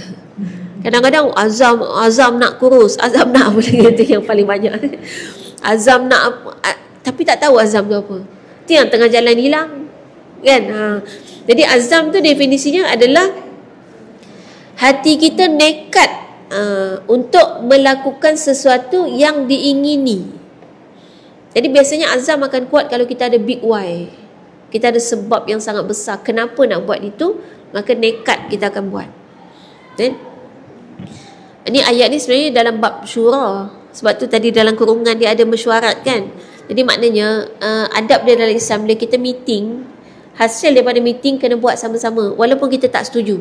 A: Kadang-kadang azam nak kurus, azam nak apa lagi, itu yang paling banyak. Azam nak apa, tapi tak tahu azam tu apa. Itu yang tengah jalan hilang. Kan? Jadi azam tu definisinya adalah hati kita nekat untuk melakukan sesuatu yang diingini. Jadi biasanya azam akan kuat kalau kita ada big why. Kita ada sebab yang sangat besar kenapa nak buat itu, maka nekat kita akan buat. Kan? Ini ayat ni sebenarnya dalam bab syura. Sebab tu tadi dalam kurungan dia ada mesyuarat kan. Jadi maknanya adab dia dalam Islam, bila kita meeting, hasil daripada meeting kena buat sama-sama walaupun kita tak setuju.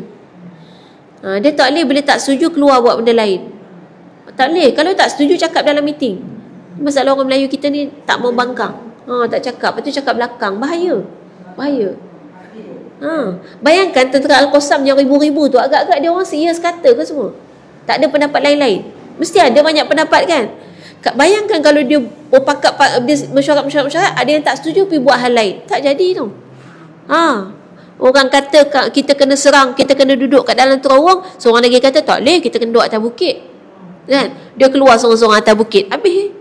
A: Dia tak boleh bila tak setuju keluar buat benda lain. Tak boleh. Kalau tak setuju cakap dalam meeting. Masalah orang Melayu kita ni tak mau bangkang. Tak cakap. Lepas tu cakap belakang. Bahaya. Bayangkan tentera Al-Qassam yang ribu-ribu tu, agak-agak dia orang serius kata ke semua? Tak ada pendapat lain-lain. Mesti ada banyak pendapat kan? Bayangkan kalau dia berpakat, dia mesyuarat, ada yang tak setuju pergi buat hal lain. Tak jadi tu. Orang kata kita kena serang, kita kena duduk kat dalam terowong, seorang lagi kata tak boleh, kita kena duduk atas bukit. Kan? Dia keluar seorang-seorang atas bukit. Habis.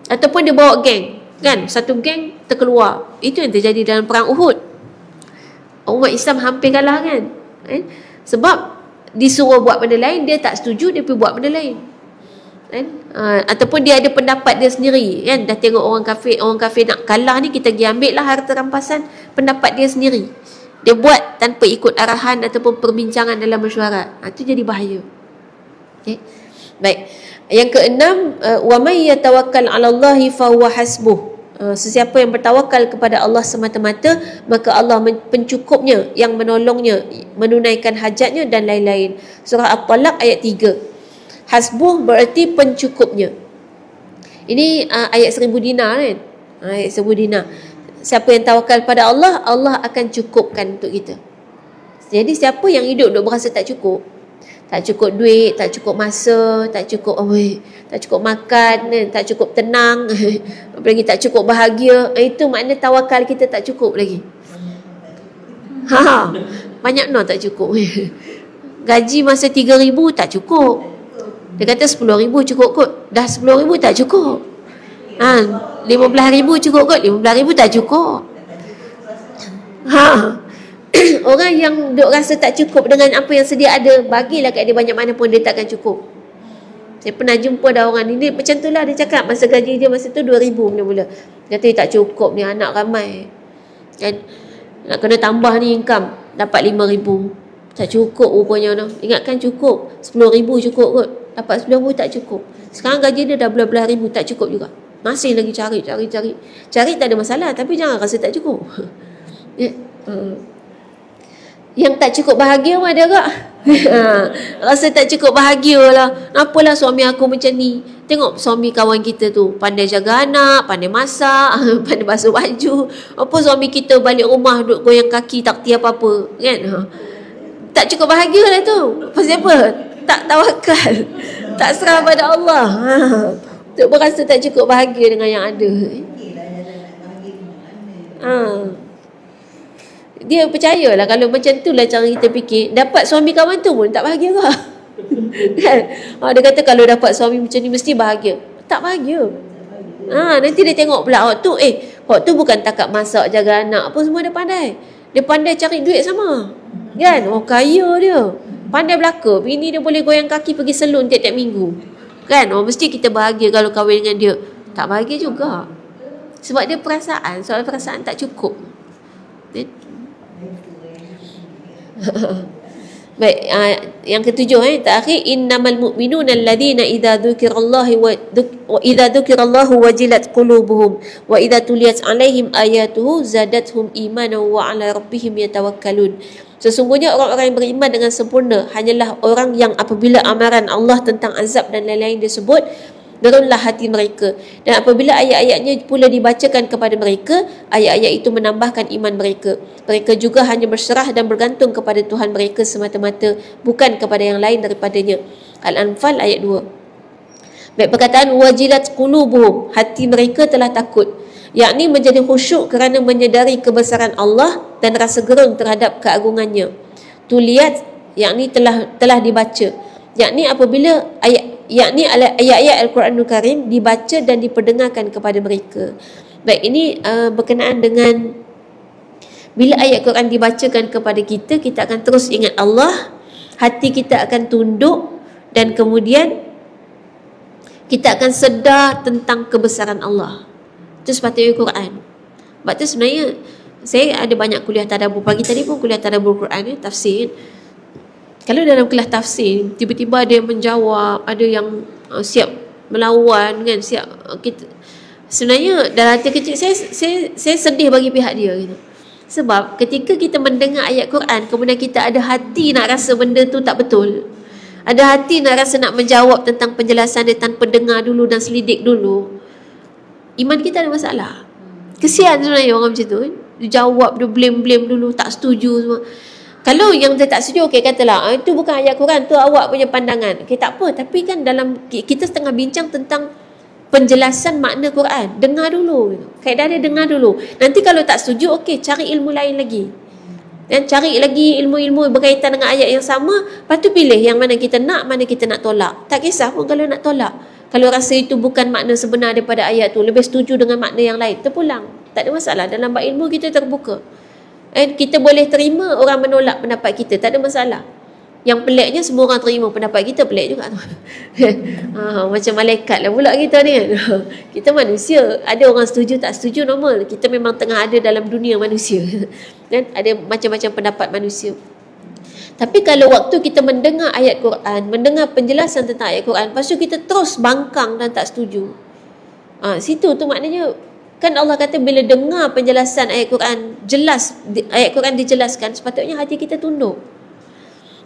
A: Ataupun dia bawa geng. Kan? Satu geng terkeluar. Itu yang terjadi dalam perang Uhud. Umat Islam hampir kalah kan? Sebab disuruh buat benda lain, dia tak setuju, dia pergi buat benda lain. Kan? Ataupun dia ada pendapat dia sendiri kan? Dah tengok orang kafir nak kalah ni, kita pergi ambil lah harta rampasan, pendapat dia sendiri. Dia buat tanpa ikut arahan ataupun perbincangan dalam mesyuarat. Itu jadi bahaya. Okay? Baik. Yang keenam, wa may yatawakkal 'ala Allahi fa huwa hasbuh. Sesiapa yang bertawakal kepada Allah semata-mata, maka Allah pencukupnya, yang menolongnya, menunaikan hajatnya dan lain-lain. Surah At-Talaq ayat 3. Hasbuh berarti pencukupnya. Ini ayat 1000 dinar kan? Ayat 1000 dinar. Siapa yang tawakal pada Allah, Allah akan cukupkan untuk kita. Jadi siapa yang hidup duk berasa tak cukup, tak cukup duit, tak cukup masa, tak cukup tak cukup makan, tak cukup tenang, apalagi tak cukup bahagia, itu makna tawakal kita tak cukup lagi. Banyak no tak cukup. Gaji masa 3,000 tak cukup. Dia kata 10,000 cukup kot. Dah 10,000 tak cukup. 15,000 cukup kot. 15,000 tak cukup. Orang yang duk rasa tak cukup dengan apa yang sedia ada, bagilah kat dia banyak mana pun, dia takkan cukup. Saya pernah jumpa dah orang ni, macam tu lah dia cakap, masa gaji dia masa tu 2,000 mula-mula. Dia kata dia tak cukup ni, anak ramai kan, nak kena tambah ni income, dapat 5,000. Tak cukup rupanya no. Ingatkan cukup 10,000 cukup kot, dapat 10,000 tak cukup. Sekarang gaji dia dah belah-belah ribu, tak cukup juga. Masih lagi cari tak ada masalah, tapi jangan rasa tak cukup. Yang tak cukup bahagia pun ada kak. Rasa tak cukup bahagia lah. Apalah suami aku macam ni. Tengok suami kawan kita tu, pandai jaga anak, pandai masak, pandai basuh baju. Apa suami kita balik rumah duduk goyang kaki, tak kerti apa-apa, kan? Tak cukup bahagia lah tu. Pasal apa? Tak tawakal, tak serah pada Allah. Untuk berasa tak cukup bahagia dengan yang ada. Dia percayalah kalau macam tu lah cara kita fikir, dapat suami kawan tu pun tak bahagia ke? Kan? Dia kata kalau dapat suami macam ni mesti bahagia. Tak bahagia. Nanti dia tengok pula awak tu, awak tu bukan takat masak, jaga anak apa semua dia pandai. Dia pandai cari duit sama. Kan? Kaya dia. Pandai belaka. Bini dia boleh goyang kaki pergi salon tiap-tiap minggu. Kan? Mesti kita bahagia kalau kahwin dengan dia. Tak bahagia juga. Sebab dia perasaan, soal perasaan tak cukup. Baik, yang ketujuh terakhir, innamal mu'minuna alladhina idza dzukirallahu wa idza dzukirallahu wajilat qulubuhum wa idza tuliyat alaihim ayatuhu zadathum imanan wa ala rabbihim yatawakkalun. Sesungguhnya orang-orang yang beriman dengan sempurna hanyalah orang yang apabila amaran Allah tentang azab dan lain-lain disebut, gerunlah hati mereka, dan apabila ayat-ayatnya pula dibacakan kepada mereka, ayat-ayat itu menambahkan iman mereka. Mereka juga hanya berserah dan bergantung kepada Tuhan mereka semata-mata, bukan kepada yang lain daripadanya. Al-Anfal ayat 2. Baik, perkataan wajilat qulubuhum, hati mereka telah takut, yakni menjadi khusyuk kerana menyedari kebesaran Allah dan rasa gerun terhadap keagungannya. Tuliyat, yakni telah dibaca, yakni apabila ayat-ayat Al-Quranul Karim dibaca dan diperdengarkan kepada mereka. Baik, ini berkenaan dengan bila ayat Quran dibacakan kepada kita, kita akan terus ingat Allah, hati kita akan tunduk, dan kemudian kita akan sedar tentang kebesaran Allah. Itu sepatutnya Quran. Sebab tu sebenarnya saya ada banyak kuliah tadabbur. Pagi tadi pun kuliah tadabbur Quran, tafsir. Kalau dalam kelas tafsir, tiba-tiba ada yang menjawab, ada yang siap melawan, kan, siap kita. Sebenarnya dalam hati kecil saya sedih bagi pihak dia gitu. Sebab ketika kita mendengar ayat Quran, kemudian kita ada hati nak rasa benda tu tak betul, ada hati nak rasa nak menjawab tentang penjelasan dia tanpa dengar dulu dan selidik dulu, iman kita ada masalah. Kesian sebenarnya orang macam tu, kan? Dia jawab, dia blame dulu, tak setuju semua. Kalau yang dia tak setuju, okey, katalah itu bukan ayat Quran, tu awak punya pandangan. Okey, tak apa. Tapi kan dalam kita setengah bincang tentang penjelasan makna Quran, dengar dulu. Kaedah dia dengar dulu. Nanti kalau tak setuju, okey, cari ilmu lain lagi. Dan cari lagi ilmu-ilmu berkaitan dengan ayat yang sama. Lepas tu pilih yang mana kita nak, mana kita nak tolak. Tak kisah pun kalau nak tolak. Kalau rasa itu bukan makna sebenar daripada ayat tu, lebih setuju dengan makna yang lain, terpulang. Tak ada masalah. Dalam bab ilmu kita terbuka. Kita boleh terima orang menolak pendapat kita, tak ada masalah. Yang peliknya semua orang terima pendapat kita, pelik juga tu. Macam malaikat lah pula kita ni kan. Kita manusia, ada orang setuju tak setuju, normal. Kita memang tengah ada dalam dunia manusia. Dan ada macam-macam pendapat manusia. Tapi kalau waktu kita mendengar ayat Quran, mendengar penjelasan tentang ayat Quran, lepas tu kita terus bangkang dan tak setuju, situ tu maknanya kan Allah kata bila dengar penjelasan ayat Quran jelas, ayat Quran dijelaskan, sepatutnya hati kita tunduk.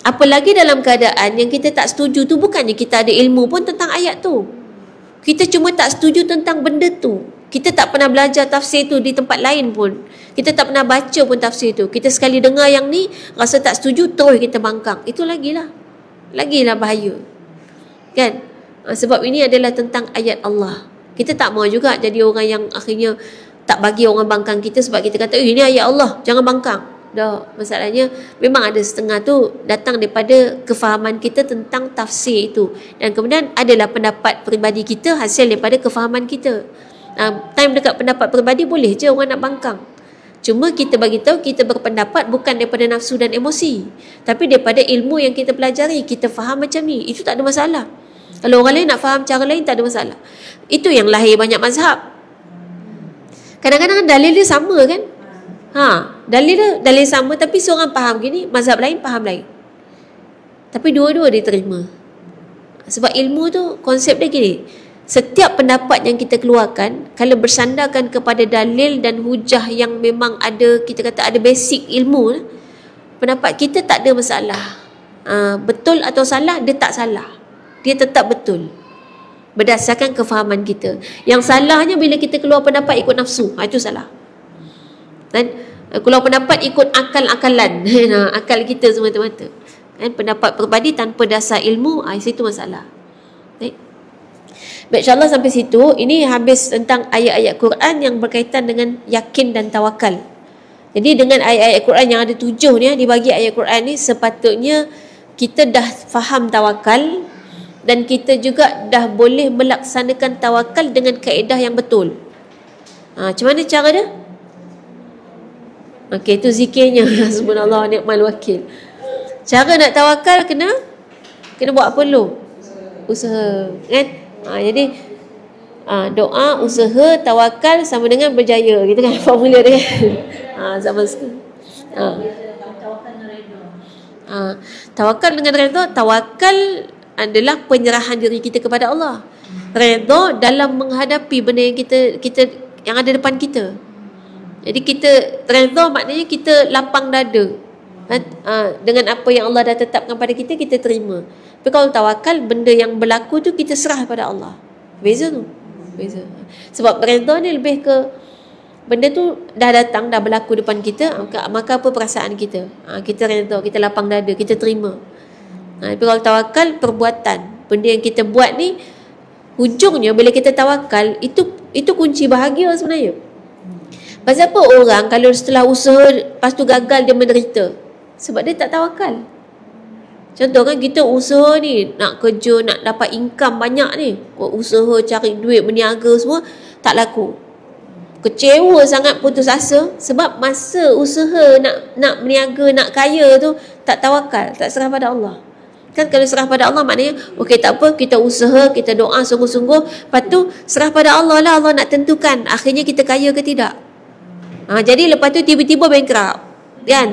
A: Apalagi dalam keadaan yang kita tak setuju tu, bukannya kita ada ilmu pun tentang ayat tu, kita cuma tak setuju tentang benda tu. Kita tak pernah belajar tafsir tu di tempat lain pun, kita tak pernah baca pun tafsir tu. Kita sekali dengar yang ni, rasa tak setuju, terus kita bangkang. Itu lagilah bahaya, kan? Sebab ini adalah tentang ayat Allah. Kita tak mahu juga jadi orang yang akhirnya tak bagi orang bangkang kita sebab kita kata, ini ayat Allah, jangan bangkang. Dah, masalahnya memang ada setengah tu datang daripada kefahaman kita tentang tafsir itu, dan kemudian adalah pendapat peribadi kita hasil daripada kefahaman kita. Time dekat pendapat peribadi boleh je orang nak bangkang. Cuma kita bagi tahu kita berpendapat bukan daripada nafsu dan emosi, tapi daripada ilmu yang kita pelajari, kita faham macam ni, itu tak ada masalah. Kalau orang lain nak faham cara lain, tak ada masalah. Itu yang lahir banyak mazhab. Kadang-kadang dalil dia sama kan? Dalil sama, tapi seorang faham gini, mazhab lain faham lain. Tapi dua-dua diterima. Sebab ilmu tu konsep dia gini, setiap pendapat yang kita keluarkan, kalau bersandarkan kepada dalil dan hujah yang memang ada, kita kata ada basic ilmu, pendapat kita tak ada masalah. Betul atau salah, dia tak salah. Dia tetap betul. Berdasarkan kefahaman kita. Yang salahnya bila kita keluar pendapat ikut nafsu. Itu salah. Dan keluar pendapat ikut akal-akalan. Akal kita semata-mata. Pendapat peribadi tanpa dasar ilmu, situ masalah. Baik. Baik, insyaAllah sampai situ. Ini habis tentang ayat-ayat Quran yang berkaitan dengan yakin dan tawakal. Jadi dengan ayat-ayat Quran yang ada 7 ni, dibagi ayat Quran ni, sepatutnya kita dah faham tawakal dan kita juga dah boleh melaksanakan tawakal dengan kaedah yang betul. Macam mana cara dia? Okey, itu zikirnya. Subhanallah ni'mal wakil. Cara nak tawakal kena buat apa dulu? Usaha, kan? Jadi doa, usaha, tawakal sama dengan berjaya, gitu kan formula dia. Sama sekali. Tawakal dengan redha. Tawakal adalah penyerahan diri kita kepada Allah. Redha dalam menghadapi benda yang kita yang ada depan kita. Jadi kita redha maknanya kita lapang dada dengan apa yang Allah dah tetapkan pada kita, kita terima. Tapi kalau tawakal, benda yang berlaku tu kita serah pada Allah. Beza tu. Beza. Sebab redha ni lebih ke benda tu dah datang, dah berlaku depan kita, maka apa perasaan kita? Kita redha, kita lapang dada, kita terima. Tapi kalau tawakal, perbuatan. Benda yang kita buat ni, hujungnya bila kita tawakal, itu kunci bahagia sebenarnya. Pasal apa orang kalau setelah usaha lepas tu gagal dia menderita? Sebab dia tak tawakal. Contoh kan, kita usaha ni, nak kerja, nak dapat income banyak ni, usaha cari duit, berniaga semua, tak laku. Kecewa sangat, putus asa. Sebab masa usaha nak berniaga, nak kaya tu, tak tawakal, tak serah pada Allah. Kan kalau serah pada Allah maknanya, okey tak apa, kita usaha, kita doa sungguh-sungguh, lepas tu serah pada Allah lah, Allah nak tentukan akhirnya kita kaya ke tidak. Jadi lepas tu tiba-tiba bankrupt, kan?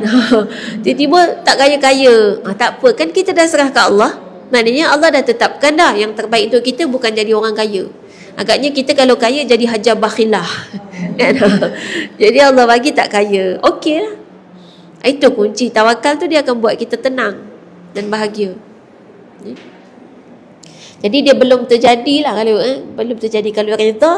A: Tiba-tiba tak kaya-kaya. Tak apa, kan kita dah serah ke Allah. Maknanya Allah dah tetapkan dah yang terbaik untuk kita bukan jadi orang kaya. Agaknya kita kalau kaya jadi hajar bakhilah. Kan? Jadi Allah bagi tak kaya, okey lah. Itu kunci tawakal tu, dia akan buat kita tenang dan bahagia. Jadi dia belum terjadi lah kalau belum terjadi. Kalau redha,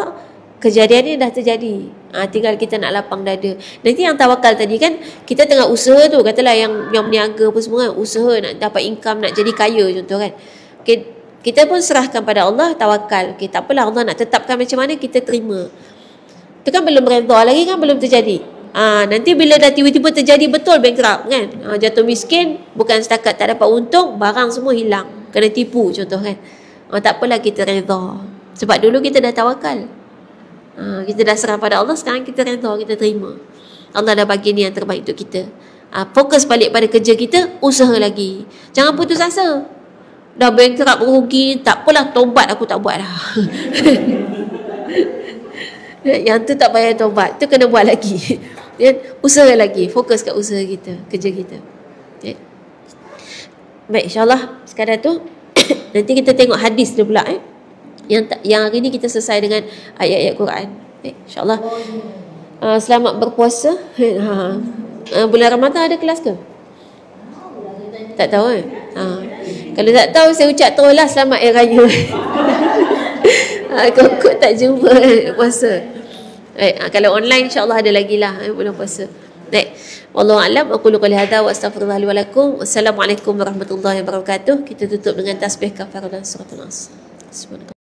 A: kejadian ni dah terjadi. Tinggal kita nak lapang dada. Nanti yang tawakal tadi kan, kita tengah usaha tu, katalah yang berniaga apa semua kan, usaha nak dapat income, nak jadi kaya contoh kan. Okay, kita pun serahkan pada Allah, tawakal. Okay, tak apalah, Allah nak tetapkan macam mana, kita terima. Itu kan belum redha lagi kan, belum terjadi. Nanti bila dah tiba-tiba terjadi betul bankrupt kan, jatuh miskin, bukan setakat tak dapat untung, barang semua hilang, kena tipu contoh kan. Tak apalah, kita redha. Sebab dulu kita dah tawakal. Kita dah serah pada Allah, sekarang kita redha, kita terima. Allah dah bagi ni yang terbaik untuk kita. Fokus balik pada kerja kita, usaha lagi. Jangan putus asa. Dah bankrupt, rugi, tak apalah, tobat aku tak buat dah. Yang tu tak payah tobat, tu kena buat lagi. Usaha lagi, fokus kat usaha kita, kerja kita. Baik, insyaAllah sekadar tu. Nanti kita tengok hadis dia pula yang hari ni kita selesai dengan ayat-ayat Quran. InsyaAllah. Selamat berpuasa. Bulan Ramadan ada kelas ke? Tak tahu kan? Kalau tak tahu, saya ucap teruslah selamat Hari Raya. Kok tak jumpa puasa. Kalau online insyaAllah ada lagi lah bulan puasa. Baik. Wallahu a'lam. Aqulu qouli hadza wa astaghfirullah li wa lakum. Wassalamualaikum warahmatullahi wabarakatuh. Kita tutup dengan tasbih kafarah dan surah An-Nas. Subhanallah.